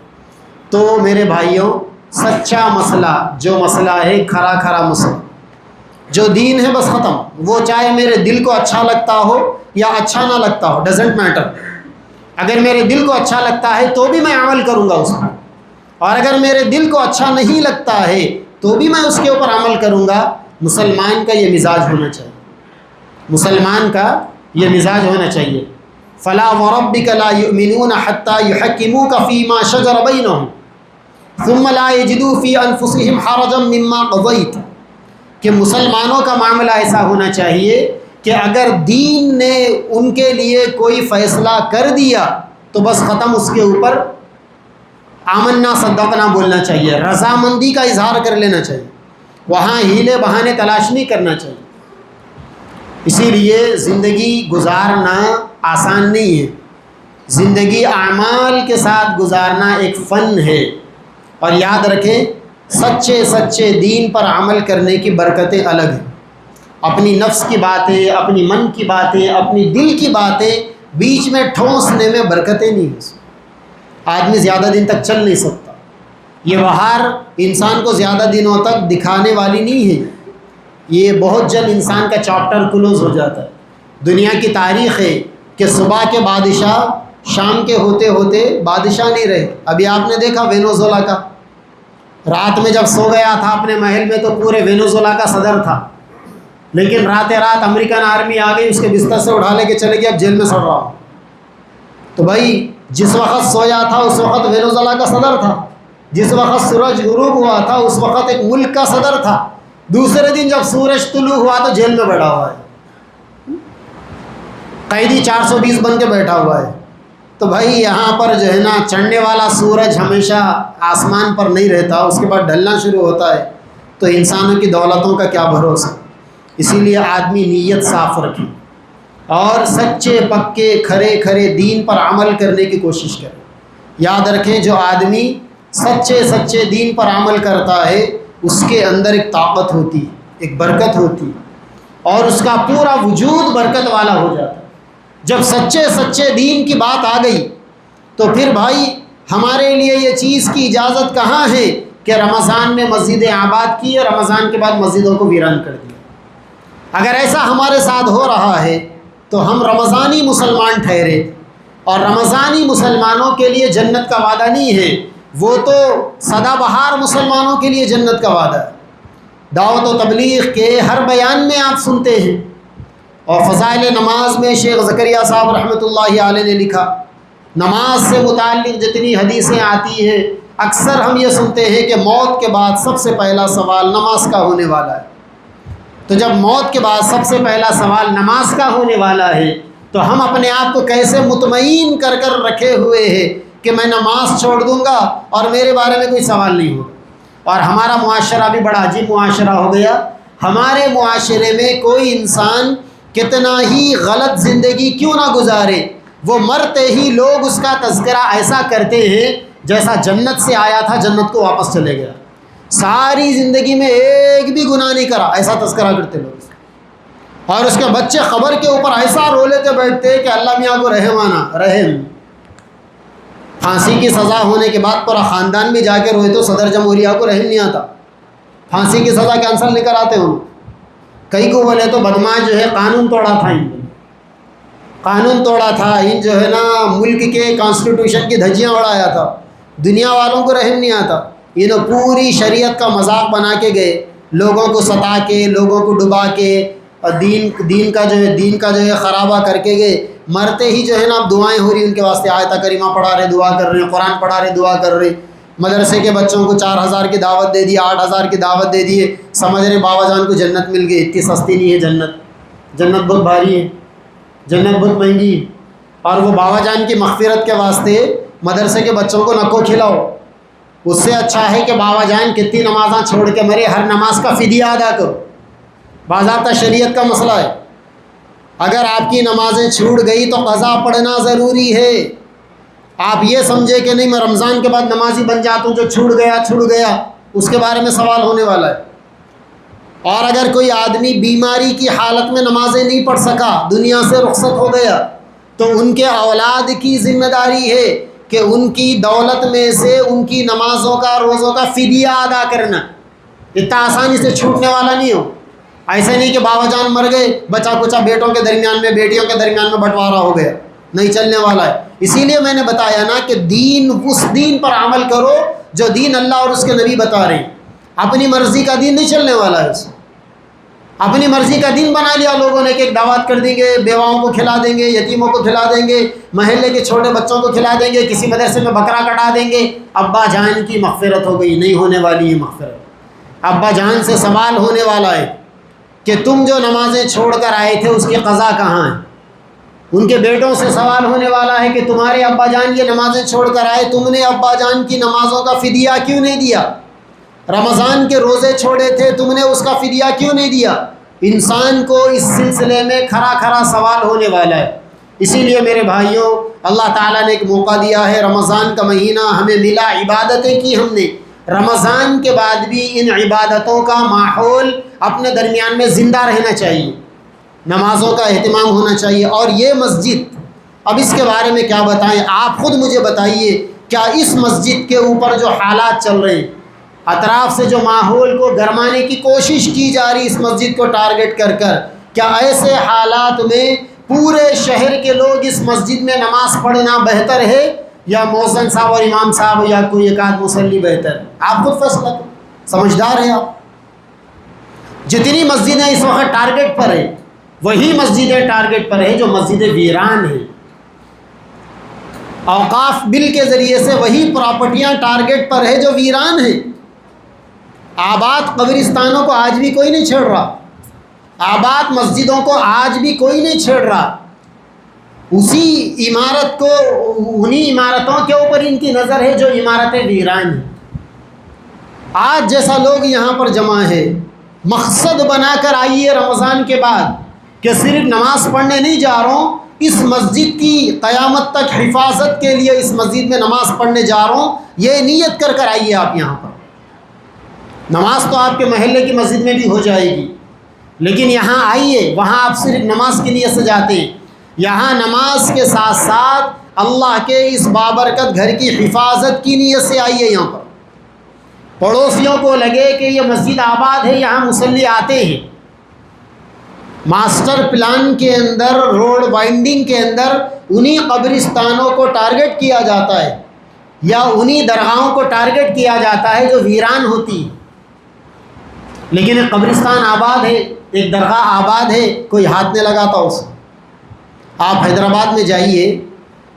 تو میرے بھائیوں، سچا مسئلہ جو مسئلہ ہے کھرا کھرا مسئلہ جو دین ہے بس ختم. وہ چاہے میرے دل کو اچھا لگتا ہو یا اچھا نہ لگتا ہو، ڈزنٹ میٹر. اگر میرے دل کو اچھا لگتا ہے تو بھی میں عمل کروں گا اس پر، اور اگر میرے دل کو اچھا نہیں لگتا ہے تو بھی میں اس کے اوپر عمل کروں گا. مسلمان کا یہ مزاج ہونا چاہیے، مسلمان کا یہ مزاج ہونا چاہیے. فلا وربک لا یؤمنون حتی یحکموک فیما شجر بینہم ثم لا یجدوا فی انفسہم حرجا مما قضیت. کہ مسلمانوں کا معاملہ ایسا ہونا چاہیے کہ اگر دین نے ان کے لیے کوئی فیصلہ کر دیا تو بس ختم، اس کے اوپر آمنا صدقنا بولنا چاہیے، رضامندی کا اظہار کر لینا چاہیے، وہاں ہیلے بہانے تلاش نہیں کرنا چاہیے. اسی لیے زندگی گزارنا آسان نہیں ہے. زندگی اعمال کے ساتھ گزارنا ایک فن ہے. اور یاد رکھیں، سچے دین پر عمل کرنے کی برکتیں الگ ہیں. اپنی نفس کی باتیں، اپنی من کی باتیں، اپنی دل کی باتیں بیچ میں ٹھونسنے میں برکتیں نہیں ہیں. آدمی زیادہ دن تک چل نہیں سکتا. یہ بہار انسان کو زیادہ دنوں تک دکھانے والی نہیں ہے. یہ بہت جلد انسان کا چاپٹر کلوز ہو جاتا ہے. دنیا کی تاریخ ہے کہ صبح کے بادشاہ شام کے ہوتے ہوتے بادشاہ نہیں رہے. ابھی آپ نے دیکھا وینوزولا کا، رات میں جب سو گیا تھا اپنے محل میں تو پورے وینوزولا کا صدر تھا، لیکن رات امریکن آرمی آ گئی، اس کے بستر سے اٹھا لے کے چلے گیا، اب جیل میں سڑ رہا ہوں. تو بھائی جس وقت سویا تھا اس وقت وینوزولا کا صدر تھا، جس وقت سورج غروب ہوا تھا اس وقت ایک ملک کا صدر تھا، دوسرے دن جب سورج طلوع ہوا تو جیل میں بیٹھا ہوا ہے، قیدی 420 بن کے بیٹھا ہوا ہے. تو بھائی یہاں پر جو ہے نا چڑھنے والا سورج ہمیشہ آسمان پر نہیں رہتا، اس کے بعد ڈھلنا شروع ہوتا ہے. تو انسانوں کی دولتوں کا کیا بھروسہ. اسی لیے آدمی نیت صاف رکھے اور سچے پکے کھرے دین پر عمل کرنے کی کوشش کرے. یاد رکھیں، جو آدمی سچے دین پر عمل کرتا ہے اس کے اندر ایک طاقت ہوتی، ایک برکت ہوتی، اور اس کا پورا وجود برکت والا ہو جاتا ہے. جب سچے دین کی بات آ گئی تو پھر بھائی ہمارے لیے یہ چیز کی اجازت کہاں ہے کہ رمضان میں مسجدیں آباد کی اور رمضان کے بعد مسجدوں کو ویران کر دیا. اگر ایسا ہمارے ساتھ ہو رہا ہے تو ہم رمضانی مسلمان ٹھہرے، اور رمضانی مسلمانوں کے لیے جنت کا وعدہ نہیں ہے، وہ تو سدا بہار مسلمانوں کے لیے جنت کا وعدہ ہے. دعوت و تبلیغ کے ہر بیان میں آپ سنتے ہیں. اور فضائل نماز میں شیخ زکریا صاحب رحمۃ اللہ علیہ نے لکھا، نماز سے متعلق جتنی حدیثیں آتی ہیں اکثر ہم یہ سنتے ہیں کہ موت کے بعد سب سے پہلا سوال نماز کا ہونے والا ہے. تو جب موت کے بعد سب سے پہلا سوال نماز کا ہونے والا ہے تو ہم اپنے آپ کو کیسے مطمئن کر رکھے ہوئے ہیں کہ میں نماز چھوڑ دوں گا اور میرے بارے میں کوئی سوال نہیں ہوگا. اور ہمارا معاشرہ بھی بڑا عجیب معاشرہ ہو گیا. ہمارے معاشرے میں کوئی انسان کتنا ہی غلط زندگی کیوں نہ گزارے، وہ مرتے ہی لوگ اس کا تذکرہ ایسا کرتے ہیں جیسا جنت سے آیا تھا جنت کو واپس چلے گیا، ساری زندگی میں ایک بھی گناہ نہیں کرا، ایسا تذکرہ کرتے لوگ. اور اس کے بچے قبر کے اوپر ایسا رو لیتے بیٹھتے کہ اللہ میاں کو رحم. پھانسی کی سزا ہونے کے بعد پورا خاندان بھی جا کے روئے تو صدر جمہوریہ کو رحم نہیں آتا، پھانسی کی سزا کینسل نہیں کراتے ہوں. کئی کو بولے تو بدماش جو ہے قانون توڑا تھا، ان جو ہے نا ملک کے کانسٹیٹیوشن کی دھجیاں اڑایا تھا. دنیا والوں کو رحم نہیں آتا. یہ پوری شریعت کا مذاق بنا کے گئے، لوگوں کو ستا کے، لوگوں کو ڈبا کے، اور دین کا جو ہے خرابہ کر کے گئے. مرتے ہی جو ہے نا اب دعائیں ہو رہی ان کے واسطے، آیت کریمہ پڑھا رہے دعا کر رہے ہیں، قرآن پڑھا رہے دعا کر رہے. مدرسے کے بچوں کو 4,000 کی دعوت دے دی، 8,000 کی دعوت دے دیے، سمجھ رہے بابا جان کو جنت مل گئی۔ اتنی سستی نہیں ہے جنت، جنت بہت بھاری ہے، جنت بہت مہنگی ہے۔ اور وہ بابا جان کی مغفرت کے واسطے مدرسے کے بچوں کو نکو کھلاؤ، اس سے اچھا ہے کہ بابا جان کتنی نمازاں چھوڑ کے مرے، ہر نماز کا فدیہ ادا کرو۔ باضابطہ شریعت کا مسئلہ ہے، اگر آپ کی نمازیں چھوٹ گئی تو قضا پڑھنا ضروری ہے۔ آپ یہ سمجھے کہ نہیں میں رمضان کے بعد نمازی بن جاتا ہوں، جو چھوٹ گیا اس کے بارے میں سوال ہونے والا ہے۔ اور اگر کوئی آدمی بیماری کی حالت میں نمازیں نہیں پڑھ سکا، دنیا سے رخصت ہو گیا، تو ان کے اولاد کی ذمہ داری ہے کہ ان کی دولت میں سے ان کی نمازوں کا روزوں کا فدیہ ادا کرنا۔ اتنا آسانی سے چھوٹنے والا نہیں ہو۔ ایسے نہیں کہ بابا جان مر گئے، بچا کچا بیٹوں کے درمیان میں بیٹیوں کے درمیان میں بٹوارا ہو گیا، نہیں چلنے والا ہے۔ اسی لیے میں نے بتایا نا کہ دین اس دین پر عمل کرو جو دین اللہ اور اس کے نبی بتا رہے ہیں۔ اپنی مرضی کا دین نہیں چلنے والا ہے اس میں۔ اپنی مرضی کا دین بنا لیا لوگوں نے کہ ایک دعوت کر دیں گے، بیواؤں کو کھلا دیں گے، یتیموں کو کھلا دیں گے، محلے کے چھوٹے بچوں کو کھلا دیں گے، کسی مدرسے میں بکرا کٹا دیں گے، ابا جان کی مغفرت ہو گئی۔ نہیں ہونے والی ہے مغفرت۔ ابا جان سے سوال ہونے والا ہے کہ تم جو نمازیں چھوڑ کر آئے تھے اس کی قضا کہاں ہے۔ ان کے بیٹوں سے سوال ہونے والا ہے کہ تمہارے ابا جان یہ نمازیں چھوڑ کر آئے، تم نے ابا جان کی نمازوں کا فدیہ کیوں نہیں دیا؟ رمضان کے روزے چھوڑے تھے، تم نے اس کا فدیہ کیوں نہیں دیا؟ انسان کو اس سلسلے میں کھرا کھرا سوال ہونے والا ہے۔ اسی لیے میرے بھائیوں، اللہ تعالیٰ نے ایک موقع دیا ہے، رمضان کا مہینہ ہمیں ملا، عبادتیں کی ہم نے، رمضان کے بعد بھی ان عبادتوں کا ماحول اپنے درمیان میں زندہ رہنا چاہیے، نمازوں کا اہتمام ہونا چاہیے۔ اور یہ مسجد، اب اس کے بارے میں کیا بتائیں، آپ خود مجھے بتائیے، کیا اس مسجد کے اوپر جو حالات چل رہے ہیں، اطراف سے جو ماحول کو گرمانے کی کوشش کی جا رہی اس مسجد کو ٹارگٹ کر کر، کیا ایسے حالات میں پورے شہر کے لوگ اس مسجد میں نماز پڑھنا بہتر ہے یا مؤذن صاحب اور امام صاحب یا کوئی ایک آدھ مصلی بہتر ہے؟ آپ خود فیصلہ کریں، سمجھدار ہیں آپ۔ جتنی مسجدیں اس وقت ٹارگٹ پر ہیں، وہی مسجدیں ٹارگٹ پر ہیں جو مسجد ویران ہیں۔ اوقاف بل کے ذریعے سے وہی پراپرٹیاں ٹارگٹ پر ہیں جو ویران ہیں۔ آباد قبرستانوں کو آج بھی کوئی نہیں چھیڑ رہا، آباد مسجدوں کو آج بھی کوئی نہیں چھیڑ رہا، اسی عمارت کو، انہی عمارتوں کے اوپر ان کی نظر ہے جو عمارتیں ویران ہیں۔ آج جیسا لوگ یہاں پر جمع ہے، مقصد بنا کر آئیے رمضان کے بعد کہ صرف نماز پڑھنے نہیں جا رہا ہوں، اس مسجد کی قیامت تک حفاظت کے لیے اس مسجد میں نماز پڑھنے جا رہا ہوں، یہ نیت کر کر آئیے آپ یہاں پر۔ نماز تو آپ کے محلے کی مسجد میں بھی ہو جائے گی، لیکن یہاں آئیے، وہاں آپ صرف نماز کی نیت سے جاتے ہیں، یہاں نماز کے ساتھ ساتھ اللہ کے اس بابرکت گھر کی حفاظت کی نیت سے آئیے یہاں پر۔ پڑوسیوں کو لگے کہ یہ مسجد آباد ہے، یہاں مصلی آتے ہیں۔ ماسٹر پلان کے اندر، روڈ وائنڈنگ کے اندر انہی قبرستانوں کو ٹارگٹ کیا جاتا ہے یا انہی درگاہوں کو ٹارگٹ کیا جاتا ہے جو ویران ہوتی ہے، لیکن ایک قبرستان آباد ہے، ایک درگاہ آباد ہے، کوئی ہاتھ نہیں لگاتا اس۔ آپ حیدرآباد میں جائیے،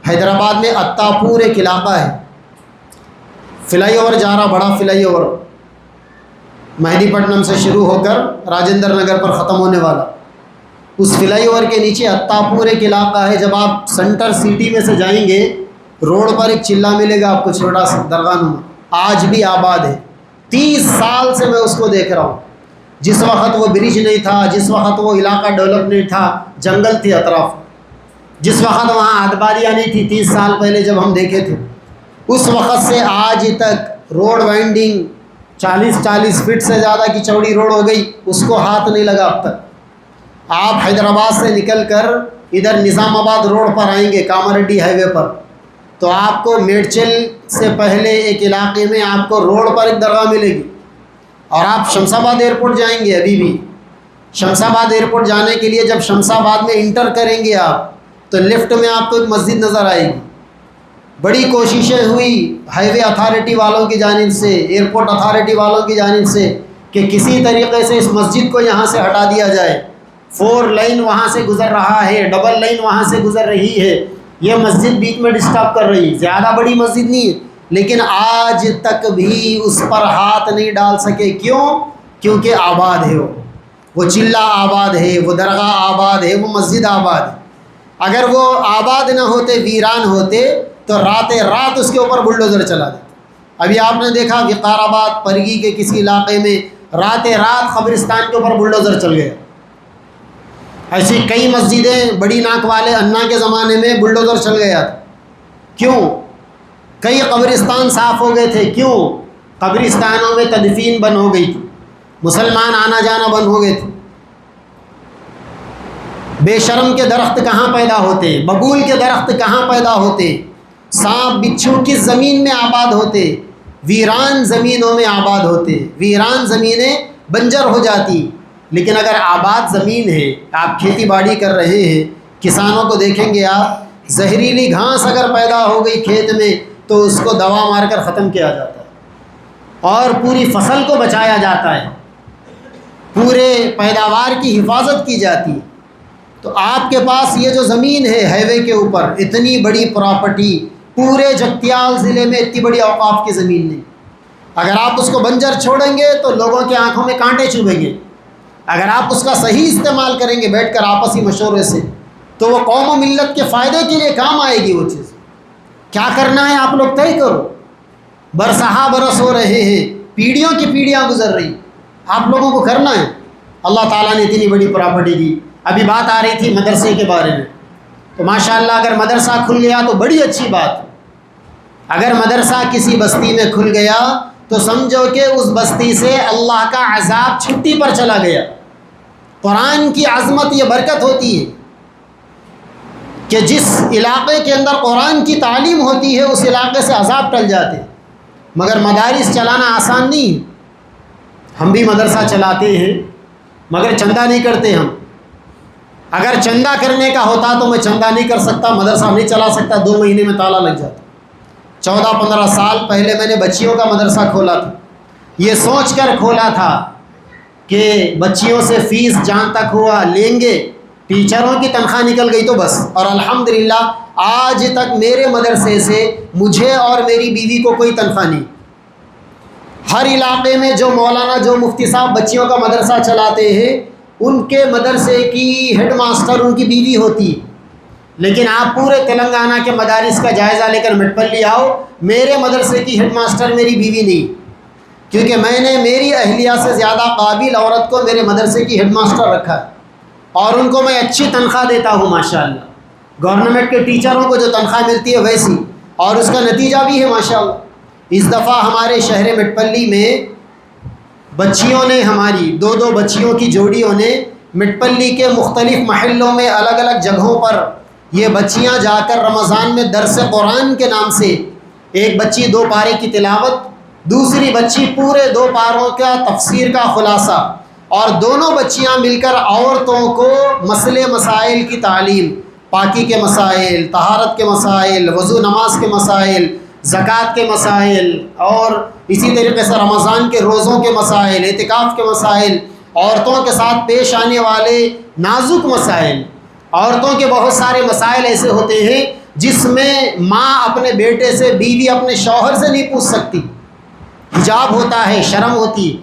حیدرآباد میں اتاپور ایک علاقہ ہے، فلائی اوور جا رہا، بڑا فلائی اوور، مہدی پٹنم سے شروع ہو کر راجندر نگر پر ختم ہونے والا، اس فلائی اوور کے نیچے اتاپور ایک علاقہ ہے۔ جب آپ سینٹر سٹی میں سے جائیں گے، روڈ پر ایک چلہ ملے گا آپ کو، چھوٹا سا درگاہ نما، آج بھی آباد ہے۔ 30 سال سے میں اس کو دیکھ رہا ہوں۔ جس وقت وہ برج نہیں تھا، جس وقت وہ علاقہ ڈیولپ نہیں تھا، جنگل تھی اطراف، جس وقت وہاں آدباریاں نہیں تھی، 30 سال پہلے جب ہم دیکھے تھے، اس وقت سے آج تک روڈ وائنڈنگ 40 فٹ سے زیادہ کی چوڑی روڈ ہو گئی، اس کو ہاتھ نہیں لگا اب تک۔ آپ حیدرآباد سے نکل کر ادھر نظام آباد روڈ پر آئیں گے، کاماریڈی ہائی وے پر، تو آپ کو میڈچل سے پہلے ایک علاقے میں آپ کو روڈ پر ایک درگاہ ملے گی۔ اور آپ شمس آباد ایئرپورٹ جائیں گے، ابھی بھی شمس آباد ایئرپورٹ جانے کے لیے جب شمس آباد میں انٹر کریں گے آپ، تو لیفٹ میں آپ کو ایک مسجد نظر آئے گی۔ بڑی کوششیں ہوئی ہائی وے اتھارٹی والوں کی جانب سے، ایئرپورٹ اتھارٹی والوں کی جانب سے کہ کسی طریقے سے اس مسجد کو یہاں سے ہٹا دیا جائے۔ 4 لائن وہاں سے گزر رہا ہے، ڈبل لائن وہاں سے گزر رہی ہے، یہ مسجد بیچ میں ڈسٹرب کر رہی ہے۔ زیادہ بڑی مسجد نہیں ہے، لیکن آج تک بھی اس پر ہاتھ نہیں ڈال سکے. کیوں؟ کیونکہ آباد ہے وہ چلہ آباد ہے، وہ درگاہ آباد ہے، وہ مسجد آباد ہے. اگر وہ آباد نہ ہوتے، ویران ہوتے، تو رات اس کے اوپر بلڈوزر چلا دیتے. ابھی آپ نے دیکھا وقار آباد پرگی کے کسی علاقے میں رات قبرستان کے اوپر بلڈوزر چل گیا. ایسی کئی مسجدیں بڑی ناک والے انا کے زمانے میں بلڈوزر چل گیا تھا. کیوں؟ کئی قبرستان صاف ہو گئے تھے. کیوں؟ قبرستانوں میں تدفین بند ہو گئی تھی، مسلمان آنا جانا بند ہو گئے تھے. بے شرم کے درخت کہاں پیدا ہوتے، ببول کے درخت کہاں پیدا ہوتے، سانپ بچھو کس زمین میں آباد ہوتے؟ ویران زمینوں میں آباد ہوتے. ویران زمینیں بنجر ہو جاتی. لیکن اگر آباد زمین ہے، آپ کھیتی باڑی کر رہے ہیں، کسانوں کو دیکھیں گے آپ، زہریلی گھاس اگر پیدا ہو گئی کھیت میں تو اس کو دوا مار کر ختم کیا جاتا ہے اور پوری فصل کو بچایا جاتا ہے، پورے پیداوار کی حفاظت کی جاتی ہے. تو آپ کے پاس یہ جو زمین ہے ہائی وے کے اوپر، اتنی بڑی پراپرٹی، پورے جگتیال ضلع میں اتنی بڑی اوقاف کی زمین نہیں. اگر آپ اس کو بنجر چھوڑیں گے تو لوگوں کی آنکھوں میں کانٹے چبھیں گے. اگر آپ اس کا صحیح استعمال کریں گے بیٹھ کر آپسی مشورے سے، تو وہ قوم و ملت کے فائدے کے لیے کام آئے گی. وہ چیز کیا کرنا ہے آپ لوگ طے کرو. برسہا برس ہو رہے ہیں، پیڑھیوں کی پیڑھیاں گزر رہی، آپ لوگوں کو کرنا ہے. اللہ تعالیٰ نے اتنی بڑی پراپرٹی دی. ابھی بات آ رہی تھی مدرسے کے بارے میں، تو ماشاءاللہ اگر مدرسہ کھل گیا تو بڑی اچھی بات. اگر مدرسہ کسی بستی میں کھل گیا تو سمجھو کہ اس بستی سے اللہ کا عذاب چھٹی پر چلا گیا. قرآن کی عظمت یہ برکت ہوتی ہے کہ جس علاقے کے اندر قرآن کی تعلیم ہوتی ہے اس علاقے سے عذاب ٹل جاتے. مگر مدارس چلانا آسان نہیں. ہم بھی مدرسہ چلاتے ہیں مگر چندہ نہیں کرتے. ہم اگر چندہ کرنے کا ہوتا تو میں چندہ نہیں کر سکتا، مدرسہ نہیں چلا سکتا، 2 مہینے میں تالا لگ جاتا. 14-15 سال پہلے میں نے بچیوں کا مدرسہ کھولا تھا. یہ سوچ کر کھولا تھا کہ بچیوں سے فیس جہاں تک ہوا لیں گے، ٹیچروں کی تنخواہ نکل گئی تو بس. اور الحمدللہ آج تک میرے مدرسے سے مجھے اور میری بیوی کو کوئی تنخواہ نہیں. ہر علاقے میں جو مولانا جو مفتی صاحب بچیوں کا مدرسہ چلاتے ہیں ان کے مدرسے کی ہیڈ ماسٹر ان کی بیوی ہوتی. لیکن آپ پورے تلنگانہ کے مدارس کا جائزہ لے کر مٹپلی آؤ، میرے مدرسے کی ہیڈ ماسٹر میری بیوی نہیں. کیونکہ میں نے میری اہلیہ سے زیادہ قابل عورت کو میرے مدرسے کی ہیڈ ماسٹر رکھا ہے اور ان کو میں اچھی تنخواہ دیتا ہوں ماشاءاللہ. گورنمنٹ کے ٹیچروں کو جو تنخواہ ملتی ہے ویسی، اور اس کا نتیجہ بھی ہے ماشاءاللہ. اس دفعہ ہمارے شہر مٹپلی میں بچیوں نے، ہماری 2 بچیوں کی جوڑیوں نے مٹپلی کے مختلف محلوں میں الگ الگ جگہوں پر یہ بچیاں جا کر رمضان میں درس قرآن کے نام سے، ایک بچی 2 پارے کی تلاوت، دوسری بچی پورے 2 پاروں کا تفسیر کا خلاصہ، اور دونوں بچیاں مل کر عورتوں کو مسئلے مسائل کی تعلیم، پاکی کے مسائل، طہارت کے مسائل، وضو نماز کے مسائل، زکوٰۃ کے مسائل، اور اسی طریقے سے رمضان کے روزوں کے مسائل، اعتکاف کے مسائل، عورتوں کے ساتھ پیش آنے والے نازک مسائل. عورتوں کے بہت سارے مسائل ایسے ہوتے ہیں جس میں ماں اپنے بیٹے سے، بیوی اپنے شوہر سے نہیں پوچھ سکتی. حجاب ہوتا ہے، شرم ہوتی ہے.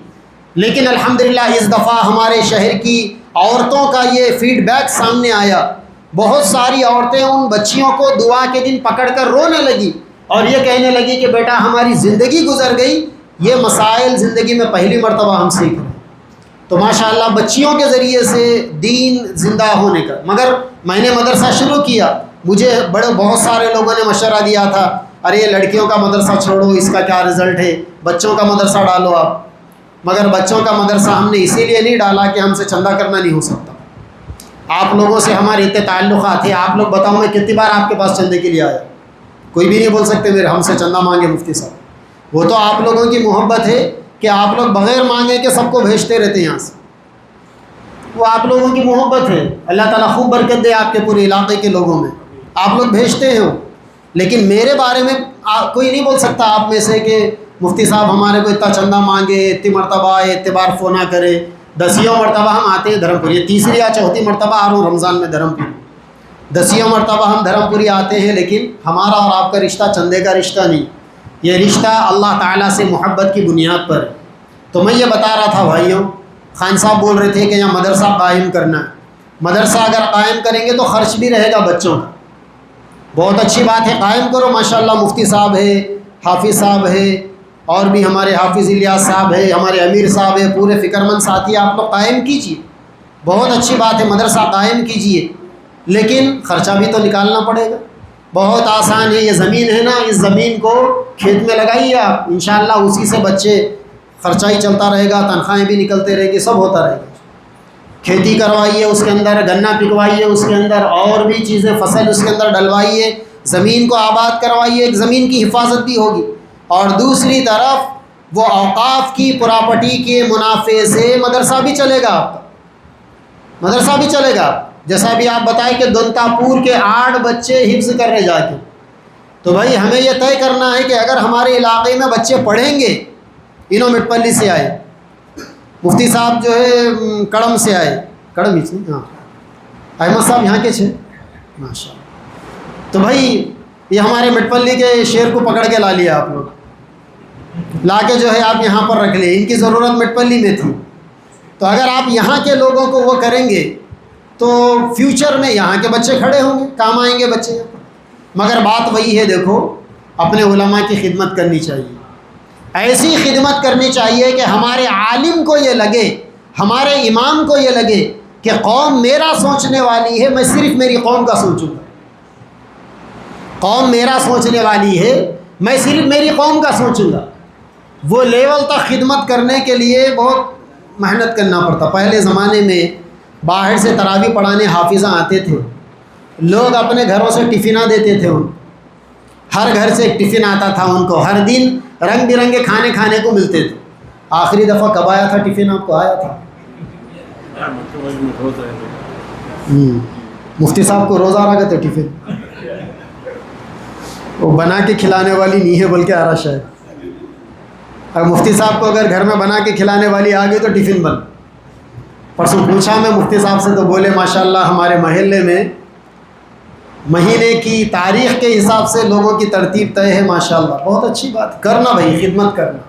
لیکن الحمدللہ اس دفعہ ہمارے شہر کی عورتوں کا یہ فیڈ بیک سامنے آیا. بہت ساری عورتیں ان بچیوں کو دعا کے دن پکڑ کر رونے لگی اور یہ کہنے لگی کہ بیٹا ہماری زندگی گزر گئی، یہ مسائل زندگی میں پہلی مرتبہ ہم سیکھ رہے ہیں. تو ماشاءاللہ بچیوں کے ذریعے سے دین زندہ ہونے کا. مگر میں نے مدرسہ شروع کیا، مجھے بہت سارے لوگوں نے مشورہ دیا تھا، ارے یہ لڑکیوں کا مدرسہ چھوڑو، اس کا کیا رزلٹ ہے، بچوں کا مدرسہ ڈالو آپ. مگر بچوں کا مدرسہ ہم نے اسی لیے نہیں ڈالا کہ ہم سے چندہ کرنا نہیں ہو سکتا. آپ لوگوں سے ہمارے اتنے تعلقات ہیں، آپ لوگ بتاؤ میں کتنی بار آپ کے پاس چندے کے لیے آیا. کوئی بھی نہیں بول سکتے میرے ہم سے چندہ مانگے مفتی صاحب. وہ تو آپ لوگوں کی محبت ہے کہ آپ لوگ بغیر مانگے کہ سب کو بھیجتے رہتے ہیں یہاں سے. وہ آپ لوگوں کی محبت ہے. اللہ تعالیٰ خوب برکت دے آپ کے پورے علاقے کے لوگوں میں. آپ لوگ بھیجتے ہیں. لیکن میرے بارے میں کوئی نہیں بول سکتا آپ میں سے کہ مفتی صاحب ہمارے کو اتنا چندہ مانگے، اتنی مرتبہ آئے، اتنے بار فونہ کرے. 10 مرتبہ ہم آتے ہیں دھرم پوری، 3 یا 4 مرتبہ آ رہا ہوں رمضان میں دھرم پوری. 10 مرتبہ ہم دھرم پوری آتے ہیں، لیکن ہمارا اور آپ کا رشتہ چندے کا رشتہ نہیں. یہ رشتہ اللہ تعالیٰ سے محبت کی بنیاد پر ہے۔ تو میں یہ بتا رہا تھا بھائیوں، خان صاحب بول رہے تھے کہ یہاں مدرسہ قائم کرنا ہے۔ مدرسہ اگر قائم کریں گے تو خرچ بھی رہے گا بچوں کا، بہت اچھی بات ہے، قائم کرو، ماشاءاللہ مفتی صاحب ہے، حافظ صاحب ہے، اور بھی ہمارے حافظ الیاس صاحب ہے، ہمارے امیر صاحب ہے، پورے فکر مند ساتھی آپ لوگ قائم کیجیے، بہت اچھی بات ہے، مدرسہ قائم کیجیے، لیکن خرچہ بھی تو نکالنا پڑے گا۔ بہت آسان ہے، یہ زمین ہے نا، اس زمین کو کھیت میں لگائیے آپ، انشاءاللہ اسی سے بچے، خرچہ ہی چلتا رہے گا، تنخواہیں بھی نکلتے رہے گی، سب ہوتا رہے گا۔ کھیتی کروائیے، اس کے اندر گنا پکوائیے، اس کے اندر اور بھی چیزیں، فصل اس کے اندر ڈلوائیے، زمین کو آباد کروائیے، ایک زمین کی حفاظت بھی ہوگی، اور دوسری طرف وہ اوقاف کی پراپرٹی کے منافع سے مدرسہ بھی چلے گا آپ کا، مدرسہ بھی چلے گا۔ جیسا بھی آپ بتائیں کہ دنتا پور کے 8 بچے حفظ کر رہے جا کے، تو بھائی ہمیں یہ طے کرنا ہے کہ اگر ہمارے علاقے میں بچے پڑھیں گے، انہوں مٹ پلی سے آئے، مفتی صاحب جو ہے کڑم سے آئے، کڑم ہی ہاں، احمد صاحب یہاں کے تھے ماشاء اللہ، تو بھائی یہ ہمارے مٹ پلی کے شیر کو پکڑ کے لا لیا آپ لوگ، لا کے جو ہے آپ یہاں پر رکھ لیں، ان کی ضرورت مٹ پلی میں تھی، تو اگر آپ یہاں کے لوگوں کو وہ کریں گے تو فیوچر میں یہاں کے بچے کھڑے ہوں گے، کام آئیں گے بچے۔ مگر بات وہی ہے، دیکھو اپنے علماء کی خدمت کرنی چاہیے، ایسی خدمت کرنی چاہیے کہ ہمارے عالم کو یہ لگے، ہمارے امام کو یہ لگے کہ قوم میرا سوچنے والی ہے، میں صرف میری قوم کا سوچوں گا، قوم میرا سوچنے والی ہے، میں صرف میری قوم کا سوچوں گا۔ وہ لیول تک خدمت کرنے کے لیے بہت محنت کرنا پڑتا۔ پہلے زمانے میں باہر سے تراویح پڑھانے حافظہ آتے تھے، لوگ اپنے گھروں سے ٹفنہ دیتے تھے، ان ہر گھر سے ایک ٹفن آتا تھا، ان کو ہر دن رنگ برنگے کھانے کھانے کو ملتے تھے۔ آخری دفعہ کب آیا تھا ٹفن آپ کو؟ آیا تھا مفتی صاحب کو روزہ رکھا تھا ٹفن، وہ بنا کے کھلانے والی نہیں ہے بلکہ آ رہا شاید، اور مفتی صاحب کو اگر گھر میں بنا کے کھلانے والی آ گئی تو ٹفن بند۔ پرسوں پوچھا میں مفتی صاحب سے تو بولے ماشاءاللہ ہمارے محلے میں مہینے کی تاریخ کے حساب سے لوگوں کی ترتیب طے ہے، ماشاءاللہ بہت اچھی بات، کرنا بھائی، خدمت کرنا،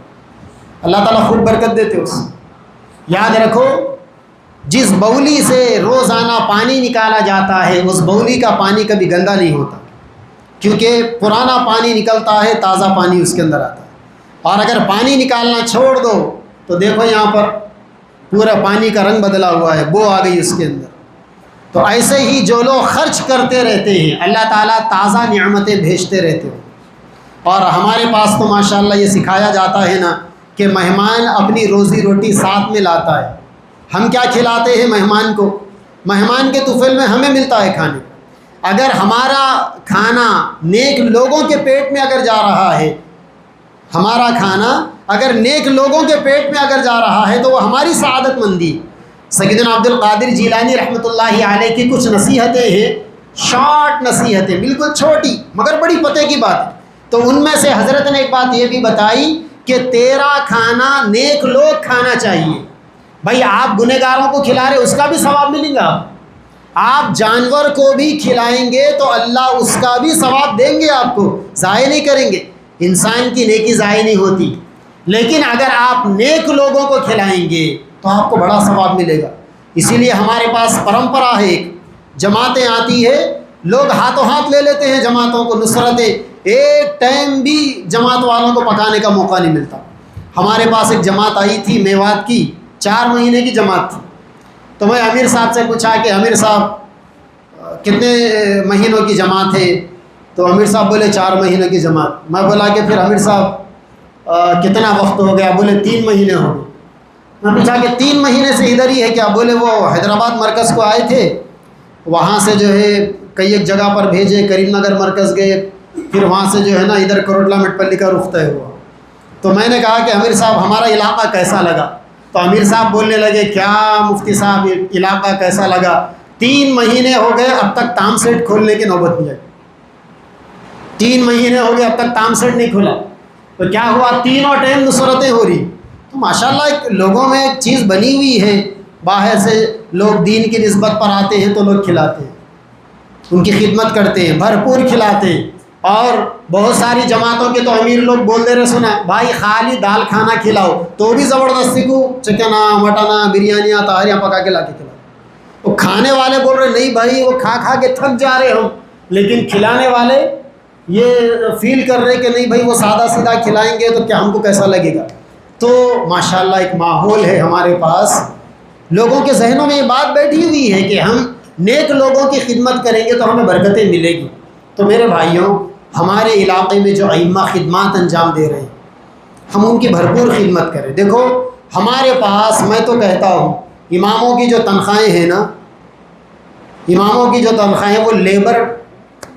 اللہ تعالیٰ خوب برکت دیتے اس۔ یاد رکھو، جس بولی سے روزانہ پانی نکالا جاتا ہے اس بولی کا پانی کبھی گندا نہیں ہوتا، کیونکہ پرانا پانی نکلتا ہے، تازہ پانی اس کے اندر آتا ہے، اور اگر پانی نکالنا چھوڑ دو تو دیکھو یہاں پر پورا پانی کا رنگ بدلا ہوا ہے، بو آ گئی اس کے اندر۔ تو ایسے ہی جو لوگ خرچ کرتے رہتے ہیں اللہ تعالیٰ تازہ نعمتیں بھیجتے رہتے ہیں، اور ہمارے پاس تو ماشاءاللہ یہ سکھایا جاتا ہے نا کہ مہمان اپنی روزی روٹی ساتھ میں لاتا ہے۔ ہم کیا کھلاتے ہیں مہمان کو؟ مہمان کے طفل میں ہمیں ملتا ہے کھانے۔ اگر ہمارا کھانا نیک لوگوں کے پیٹ میں اگر جا رہا ہے، ہمارا کھانا اگر نیک لوگوں کے پیٹ میں اگر جا رہا ہے تو وہ ہماری سعادت مندی۔ سیدنا عبد القادر جیلانی رحمۃ اللہ علیہ کی کچھ نصیحتیں ہیں، شارٹ نصیحتیں، بالکل چھوٹی مگر بڑی پتے کی بات ہے۔ تو ان میں سے حضرت نے ایک بات یہ بھی بتائی کہ تیرا کھانا نیک لوگ کھانا چاہیے۔ بھائی آپ گنہگاروں کو کھلا رہے اس کا بھی ثواب ملے گا، آپ جانور کو بھی کھلائیں گے تو اللہ اس کا بھی ثواب دیں گے، آپ کو ضائع نہیں کریں گے۔ انسان کی نیکی ضائع نہیں ہوتی، لیکن اگر آپ نیک لوگوں کو کھلائیں گے تو آپ کو بڑا ثواب ملے گا۔ اسی لیے ہمارے پاس پرمپرا ہے، ایک جماعتیں آتی ہے، لوگ ہاتھوں ہاتھ لے لیتے ہیں جماعتوں کو، نصرتیں، ایک ٹائم بھی جماعت والوں کو پکانے کا موقع نہیں ملتا۔ ہمارے پاس ایک جماعت آئی تھی میوات کی، 4 مہینے کی جماعت تھی، تو میں امیر صاحب سے پوچھا کہ امیر صاحب کتنے مہینوں کی جماعت ہے؟ تو امیر صاحب بولے 4 مہینے کی جماعت۔ میں بولا کہ پھر امیر صاحب کتنا وقت ہو گیا؟ بولے 3 مہینے ہو گئے۔ میں پوچھا کہ 3 مہینے سے ادھر ہی ہے کیا؟ بولے وہ حیدرآباد مرکز کو آئے تھے، وہاں سے جو ہے کئی ایک جگہ پر بھیجے، کریم نگر مرکز گئے، پھر وہاں سے جو ہے نا ادھر کروٹلا مٹ پلی کا رخ طے ہوا۔ تو میں نے کہا کہ امیر صاحب ہمارا علاقہ کیسا لگا؟ تو امیر صاحب بولنے لگے کیا مفتی صاحب علاقہ کیسا لگا؟ 3 مہینے ہو گئے اب تک تام سیٹ کھولنے کی نوبت نہیں آئی، 3 مہینے ہو گئے اب تک تام سیٹ نہیں کھلا۔ تو کیا ہوا؟ تینوں ٹائم نصرتیں ہو رہی۔ تو ماشاءاللہ ایک لوگوں میں ایک چیز بنی ہوئی ہے، باہر سے لوگ دین کی نسبت پر آتے ہیں تو لوگ کھلاتے ہیں، ان کی خدمت کرتے ہیں، بھرپور کھلاتے ہیں۔ اور بہت ساری جماعتوں کے تو امیر لوگ بول دے رہے سنا بھائی خالی دال کھانا کھلاؤ تو بھی زبردستی کو چکنا مٹنا بریانیاں تہاریاں پکا کے لا کے کھلاؤ. وہ کھانے والے بول رہے نہیں بھائی وہ کھا کھا کے تھک جا رہے ہم, لیکن کھلانے والے یہ فیل کر رہے کہ نہیں بھائی وہ سادہ سیدھا کھلائیں گے تو کیا ہم کو کیسا لگے گا. تو ماشاءاللہ ایک ماحول ہے ہمارے پاس, لوگوں کے ذہنوں میں یہ بات بیٹھی ہوئی ہے کہ ہم نیک لوگوں کی خدمت کریں گے تو ہمیں برکتیں ملے گی. تو میرے بھائیوں, ہمارے علاقے میں جو ائمہ خدمات انجام دے رہے ہیں ہم ان کی بھرپور خدمت کریں. دیکھو ہمارے پاس میں تو کہتا ہوں اماموں کی جو تنخواہیں ہیں نا, اماموں کی جو تنخواہیں وہ لیبر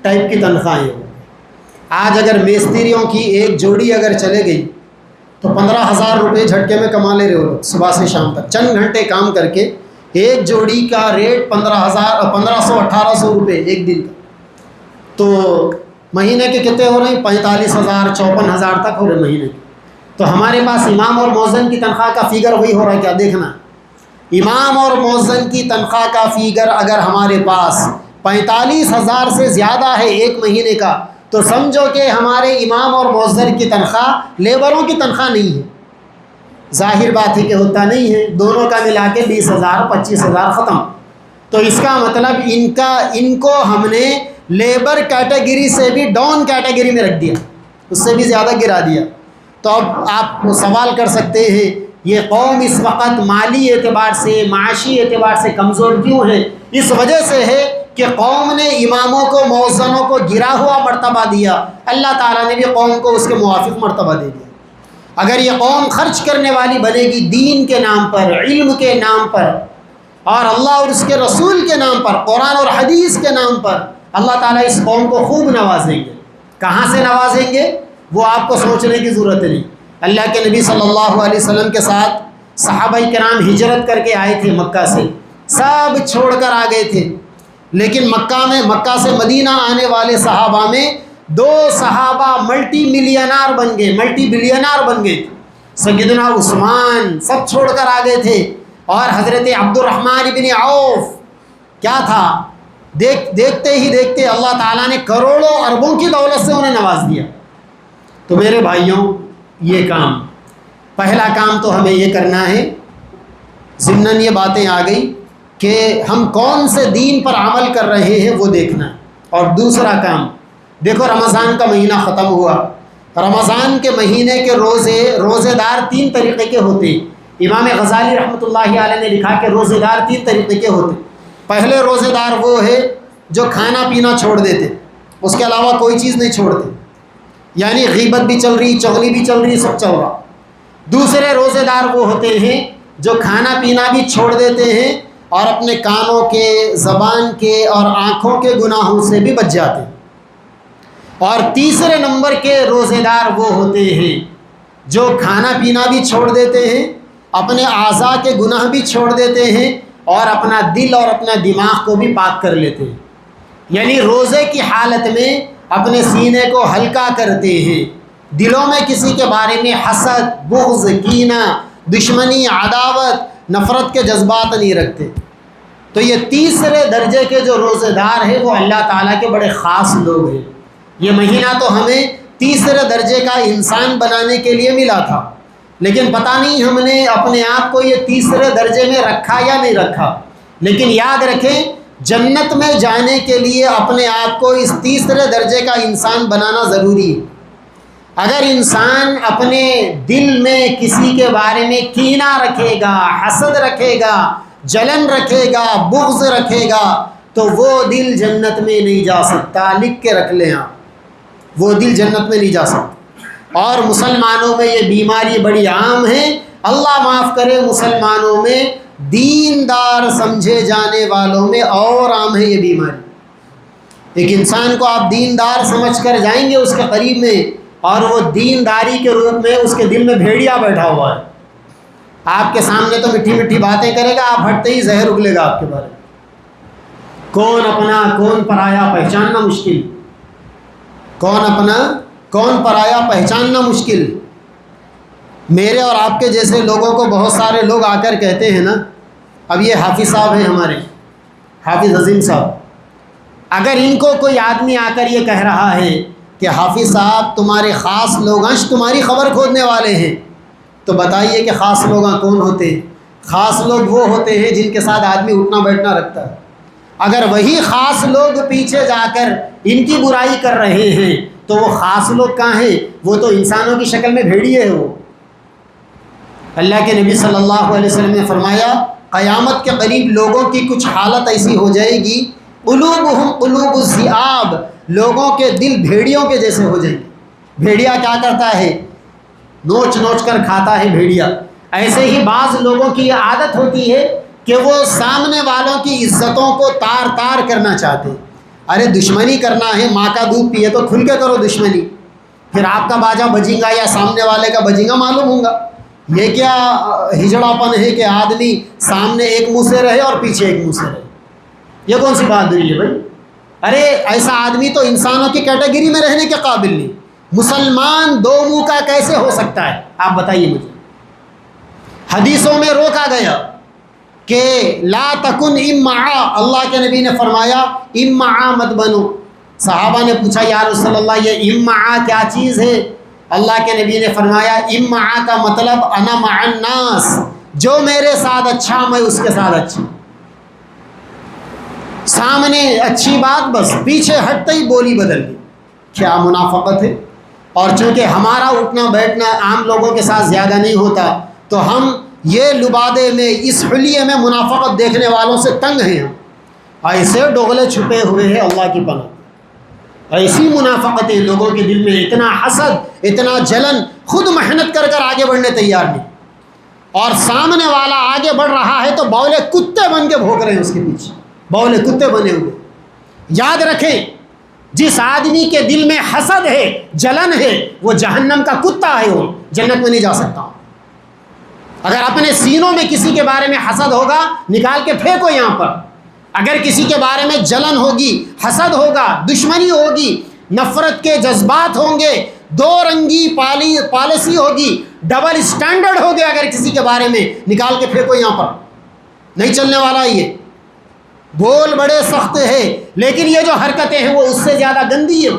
ٹائپ کی تنخواہیں ہیں. آج اگر میستریوں کی ایک جوڑی اگر چلے گئی تو 15,000 روپے جھٹکے میں کما لے رہے ہو صبح سے شام تک, چند گھنٹے کام کر کے ایک جوڑی کا ریٹ 1500-1800 روپے ایک دن کا. تو مہینے کے کتنے ہو رہے ہیں؟ 45,000 54,000 تک ہو رہے مہینے کے. تو ہمارے پاس امام اور مؤذن کی تنخواہ کا فیگر وہی ہو رہا ہے کیا؟ دیکھنا, امام اور مؤذن کی تنخواہ کا فیگر اگر ہمارے پاس 45,000 سے زیادہ ہے ایک مہینے کا تو سمجھو کہ ہمارے امام اور مؤذن کی تنخواہ لیبروں کی تنخواہ نہیں ہے. ظاہر بات ہے کہ ہوتا نہیں ہے, دونوں کا ملا کے 20,000 25,000 ختم. تو اس کا مطلب ان کو ہم نے لیبر کیٹیگری سے بھی ڈاؤن کیٹیگری میں رکھ دیا, اس سے بھی زیادہ گرا دیا. تو اب آپ سوال کر سکتے ہیں یہ قوم اس وقت مالی اعتبار سے معاشی اعتبار سے کمزور کیوں ہے؟ اس وجہ سے ہے کہ قوم نے اماموں کو مؤذنوں کو گرا ہوا مرتبہ دیا, اللہ تعالیٰ نے بھی قوم کو اس کے موافق مرتبہ دے دیا. اگر یہ قوم خرچ کرنے والی بنے گی دین کے نام پر, علم کے نام پر, اور اللہ اور اس کے رسول کے نام پر, قرآن اور حدیث کے نام پر, اللہ تعالیٰ اس قوم کو خوب نوازیں گے. کہاں سے نوازیں گے وہ آپ کو سوچنے کی ضرورت نہیں. اللہ کے نبی صلی اللہ علیہ وسلم کے ساتھ صحابہ کرام ہجرت کر کے آئے تھے مکہ سے, سب چھوڑ کر آ گئے تھے, لیکن مکہ سے مدینہ آنے والے صحابہ میں 2 صحابہ ملٹی بلینار بن گئے. سیدنا عثمان سب چھوڑ کر آ گئے تھے, اور حضرت عبد الرحمن بن عوف کیا تھا, دیکھتے ہی دیکھتے اللہ تعالیٰ نے کروڑوں اربوں کی دولت سے انہیں نواز دیا. تو میرے بھائیوں یہ کام, پہلا کام تو ہمیں یہ کرنا ہے, ضمناً یہ باتیں آ گئی کہ ہم کون سے دین پر عمل کر رہے ہیں وہ دیکھنا. اور دوسرا کام دیکھو, رمضان کا مہینہ ختم ہوا, رمضان کے مہینے کے روزے دار 3 طریقے کے ہوتے ہیں. امام غزالی رحمۃ اللہ علیہ نے لکھا کہ روزے دار 3 طریقے کے ہوتے. پہلے روزے دار وہ ہے جو کھانا پینا چھوڑ دیتے, اس کے علاوہ کوئی چیز نہیں چھوڑتے, یعنی غیبت بھی چل رہی, چغلی بھی چل رہی, سب چل رہا. دوسرے روزے دار وہ ہوتے ہیں جو کھانا پینا بھی چھوڑ دیتے ہیں اور اپنے کانوں کے, زبان کے اور آنکھوں کے گناہوں سے بھی بچ جاتے ہیں. اور تیسرے نمبر کے روزے دار وہ ہوتے ہیں جو کھانا پینا بھی چھوڑ دیتے ہیں, اپنے اعضاء کے گناہ بھی چھوڑ دیتے ہیں, اور اپنا دل اور اپنا دماغ کو بھی پاک کر لیتے ہیں. یعنی روزے کی حالت میں اپنے سینے کو ہلکا کرتے ہیں, دلوں میں کسی کے بارے میں حسد, بغض, کینہ, دشمنی, عداوت, نفرت کے جذبات نہیں رکھتے. تو یہ تیسرے درجے کے جو روزے دار ہیں وہ اللہ تعالیٰ کے بڑے خاص لوگ ہیں. یہ مہینہ تو ہمیں تیسرے درجے کا انسان بنانے کے لیے ملا تھا, لیکن پتہ نہیں ہم نے اپنے آپ کو یہ تیسرے درجے میں رکھا یا نہیں رکھا. لیکن یاد رکھیں, جنت میں جانے کے لیے اپنے آپ کو اس تیسرے درجے کا انسان بنانا ضروری ہے. اگر انسان اپنے دل میں کسی کے بارے میں کینہ رکھے گا, حسد رکھے گا, جلن رکھے گا, بغض رکھے گا, تو وہ دل جنت میں نہیں جا سکتا. لکھ کے رکھ لیں آپ, وہ دل جنت میں نہیں جا سکتا. اور مسلمانوں میں یہ بیماری بڑی عام ہے. اللہ معاف کرے, مسلمانوں میں دیندار سمجھے جانے والوں میں اور عام ہے یہ بیماری. ایک انسان کو آپ دیندار سمجھ کر جائیں گے اس کے قریب میں, اور وہ دینداری کے روپ میں اس کے دل میں بھیڑیا بیٹھا ہوا ہے. آپ کے سامنے تو میٹھی میٹھی باتیں کرے گا, آپ ہٹتے ہی زہر اگلے گا آپ کے بارے میں. کون اپنا کون پرایا پہچاننا مشکل, کون اپنا کون پرایا پہچاننا مشکل. میرے اور آپ کے جیسے لوگوں کو بہت سارے لوگ آ کر کہتے ہیں نا, اب یہ حافظ صاحب ہیں ہمارے, حافظ عظیم صاحب, اگر ان کو کوئی آدمی آ کر یہ کہہ رہا ہے کہ حافظ صاحب تمہارے خاص لوگاں تمہاری خبر کھودنے والے ہیں، تو بتائیے کہ خاص لوگاں کون ہوتے ہیں؟ خاص لوگ وہ ہوتے ہیں جن کے ساتھ آدمی اٹھنا بیٹھنا رکھتا ہے۔ اگر وہی خاص لوگ پیچھے جا کر ان کی برائی کر رہے ہیں تو وہ خاص لوگ کہاں ہیں؟ وہ تو انسانوں کی شکل میں بھیڑیے ہیں۔ وہ اللہ کے نبی صلی اللہ علیہ وسلم نے فرمایا قیامت کے قریب لوگوں کی کچھ حالت ایسی ہو جائے گی، قلوبہم قلوب الذئاب، لوگوں کے دل بھیڑیوں کے جیسے ہو جائیں گے۔ بھیڑیا کیا کرتا ہے؟ نوچ نوچ کر کھاتا ہے بھیڑیا۔ ایسے ہی بعض لوگوں کی یہ عادت ہوتی ہے کہ وہ سامنے والوں کی عزتوں کو تار تار کرنا چاہتے ہیں۔ ارے دشمنی کرنا ہے، ماں کا دودھ پیے تو کھل کے کرو دشمنی، پھر آپ کا باجا بجیں گا یا سامنے والے کا بجیں گا معلوم ہوگا۔ یہ کیا ہجڑا پن ہے کہ آدمی سامنے ایک منہ سے رہے اور پیچھے ایک منہ سے رہے؟ یہ کون سی بہادری ہے بھائی؟ ارے ایسا آدمی تو انسانوں کی کیٹیگری میں رہنے کے قابل نہیں۔ مسلمان دو منہ کا کیسے ہو سکتا ہے؟ آپ بتائیے مجھے۔ حدیثوں میں روکا گیا کہ لا تکن امعا، اللہ کے نبی نے فرمایا امعا مت بنو۔ صحابہ نے پوچھا یا رسول اللہ یہ امعا کیا چیز ہے؟ اللہ کے نبی نے فرمایا امعا کا مطلب انا مع الناس، جو میرے ساتھ اچھا میں اس کے ساتھ اچھا۔ سامنے اچھی بات، بس پیچھے ہٹتے ہی بولی بدل گئی۔ کیا منافقت ہے؟ اور چونکہ ہمارا اٹھنا بیٹھنا عام لوگوں کے ساتھ زیادہ نہیں ہوتا تو ہم یہ لبادے میں اس حلیے میں منافقت دیکھنے والوں سے تنگ ہیں۔ ہم ایسے ڈوغلے چھپے ہوئے ہیں اللہ کی پناہ۔ ایسی منافقتیں لوگوں کے دل میں، اتنا حسد، اتنا جلن، خود محنت کر کر آگے بڑھنے تیار نہیں، اور سامنے والا آگے بڑھ رہا ہے تو بولے کتے بن کے بھوک رہے ہیں اس کے پیچھے، بولے کتے بنے ہوئے۔ یاد رکھیں جس آدمی کے دل میں حسد ہے، جلن ہے، وہ جہنم کا کتا ہے، وہ جنت میں نہیں جا سکتا۔ اگر اپنے سینوں میں کسی کے بارے میں حسد ہوگا نکال کے پھینکو یہاں پر۔ اگر کسی کے بارے میں جلن ہوگی، حسد ہوگا، دشمنی ہوگی، نفرت کے جذبات ہوں گے، دو رنگی پالیسی ہوگی، ڈبل سٹینڈرڈ ہوگی، اگر کسی کے بارے میں نکال کے پھینکو یہاں پر، نہیں چلنے والا۔ یہ بول بڑے سخت ہیں لیکن یہ جو حرکتیں ہیں وہ اس سے زیادہ گندی ہے۔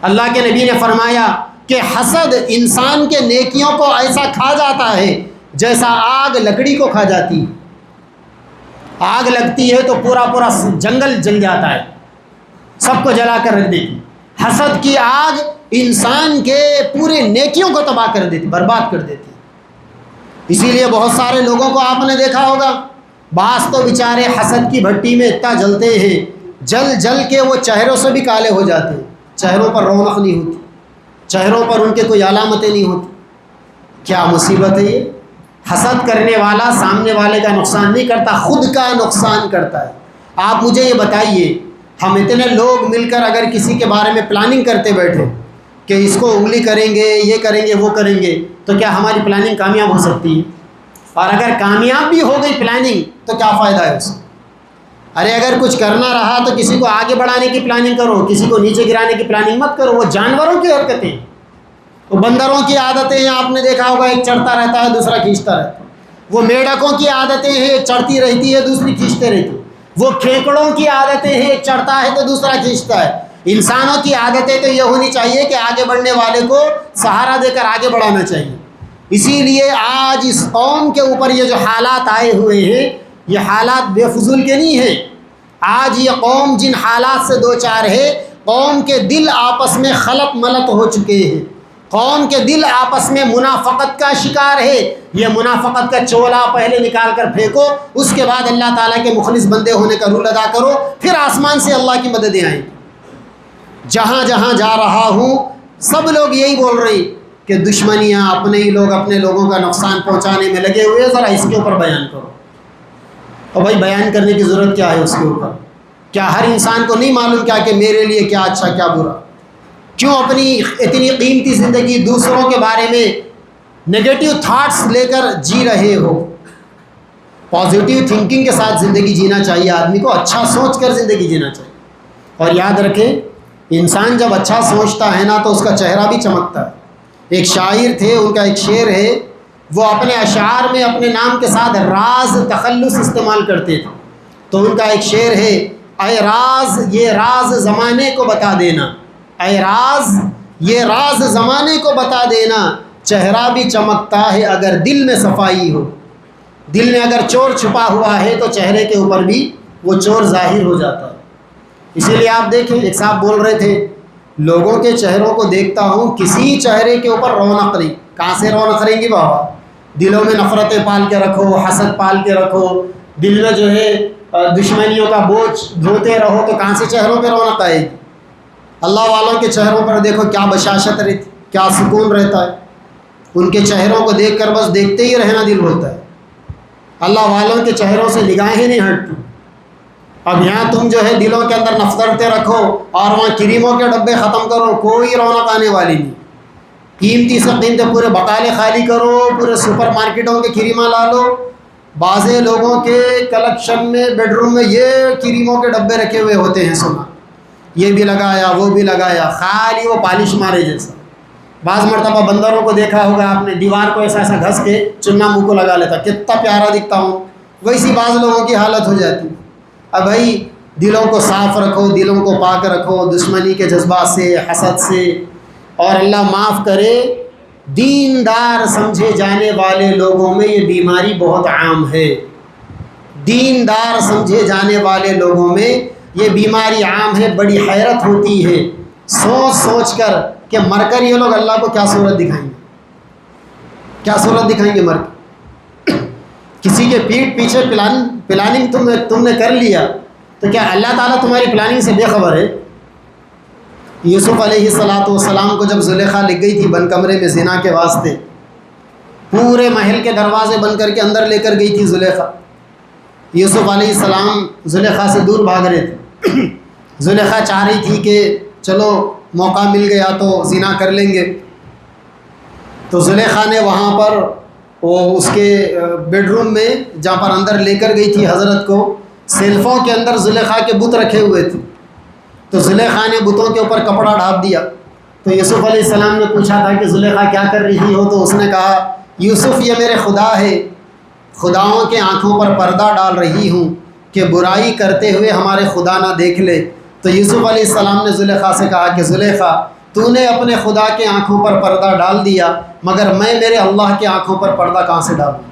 اللہ کے نبی نے فرمایا کہ حسد انسان کے نیکیوں کو ایسا کھا جاتا ہے جیسا آگ لکڑی کو کھا جاتی ہے۔ آگ لگتی ہے تو پورا پورا جنگل جل جاتا ہے، سب کو جلا کر رکھ دیتی۔ حسد کی آگ انسان کے پورے نیکیوں کو تباہ کر دیتی، برباد کر دیتی۔ اسی لیے بہت سارے لوگوں کو آپ نے دیکھا ہوگا، بعض تو بیچارے حسد کی بھٹی میں اتنا جلتے ہیں، جل جل کے وہ چہروں سے بھی کالے ہو جاتے ہیں، چہروں پر رونق نہیں ہوتی، چہروں پر ان کے کوئی علامتیں نہیں ہوتی۔ کیا مصیبت ہے یہ؟ حسد کرنے والا سامنے والے کا نقصان نہیں کرتا، خود کا نقصان کرتا ہے۔ آپ مجھے یہ بتائیے، ہم اتنے لوگ مل کر اگر کسی کے بارے میں پلاننگ کرتے بیٹھے کہ اس کو انگلی کریں گے، یہ کریں گے، وہ کریں گے، تو کیا ہماری پلاننگ کامیاب ہو سکتی ہے؟ اور اگر کامیاب بھی ہو گئی پلاننگ تو کیا فائدہ ہے اس کا؟ ارے اگر کچھ کرنا رہا تو کسی کو آگے بڑھانے کی پلاننگ کرو، کسی کو نیچے گرانے کی پلاننگ مت کرو۔ وہ جانوروں کی حرکتیں، وہ بندروں کی عادتیں ہیں، آپ نے دیکھا ہوگا ایک چڑھتا رہتا ہے دوسرا کھینچتا رہتا ہے۔ وہ میڈکوں کی عادتیں ہیں، ایک چڑھتی رہتی ہے دوسری کھینچتے رہتی ہے۔ وہ کھیکڑوں کی عادتیں ہیں، ایک چڑھتا ہے تو دوسرا کھینچتا ہے۔ انسانوں کی عادتیں تو یہ ہونی چاہیے کہ آگے بڑھنے والے کو سہارا دے کر آگے بڑھانا چاہیے۔ اسی لیے آج اس قوم کے اوپر یہ جو حالات آئے ہوئے ہیں، یہ حالات بے فضول کے نہیں ہیں۔ آج یہ قوم جن حالات سے دوچار ہے، قوم کے دل آپس میں خلط ملط ہو چکے ہیں، قوم کے دل آپس میں منافقت کا شکار ہے۔ یہ منافقت کا چولا پہلے نکال کر پھینکو، اس کے بعد اللہ تعالیٰ کے مخلص بندے ہونے کا رول ادا کرو، پھر آسمان سے اللہ کی مددیں آئیں۔ جہاں جہاں جا رہا ہوں سب لوگ یہی بول رہے ہیں کہ دشمنیاں، اپنے ہی لوگ اپنے لوگوں کا نقصان پہنچانے میں لگے ہوئے، ذرا اس کے اوپر بیان کرو۔ اور بھائی بیان کرنے کی ضرورت کیا ہے اس کے اوپر؟ کیا ہر انسان کو نہیں معلوم کیا کہ میرے لیے کیا اچھا کیا برا؟ کیوں اپنی اتنی قیمتی زندگی دوسروں کے بارے میں نگیٹو تھاٹس لے کر جی رہے ہو؟ پازیٹیو تھنکنگ کے ساتھ زندگی جینا چاہیے، آدمی کو اچھا سوچ کر زندگی جینا چاہیے۔ اور یاد رکھیں انسان جب اچھا سوچتا ہے نا تو اس کا چہرہ بھی چمکتا ہے۔ ایک شاعر تھے، ان کا ایک شعر ہے، وہ اپنے اشعار میں اپنے نام کے ساتھ راز تخلص استعمال کرتے تھے۔ تو ان کا ایک شعر ہے، اے راز یہ راز زمانے کو بتا دینا، اے راز، یہ راز زمانے کو بتا دینا، چہرہ بھی چمکتا ہے اگر دل میں صفائی ہو۔ دل میں اگر چور چھپا ہوا ہے تو چہرے کے اوپر بھی وہ چور ظاہر ہو جاتا ہے۔ اسی لیے آپ دیکھیں، ایک صاحب بول رہے تھے لوگوں کے چہروں کو دیکھتا ہوں، کسی چہرے کے اوپر رونق نہیں۔ کہاں سے رونق رہیں گی بابا؟ دلوں میں نفرتیں پال کے رکھو، حسد پال کے رکھو، دل میں جو ہے دشمنیوں کا بوجھ دھوتے رہو تو کہاں سے چہروں پہ رونق آئے گی؟ اللہ والوں کے چہروں پر دیکھو کیا بشاشت رہتی، کیا سکون رہتا ہے۔ ان کے چہروں کو دیکھ کر بس دیکھتے ہی رہنا دل ہوتا ہے۔ اللہ والوں کے چہروں سے نگاہیں نہیں ہٹتی۔ اب یہاں تم جو ہے دلوں کے اندر نفرتیں رکھو اور وہاں کریموں کے ڈبے ختم کرو، کوئی رونق آنے والی نہیں۔ قیمتی سے قیمتی پورے بقالے خالی کرو، پورے سپر مارکیٹوں کے کریمہ لا لو۔ بعضے لوگوں کے کلیکشن میں بیڈ روم میں یہ کریموں کے ڈبے رکھے ہوئے ہوتے ہیں، سنا یہ بھی لگایا وہ بھی لگایا، خالی وہ پالش مارے جیسا۔ بعض مرتبہ بندروں کو دیکھا ہوگا آپ نے، دیوار کو ایسا ایسا گھس کے چنا منہ کو لگا لیتا، کتنا پیارا دکھتا ہوں، ویسی بعض لوگوں کی حالت ہو جاتی۔ اب بھائی دلوں کو صاف رکھو، دلوں کو پاک رکھو دشمنی کے جذبات سے، حسد سے۔ اور اللہ معاف کرے، دیندار سمجھے جانے والے لوگوں میں یہ بیماری بہت عام ہے۔ دیندار سمجھے جانے والے لوگوں میں یہ بیماری عام ہے۔ بڑی حیرت ہوتی ہے سوچ سوچ کر کہ مر کر یہ لوگ اللہ کو کیا صورت دکھائیں گے، کیا صورت دکھائیں گے مر کے؟ کسی کے پیٹھ پیچھے پلاننگ تم نے کر لیا تو کیا اللہ تعالیٰ تمہاری پلاننگ سے بے خبر ہے؟ یوسف علیہ السلام کو جب زلیخا لگ گئی تھی بند کمرے میں زنا کے واسطے، پورے محل کے دروازے بند کر کے اندر لے کر گئی تھی زلیخا۔ یوسف علیہ السلام زلیخا سے دور بھاگ رہے تھے۔ زلیخا چاہ رہی تھی کہ چلو موقع مل گیا تو زنا کر لیں گے، تو زلیخا نے وہاں پر وہ اس کے بیڈ روم میں جہاں پر اندر لے کر گئی تھی حضرت کو، سیلفوں کے اندر زلیخا کے بت رکھے ہوئے تھے، تو زلیخا نے بتوں کے اوپر کپڑا ڈھانپ دیا۔ تو یوسف علیہ السلام نے پوچھا تھا کہ زلیخا کیا کر رہی ہو؟ تو اس نے کہا یوسف یہ میرے خدا ہے، خداؤں کے آنکھوں پر پردہ ڈال رہی ہوں کہ برائی کرتے ہوئے ہمارے خدا نہ دیکھ لے۔ تو یوسف علیہ السلام نے زلیخا سے کہا کہ زلیخا تو نے اپنے خدا کے آنکھوں پر پردہ ڈال دیا، مگر میں میرے اللہ کے آنکھوں پر پردہ کہاں سے ڈالوں؟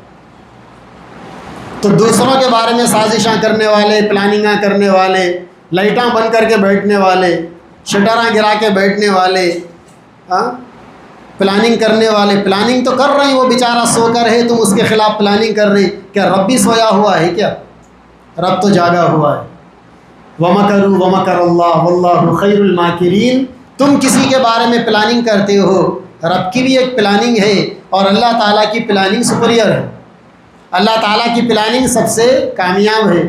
تو دوسروں کے بارے میں سازشاں کرنے والے، پلاننگاں کرنے والے، لائٹاں بند کر کے بیٹھنے والے، شٹراں گرا کے بیٹھنے والے، پلاننگ کرنے والے، پلاننگ تو کر رہے ہیں، وہ بیچارہ سو کر ہے، تم اس کے خلاف پلاننگ کر رہے ہیں۔ کیا رب بھی سویا ہوا ہے کیا؟ رب تو جاگا ہوا ہے۔ وَمَكَرُوا وَمَكَرَ اللَّهُ وَاللَّهُ خَيْرُ الْمَاكِرِينَ۔ تم کسی کے بارے میں پلاننگ کرتے ہو، رب کی بھی ایک پلاننگ ہے اور اللہ تعالیٰ کی پلاننگ سپریئر ہے۔ اللہ تعالیٰ کی پلاننگ سب سے کامیاب ہے۔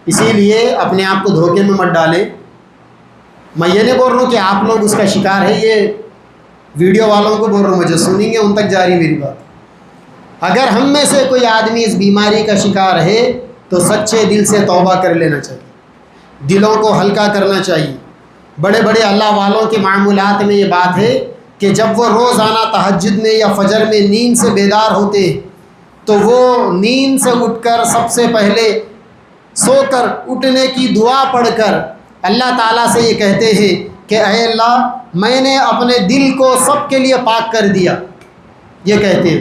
اسی لیے اپنے آپ کو دھوکے میں مت ڈالیں۔ میں یہ نہیں بول رہا ہوں کہ آپ لوگ اس کا شکار ہے، یہ ویڈیو والوں کو بول رہا ہوں، مجھے سنیں گے ان تک جاری میری بات۔ اگر ہم میں سے کوئی آدمی اس بیماری کا شکار ہے تو سچے دل سے توبہ کر لینا چاہیے، دلوں کو ہلکا کرنا چاہیے۔ بڑے بڑے اللہ والوں کے معمولات میں یہ بات ہے کہ جب وہ روزانہ تہجد میں یا فجر میں نیند سے بیدار ہوتے ہیں تو وہ نیند سے اٹھ کر سب سے پہلے سو کر اٹھنے کی دعا پڑھ کر اللہ تعالیٰ سے یہ کہتے ہیں کہ اے اللہ میں نے اپنے دل کو سب کے لیے پاک کر دیا، یہ کہتے ہیں۔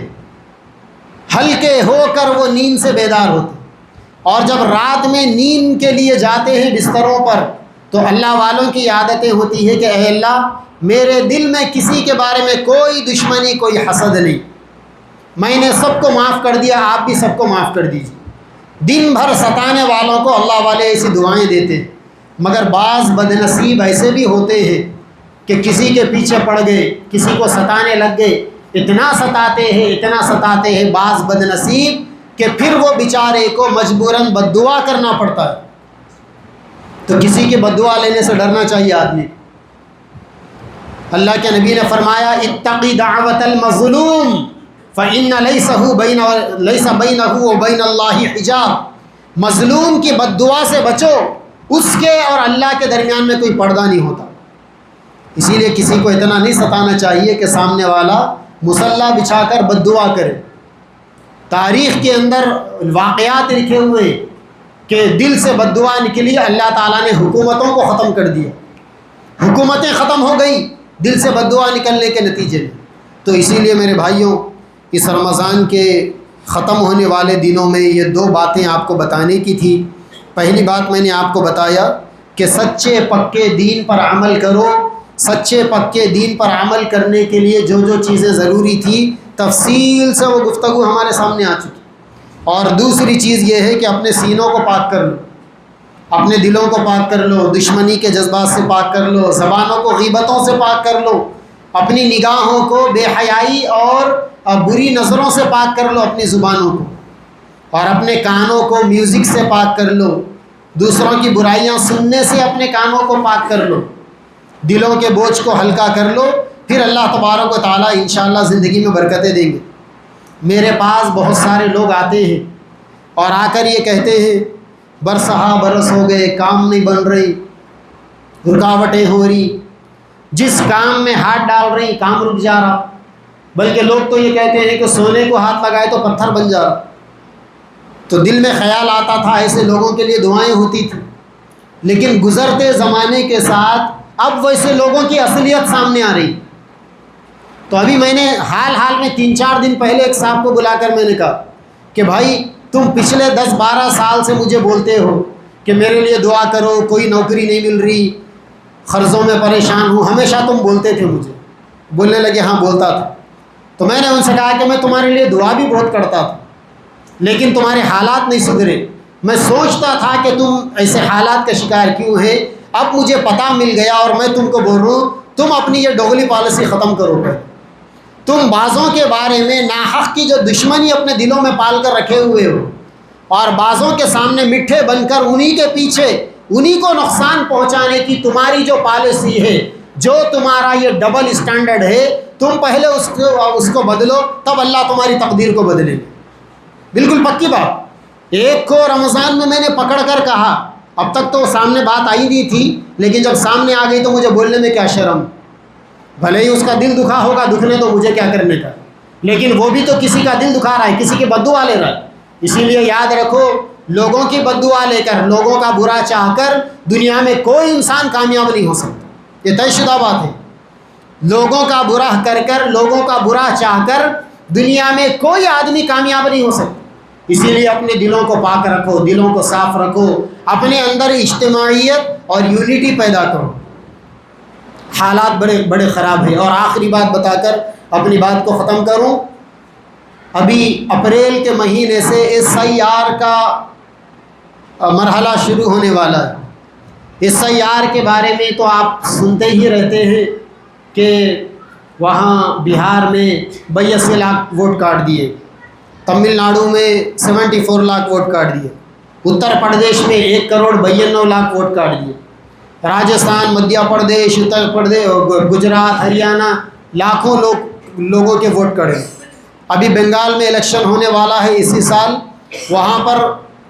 ہلکے ہو کر وہ نیند سے بیدار ہوتے، اور جب رات میں نیند کے لیے جاتے ہیں بستروں پر تو اللہ والوں کی عادتیں ہوتی ہے کہ اے اللہ میرے دل میں کسی کے بارے میں کوئی دشمنی کوئی حسد نہیں، میں نے سب کو معاف کر دیا، آپ بھی سب کو معاف کر دیجیے۔ دن بھر ستانے والوں کو اللہ والے ایسی دعائیں دیتے ہیں، مگر بعض بدنصیب ایسے بھی ہوتے ہیں کہ کسی کے پیچھے پڑ گئے، کسی کو ستانے لگ گئے، اتنا ستاتے ہیں بعض بدنصیب کہ پھر وہ بیچارے کو مجبوراً بد دعا کرنا پڑتا ہے۔ تو کسی کی بد دعا لینے سے ڈرنا چاہیے آدمی۔ اللہ کے نبی نے فرمایا اتقی دعوت المظلوم فإن ليس بينه وبين الله حجاب۔ مظلوم کی بد دعا سے بچو، اس کے اور اللہ کے درمیان میں کوئی پردہ نہیں ہوتا۔ اسی لیے کسی کو اتنا نہیں ستانا چاہیے کہ سامنے والا مصلی بچھا کر بد دعا کرے۔ تاریخ کے اندر واقعات لکھے ہوئے کہ دل سے بد دعا نکلی، اللہ تعالیٰ نے حکومتوں کو ختم کر دیا۔ حکومتیں ختم ہو گئی دل سے بد دعا نکلنے کے نتیجے میں۔ تو اسی لیے میرے بھائیوں، اس رمضان کے ختم ہونے والے دنوں میں یہ دو باتیں آپ کو بتانے کی تھی۔ پہلی بات میں نے آپ کو بتایا کہ سچے پکے دین پر عمل کرو۔ سچے پکے دین پر عمل کرنے کے لیے جو جو چیزیں ضروری تھی تفصیل سے وہ گفتگو ہمارے سامنے آ چکی۔ اور دوسری چیز یہ ہے کہ اپنے سینوں کو پاک کر لو، اپنے دلوں کو پاک کر لو، دشمنی کے جذبات سے پاک کر لو، زبانوں کو غیبتوں سے پاک کر لو، اپنی نگاہوں کو بے حیائی اور بری نظروں سے پاک کر لو اپنی زبانوں کو، اور اپنے کانوں کو میوزک سے پاک کر لو، دوسروں کی برائیاں سننے سے اپنے کانوں کو پاک کر لو، دلوں کے بوجھ کو ہلکا کر لو، پھر اللہ تبارک و تعالیٰ انشاءاللہ زندگی میں برکتیں دیں گے۔ میرے پاس بہت سارے لوگ آتے ہیں اور آ کر یہ کہتے ہیں برسہا برس ہو گئے، کام نہیں بن رہی، رکاوٹیں ہو رہی، جس کام میں ہاتھ ڈال رہی کام رک جا رہا، بلکہ لوگ تو یہ کہتے ہیں کہ سونے کو ہاتھ لگائے تو پتھر بن جا رہا۔ تو دل میں خیال آتا تھا ایسے لوگوں کے لیے دعائیں ہوتی تھیں، لیکن گزرتے زمانے کے ساتھ اب ویسے لوگوں کی اصلیت سامنے آ رہی۔ تو ابھی میں نے حال میں 3-4 دن پہلے ایک صاحب کو بلا کر میں نے کہا کہ بھائی تم پچھلے 10-12 سال سے مجھے بولتے ہو کہ میرے لیے دعا کرو، کوئی نوکری نہیں مل رہی، قرضوں میں پریشان ہوں، ہمیشہ تم بولتے تھے مجھے۔ بولنے لگے ہاں بولتا تھا۔ تو میں نے ان سے کہا کہ میں تمہارے لیے دعا بھی بہت کرتا تھا، لیکن تمہارے حالات نہیں سدھرے۔ میں سوچتا تھا کہ تم ایسے حالات کا شکار کیوں ہے، اب مجھے پتہ مل گیا اور میں تم کو بول رہا ہوں تم اپنی یہ دوغلی پالیسی ختم کرو گے۔ تم بعضوں کے بارے میں ناحق کی جو دشمنی اپنے دلوں میں پال کر رکھے ہوئے ہو، اور بعضوں کے سامنے میٹھے بن کر انہی کے پیچھے انہی کو نقصان پہنچانے کی تمہاری جو پالیسی ہے، جو تمہارا یہ ڈبل اسٹینڈرڈ ہے، تم پہلے اس کو بدلو، تب اللہ تمہاری تقدیر کو بدلے گا۔ بالکل پکی بات۔ ایک کو رمضان میں نے پکڑ کر کہا، اب تک تو سامنے بات آئی نہیں تھی، لیکن جب سامنے آ گئی تو مجھے بولنے میں کیا شرم، بھلے ہی اس کا دل دکھا ہوگا، دکھنے تو مجھے کیا کرنے کا، لیکن وہ بھی تو کسی کا دل دکھا رہا ہے، کسی کی بد دعا لے رہا ہے۔ اسی لیے یاد رکھو، لوگوں کی بد دعا لے کر، لوگوں کا برا چاہ کر دنیا میں کوئی انسان کامیاب نہیں ہو سکتا، یہ طے شدہ بات ہے۔ لوگوں کا برا کر کر، لوگوں کا برا چاہ کر دنیا میں کوئی آدمی کامیاب نہیں ہو سکتا۔ اسی لیے اپنے دلوں کو پاک رکھو، دلوں کو صاف رکھو، اپنے اندر اجتماعیت اور یونٹی پیدا کرو۔ حالات بڑے خراب ہیں۔ اور آخری بات بتا کر اپنی بات کو ختم کروں، ابھی اپریل کے مہینے سے SIR کا مرحلہ شروع ہونے والا ہے۔ SIR کے بارے میں تو آپ سنتے ہی رہتے ہیں کہ وہاں بہار میں 82 لاکھ ووٹ کاٹ دیے، تمل ناڈو میں 74 لاکھ ووٹ کاٹ دیے، اتر پردیش میں 1,92 لاکھ ووٹ کاٹ دیے، راجستھان، مدھیہ پردیش، اتر پردیش، گجرات، ہریانہ، لاکھوں لوگوں کے ووٹ کٹے۔ ابھی بنگال میں الیکشن ہونے والا ہے اسی سال، وہاں پر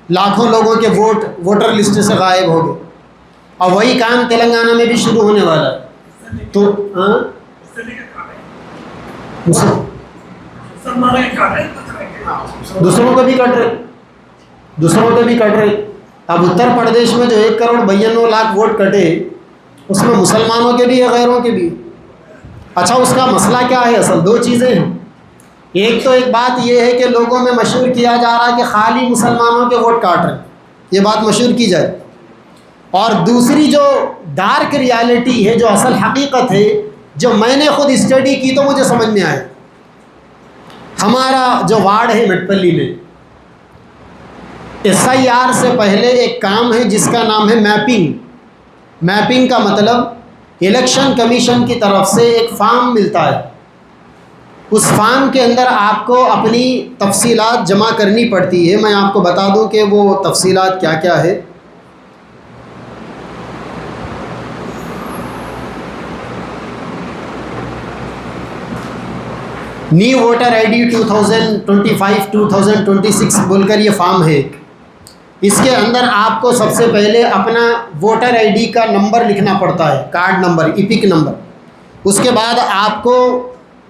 لاکھوں لوگوں کے ووٹ ووٹر لسٹ سے غائب ہو گئے، اور وہی کام تلنگانہ میں بھی شروع ہونے والا ہے۔ تو دوسروں کو بھی کٹ رہے۔ اب اتر پردیش میں جو 1,92 لاکھ ووٹ کٹے، اس میں مسلمانوں کے بھی ہے، غیروں کے بھی۔ اچھا، اس کا مسئلہ کیا ہے؟ اصل دو چیزیں ہیں۔ ایک بات یہ ہے کہ لوگوں میں مشہور کیا جا رہا ہے کہ خالی مسلمانوں کے ووٹ کاٹ رہے ہیں، یہ بات مشہور کی جائے۔ اور دوسری جو ڈارک ریالٹی ہے، جو اصل حقیقت ہے، جو میں نے خود اسٹڈی کی تو مجھے سمجھ میں آئے۔ ہمارا جو وارڈ ہے مٹپلی میں، SIR سے پہلے ایک کام ہے جس کا نام ہے میپنگ کا مطلب الیکشن کمیشن کی طرف سے ایک فارم ملتا ہے، اس فارم کے اندر آپ کو اپنی تفصیلات جمع کرنی پڑتی ہے۔ میں آپ کو بتا دوں کہ وہ تفصیلات کیا کیا ہے۔ نیو ووٹر ID 2025-2026 بول کر یہ فارم ہے۔ اس کے اندر آپ کو سب سے پہلے اپنا ووٹر ID کا نمبر لکھنا پڑتا ہے، کارڈ نمبر، ایپک نمبر۔ اس کے بعد آپ کو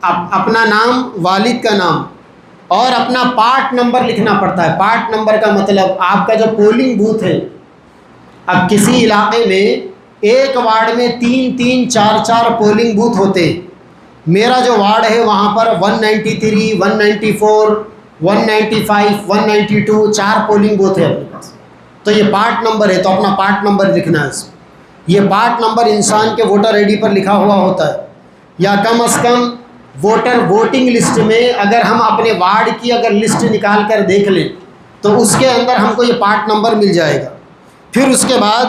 اپنا نام، والد کا نام اور اپنا پارٹ نمبر لکھنا پڑتا ہے۔ پارٹ نمبر کا مطلب آپ کا جو پولنگ بوتھ ہے، اب کسی علاقے میں ایک وارڈ میں 3 4 4 پولنگ بوتھ ہوتے. میرا جو وارڈ ہے وہاں پر 193 194 195 192 4 پولنگ بوتھ ہے اپنے پاس. تو یہ پارٹ نمبر ہے، تو اپنا پارٹ نمبر لکھنا ہے اس میں. یہ پارٹ نمبر انسان کے ووٹر آئی ڈی پر لکھا ہوا ہوتا ہے، یا کم از کم ووٹنگ لسٹ میں اگر ہم اپنے وارڈ کی اگر لسٹ نکال کر دیکھ لیں تو اس کے اندر ہم کو یہ پارٹ نمبر مل جائے گا. پھر اس کے بعد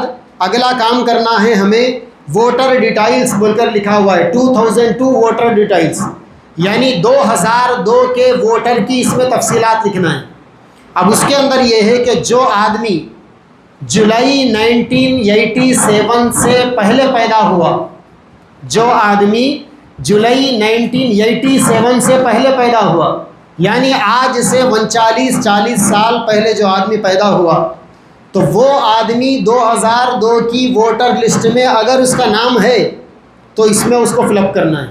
اگلا کام کرنا ہے ہمیں، ووٹر ڈیٹیلز بول کر لکھا ہوا ہے 2002 ووٹر ڈیٹیلز، یعنی 2002 کے ووٹر کی اس میں تفصیلات لکھنا ہے. اب اس کے اندر یہ ہے کہ جو آدمی جولائی 1987 سے پہلے پیدا ہوا، جو آدمی جولائی 1987 سے پہلے پیدا ہوا، یعنی آج سے 39-40 سال پہلے جو آدمی پیدا ہوا، تو وہ آدمی 2002 کی ووٹر لسٹ میں اگر اس کا نام ہے تو اس میں اس کو فل اپ کرنا ہے.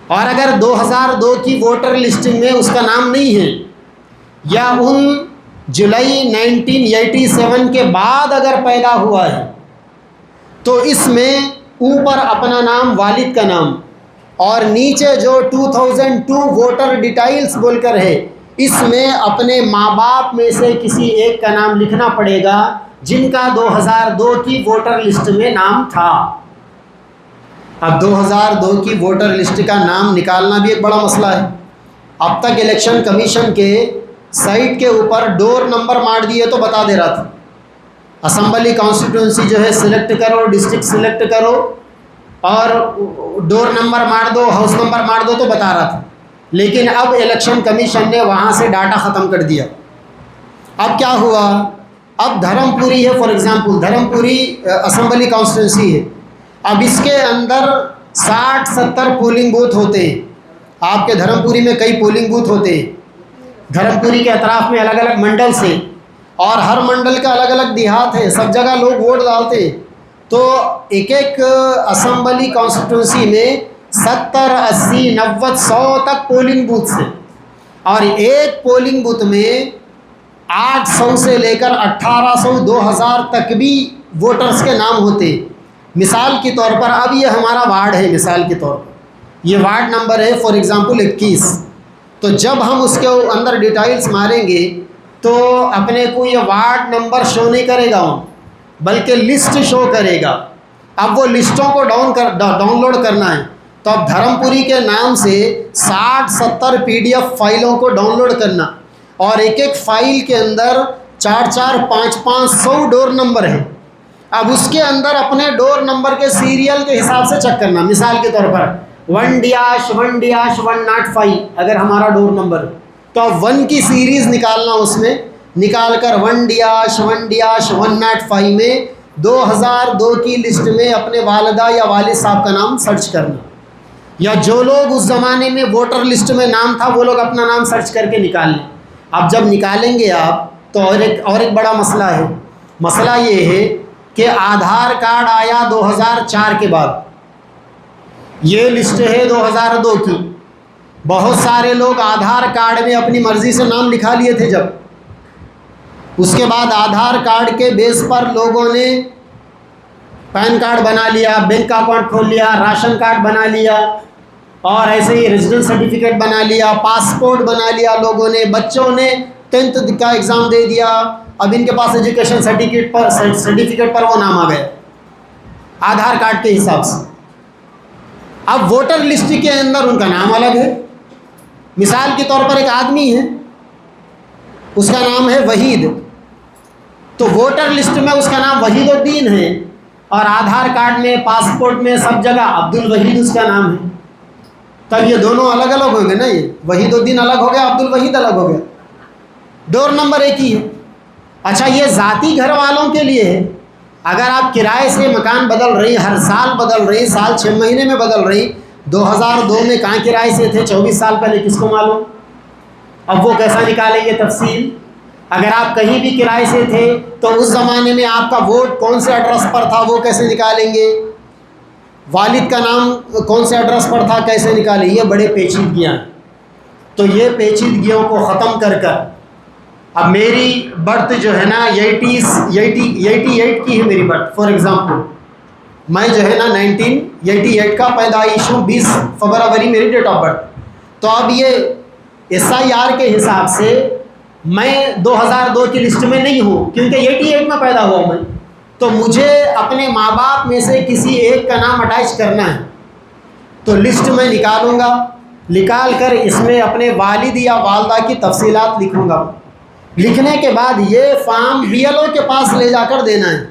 اور اگر 2002 کی ووٹر لسٹ میں اس کا نام نہیں ہے، یا ان جولائی 1987 کے بعد اگر پیدا ہوا ہے، تو اس میں اوپر اپنا نام، والد کا نام، اور نیچے جو 2002 ووٹر ڈیٹیلز بول کر ہے، اس میں اپنے ماں باپ میں سے کسی ایک کا نام لکھنا پڑے گا جن کا 2002 کی ووٹر لسٹ میں نام تھا. اب 2002 کی ووٹر لسٹ کا نام نکالنا بھی ایک بڑا مسئلہ ہے. اب تک الیکشن کمیشن کے سائٹ کے اوپر ڈور نمبر مار دیے تو بتا دے رہا تھا، اسمبلی کانسٹیٹوئنسی جو ہے سلیکٹ کرو، ڈسٹرکٹ سلیکٹ کرو اور ڈور نمبر مار دو، ہاؤس نمبر مار دو، تو بتا رہا تھا. لیکن اب الیکشن کمیشن نے وہاں سے ڈاٹا ختم کر دیا. اب کیا ہوا، اب دھرم پوری ہے، فار ایگزامپل دھرم پوری اسمبلی کانسٹیٹوئنسی ہے. اب اس کے اندر 60-70 پولنگ بوتھ ہوتے ہیں. آپ کے دھرم پوری میں کئی پولنگ بوتھ ہوتے ہیں. دھرم پوری کے اطراف میں الگ الگ منڈلس ہیں، اور ہر منڈل کا الگ الگ دیہات ہے، سب جگہ لوگ ووٹ ڈالتے ہیں. تو ایک اسمبلی کانسٹیٹوئنسی میں 70 80 90 100 تک پولنگ بوتھس ہیں، اور ایک پولنگ بوتھ میں 800 سے لے کر 1800 2000 تک بھی ووٹرز کے نام ہوتے ہیں. مثال کے طور پر اب یہ ہمارا وارڈ ہے، مثال کے طور پر یہ وارڈ نمبر ہے فار ایگزامپل 21. تو جب ہم اس کے اندر ڈیٹیلز ماریں گے تو اپنے کو یہ وارڈ نمبر شو نہیں کرے گا، بلکہ لسٹ شو کرے گا. اب وہ لسٹوں کو ڈاؤن لوڈ کرنا ہے، تو اب دھرم پوری کے نام سے 60-70 PDF فائلوں کو ڈاؤن لوڈ کرنا، اور ایک فائل کے اندر 4-4 5-5 100 ڈور نمبر ہے. اب اس کے اندر اپنے ڈور نمبر کے سیریل کے حساب سے چیک کرنا. مثال کے طور پر 1-1-105 اگر ہمارا ڈور نمبر، تو اب 1 کی سیریز نکالنا، اس میں نکال کر 1-1-105 میں 2002 کی لسٹ میں اپنے والدہ یا والد صاحب کا نام سرچ کرنا، یا جو لوگ اس زمانے میں ووٹر لسٹ میں نام تھا وہ لوگ اپنا نام سرچ کر کے نکال لیں. اب جب نکالیں گے آپ تو اور ایک بڑا مسئلہ ہے. مسئلہ یہ ہے کہ آدھار کارڈ آیا 2004 کے بعد، یہ لسٹ ہے 2002 کی. بہت سارے لوگ آدھار کارڈ میں اپنی مرضی سے نام لکھا لیے تھے. جب اس کے بعد آدھار کارڈ کے بیس پر لوگوں نے پین کارڈ بنا لیا، بینک اکاؤنٹ کھول لیا، راشن کارڈ بنا لیا، اور ایسے ہی ریزیڈنس سرٹیفکیٹ بنا لیا، پاسپورٹ بنا لیا لوگوں نے. بچوں نے 10th کا ایگزام دے دیا، اب ان کے پاس ایجوکیشن سرٹیفکیٹ پر وہ نام آ گئے آدھار کارڈ کے حساب سے. اب ووٹر لسٹ کے اندر ان کا نام الگ ہے. مثال کے طور پر ایک آدمی ہے، اس کا نام ہے وحید، تو ووٹر لسٹ میں اس کا نام وحید الدین ہے، اور آدھار کارڈ میں، پاسپورٹ میں، سب جگہ عبد الوحید اس کا نام ہے. تب یہ دونوں الگ الگ ہوں گے نا، یہ وحید الدین الگ ہو گیا، عبد الوحید الگ ہو گیا، ڈور نمبر ایک ہی ہے. اچھا، یہ ذاتی گھر والوں کے لیے ہے. اگر آپ کرائے سے مکان بدل رہی، ہر سال بدل رہی، سال 6 مہینے میں بدل رہی، 2002 میں کہاں کرائے سے تھے 24 سال پہلے کس کو معلوم. اب وہ کیسا نکالیں گے تفصیل. اگر آپ کہیں بھی کرائے سے تھے تو اس زمانے میں آپ کا ووٹ کون سے ایڈریس پر تھا وہ کیسے نکالیں گے، والد کا نام کون سے ایڈریس پر تھا کیسے نکالیں. یہ بڑے پیچیدگیاں ہیں. تو یہ پیچیدگیوں کو ختم کر اب میری برتھ جو ہے نا 88 کی ہے میری برتھ فار ایگزامپل. میں جو ہے نا 1988 کا پیدائش ہوں، 20 فروری میری ڈیٹ آف برتھ. تو اب یہ SIR کے حساب سے میں 2002 کی لسٹ میں نہیں ہوں، کیونکہ 88 میں پیدا ہوا میں. تو مجھے اپنے ماں باپ میں سے کسی ایک کا نام اٹیچ کرنا ہے. تو لسٹ میں نکالوں گا، نکال کر اس میں اپنے والد یا والدہ کی تفصیلات لکھوں گا. لکھنے کے بعد یہ فارم BLO کے پاس لے جا کر دینا ہے.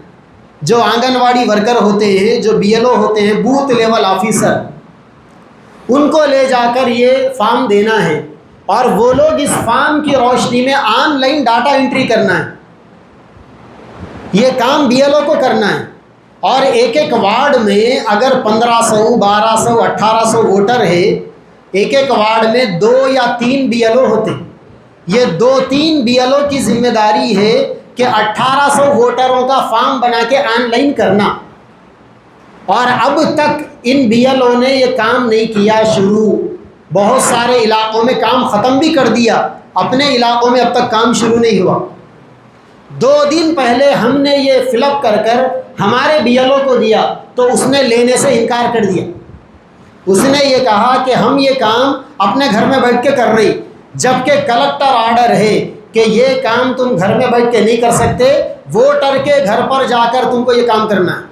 جو آنگن واڑی ورکر ہوتے ہیں، جو BLO ہوتے ہیں، بوتھ لیول آفیسر، ان کو لے جا کر یہ فارم دینا ہے. اور وہ لوگ اس فارم کی روشنی میں آن لائن ڈاٹا انٹری کرنا ہے. یہ کام BLO کو کرنا ہے. اور ایک ایک وارڈ میں اگر 1500 1200 1800 ووٹر ہے، ایک ایک وارڈ میں 2 یا 3 BLO ہوتے. یہ 2-3 BLO کی ذمہ داری ہے کہ 1800 ووٹروں کا فارم بنا کے آن لائن کرنا. اور اب تک ان BLO نے یہ کام نہیں کیا شروع. بہت سارے علاقوں میں کام ختم بھی کر دیا، اپنے علاقوں میں اب تک کام شروع نہیں ہوا. 2 دن پہلے ہم نے یہ فل اپ کر کر ہمارے BLO کو دیا تو اس نے لینے سے انکار کر دیا. اس نے یہ کہا کہ ہم یہ کام اپنے گھر میں بیٹھ کے کر رہے، جبکہ کلکٹر آرڈر ہے کہ یہ کام تم گھر میں بیٹھ کے نہیں کر سکتے، ووٹر کے گھر پر جا کر تم کو یہ کام کرنا ہے.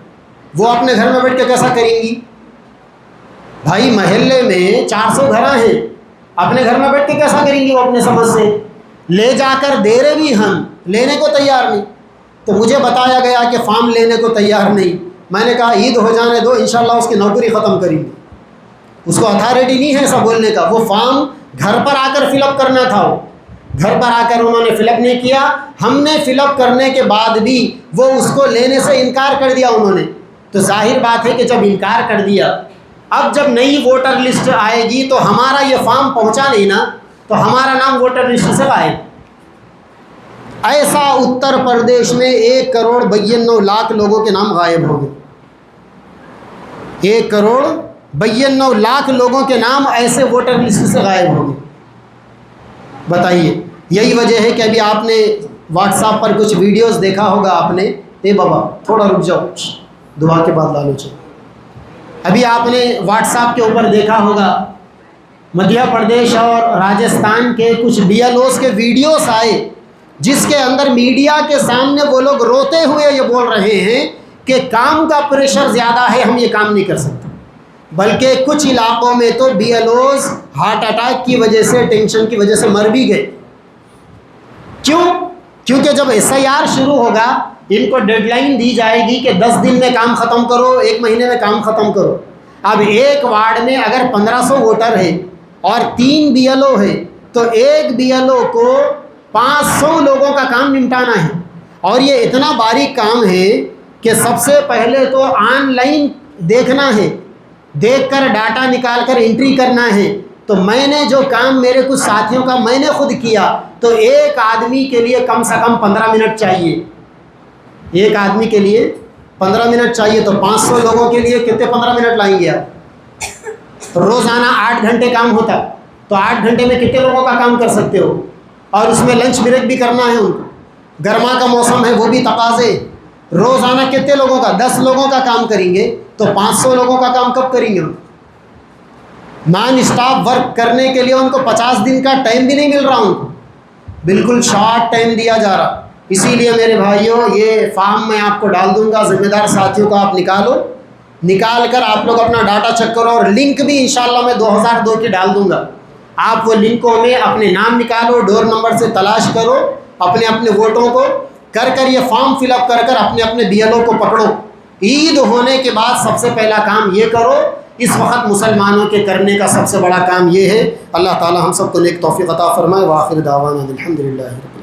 وہ اپنے گھر میں بیٹھ کے کیسا کریں گی؟ بھائی محلے میں 400 گھر ہیں، اپنے گھر میں بیٹھ کے کیسا کریں گی؟ وہ اپنے سمجھ سے لے جا کر دے رہے بھی، ہم لینے کو تیار نہیں. تو مجھے بتایا گیا کہ فارم لینے کو تیار نہیں. میں نے کہا عید ہو جانے دو، انشاءاللہ اس کی نوکری ختم کریں گے. اس کو اتھارٹی نہیں ہے ایسا بولنے کا. وہ فارم گھر پر آ کر فل اپ کرنا تھا. وہ گھر پر آ کر انہوں نے فل اپ نہیں کیا. ہم نے فل اپ کرنے کے بعد بھی وہ اس کو لینے سے انکار کر دیا انہوں نے. تو ظاہر بات ہے کہ جب انکار کر دیا، اب جب نئی ووٹر لسٹ آئے گی تو ہمارا یہ فارم پہنچا نہیں نا، تو ہمارا نام ووٹر لسٹ سے غائب. ایسا اتر پردیش میں 1,92,00,000 لوگوں کے نام غائب ہو گئے. 1,92,00,000 لوگوں کے نام ایسے ووٹر لسٹ سے غائب ہو گئے. بتائیے. یہی وجہ ہے کہ ابھی آپ نے واٹس ایپ پر کچھ ویڈیوز دیکھا ہوگا. آپ نے بابا تھوڑا رک جاؤ، دعا کے بعد لالو چلو. ابھی آپ نے واٹس ایپ کے اوپر دیکھا ہوگا مدھیہ پردیش اور راجستھان کے کچھ BLOs کے ویڈیوز آئے، جس کے اندر میڈیا کے سامنے وہ لوگ روتے ہوئے یہ بول رہے ہیں کہ کام کا پریشر زیادہ ہے، ہم یہ کام نہیں کر سکتے. بلکہ کچھ علاقوں میں تو BLOs ہارٹ اٹیک کی وجہ سے، ٹینشن کی وجہ سے مر بھی گئے. کیوں؟ کیونکہ جب SIR شروع ہوگا، ان کو ڈیڈ لائن دی جائے گی کہ 10 دن میں کام ختم کرو، 1 مہینے میں کام ختم کرو. اب ایک وارڈ میں اگر 1500 ووٹر ہے اور 3 BLO ہے تو ایک BLO کو 500 لوگوں کا کام نمٹانا ہے. اور یہ اتنا باریک کام ہے کہ سب سے پہلے تو آن لائن دیکھنا ہے، دیکھ کر ڈاٹا نکال کر انٹری کرنا ہے. تو میں نے جو کام میرے کچھ ساتھیوں کا میں نے خود کیا، تو ایک آدمی کے لیے کم سے کم 15 منٹ چاہیے. ایک آدمی کے لیے 15 منٹ چاہیے. تو 500 لوگوں کے لیے کتنے 15 منٹ لائیں گے آپ؟ روزانہ 8 گھنٹے کام ہوتا، تو 8 گھنٹے میں کتنے لوگوں کا کام کر سکتے ہو؟ اور اس میں لنچ بریک بھی کرنا ہے ان کو. گرما کا موسم ہے، وہ بھی تقاضے. روزانہ کتنے لوگوں کا؟ 10 لوگوں کا کام کریں گے تو 500 لوگوں کا کام کب کریں گے؟ نان اسٹاپ ورک کرنے کے لیے ان کو 50 دن کا ٹائم بھی نہیں مل رہا. ان کو بالکل شارٹ ٹائم دیا جا رہا. اسی لیے میرے بھائیوں، یہ فارم میں آپ کو ڈال دوں گا. ذمہ دار ساتھیوں کو آپ نکال کر آپ لوگ اپنا ڈاٹا چیک کرو. اور لنک بھی انشاءاللہ میں 2002 کی ڈال دوں گا. آپ وہ لنکوں میں اپنے نام نکالو، ڈور نمبر سے تلاش کرو، اپنے اپنے ووٹوں کو کر یہ فارم فل اپ کر اپنے اپنے BLO کو پکڑو. عید ہونے کے بعد سب سے پہلا کام یہ کرو. اس وقت مسلمانوں کے کرنے کا سب سے بڑا کام یہ ہے. اللہ تعالی ہم سب کو نیک توفیق عطا فرمائے. وآخر دعوانا الحمدللہ.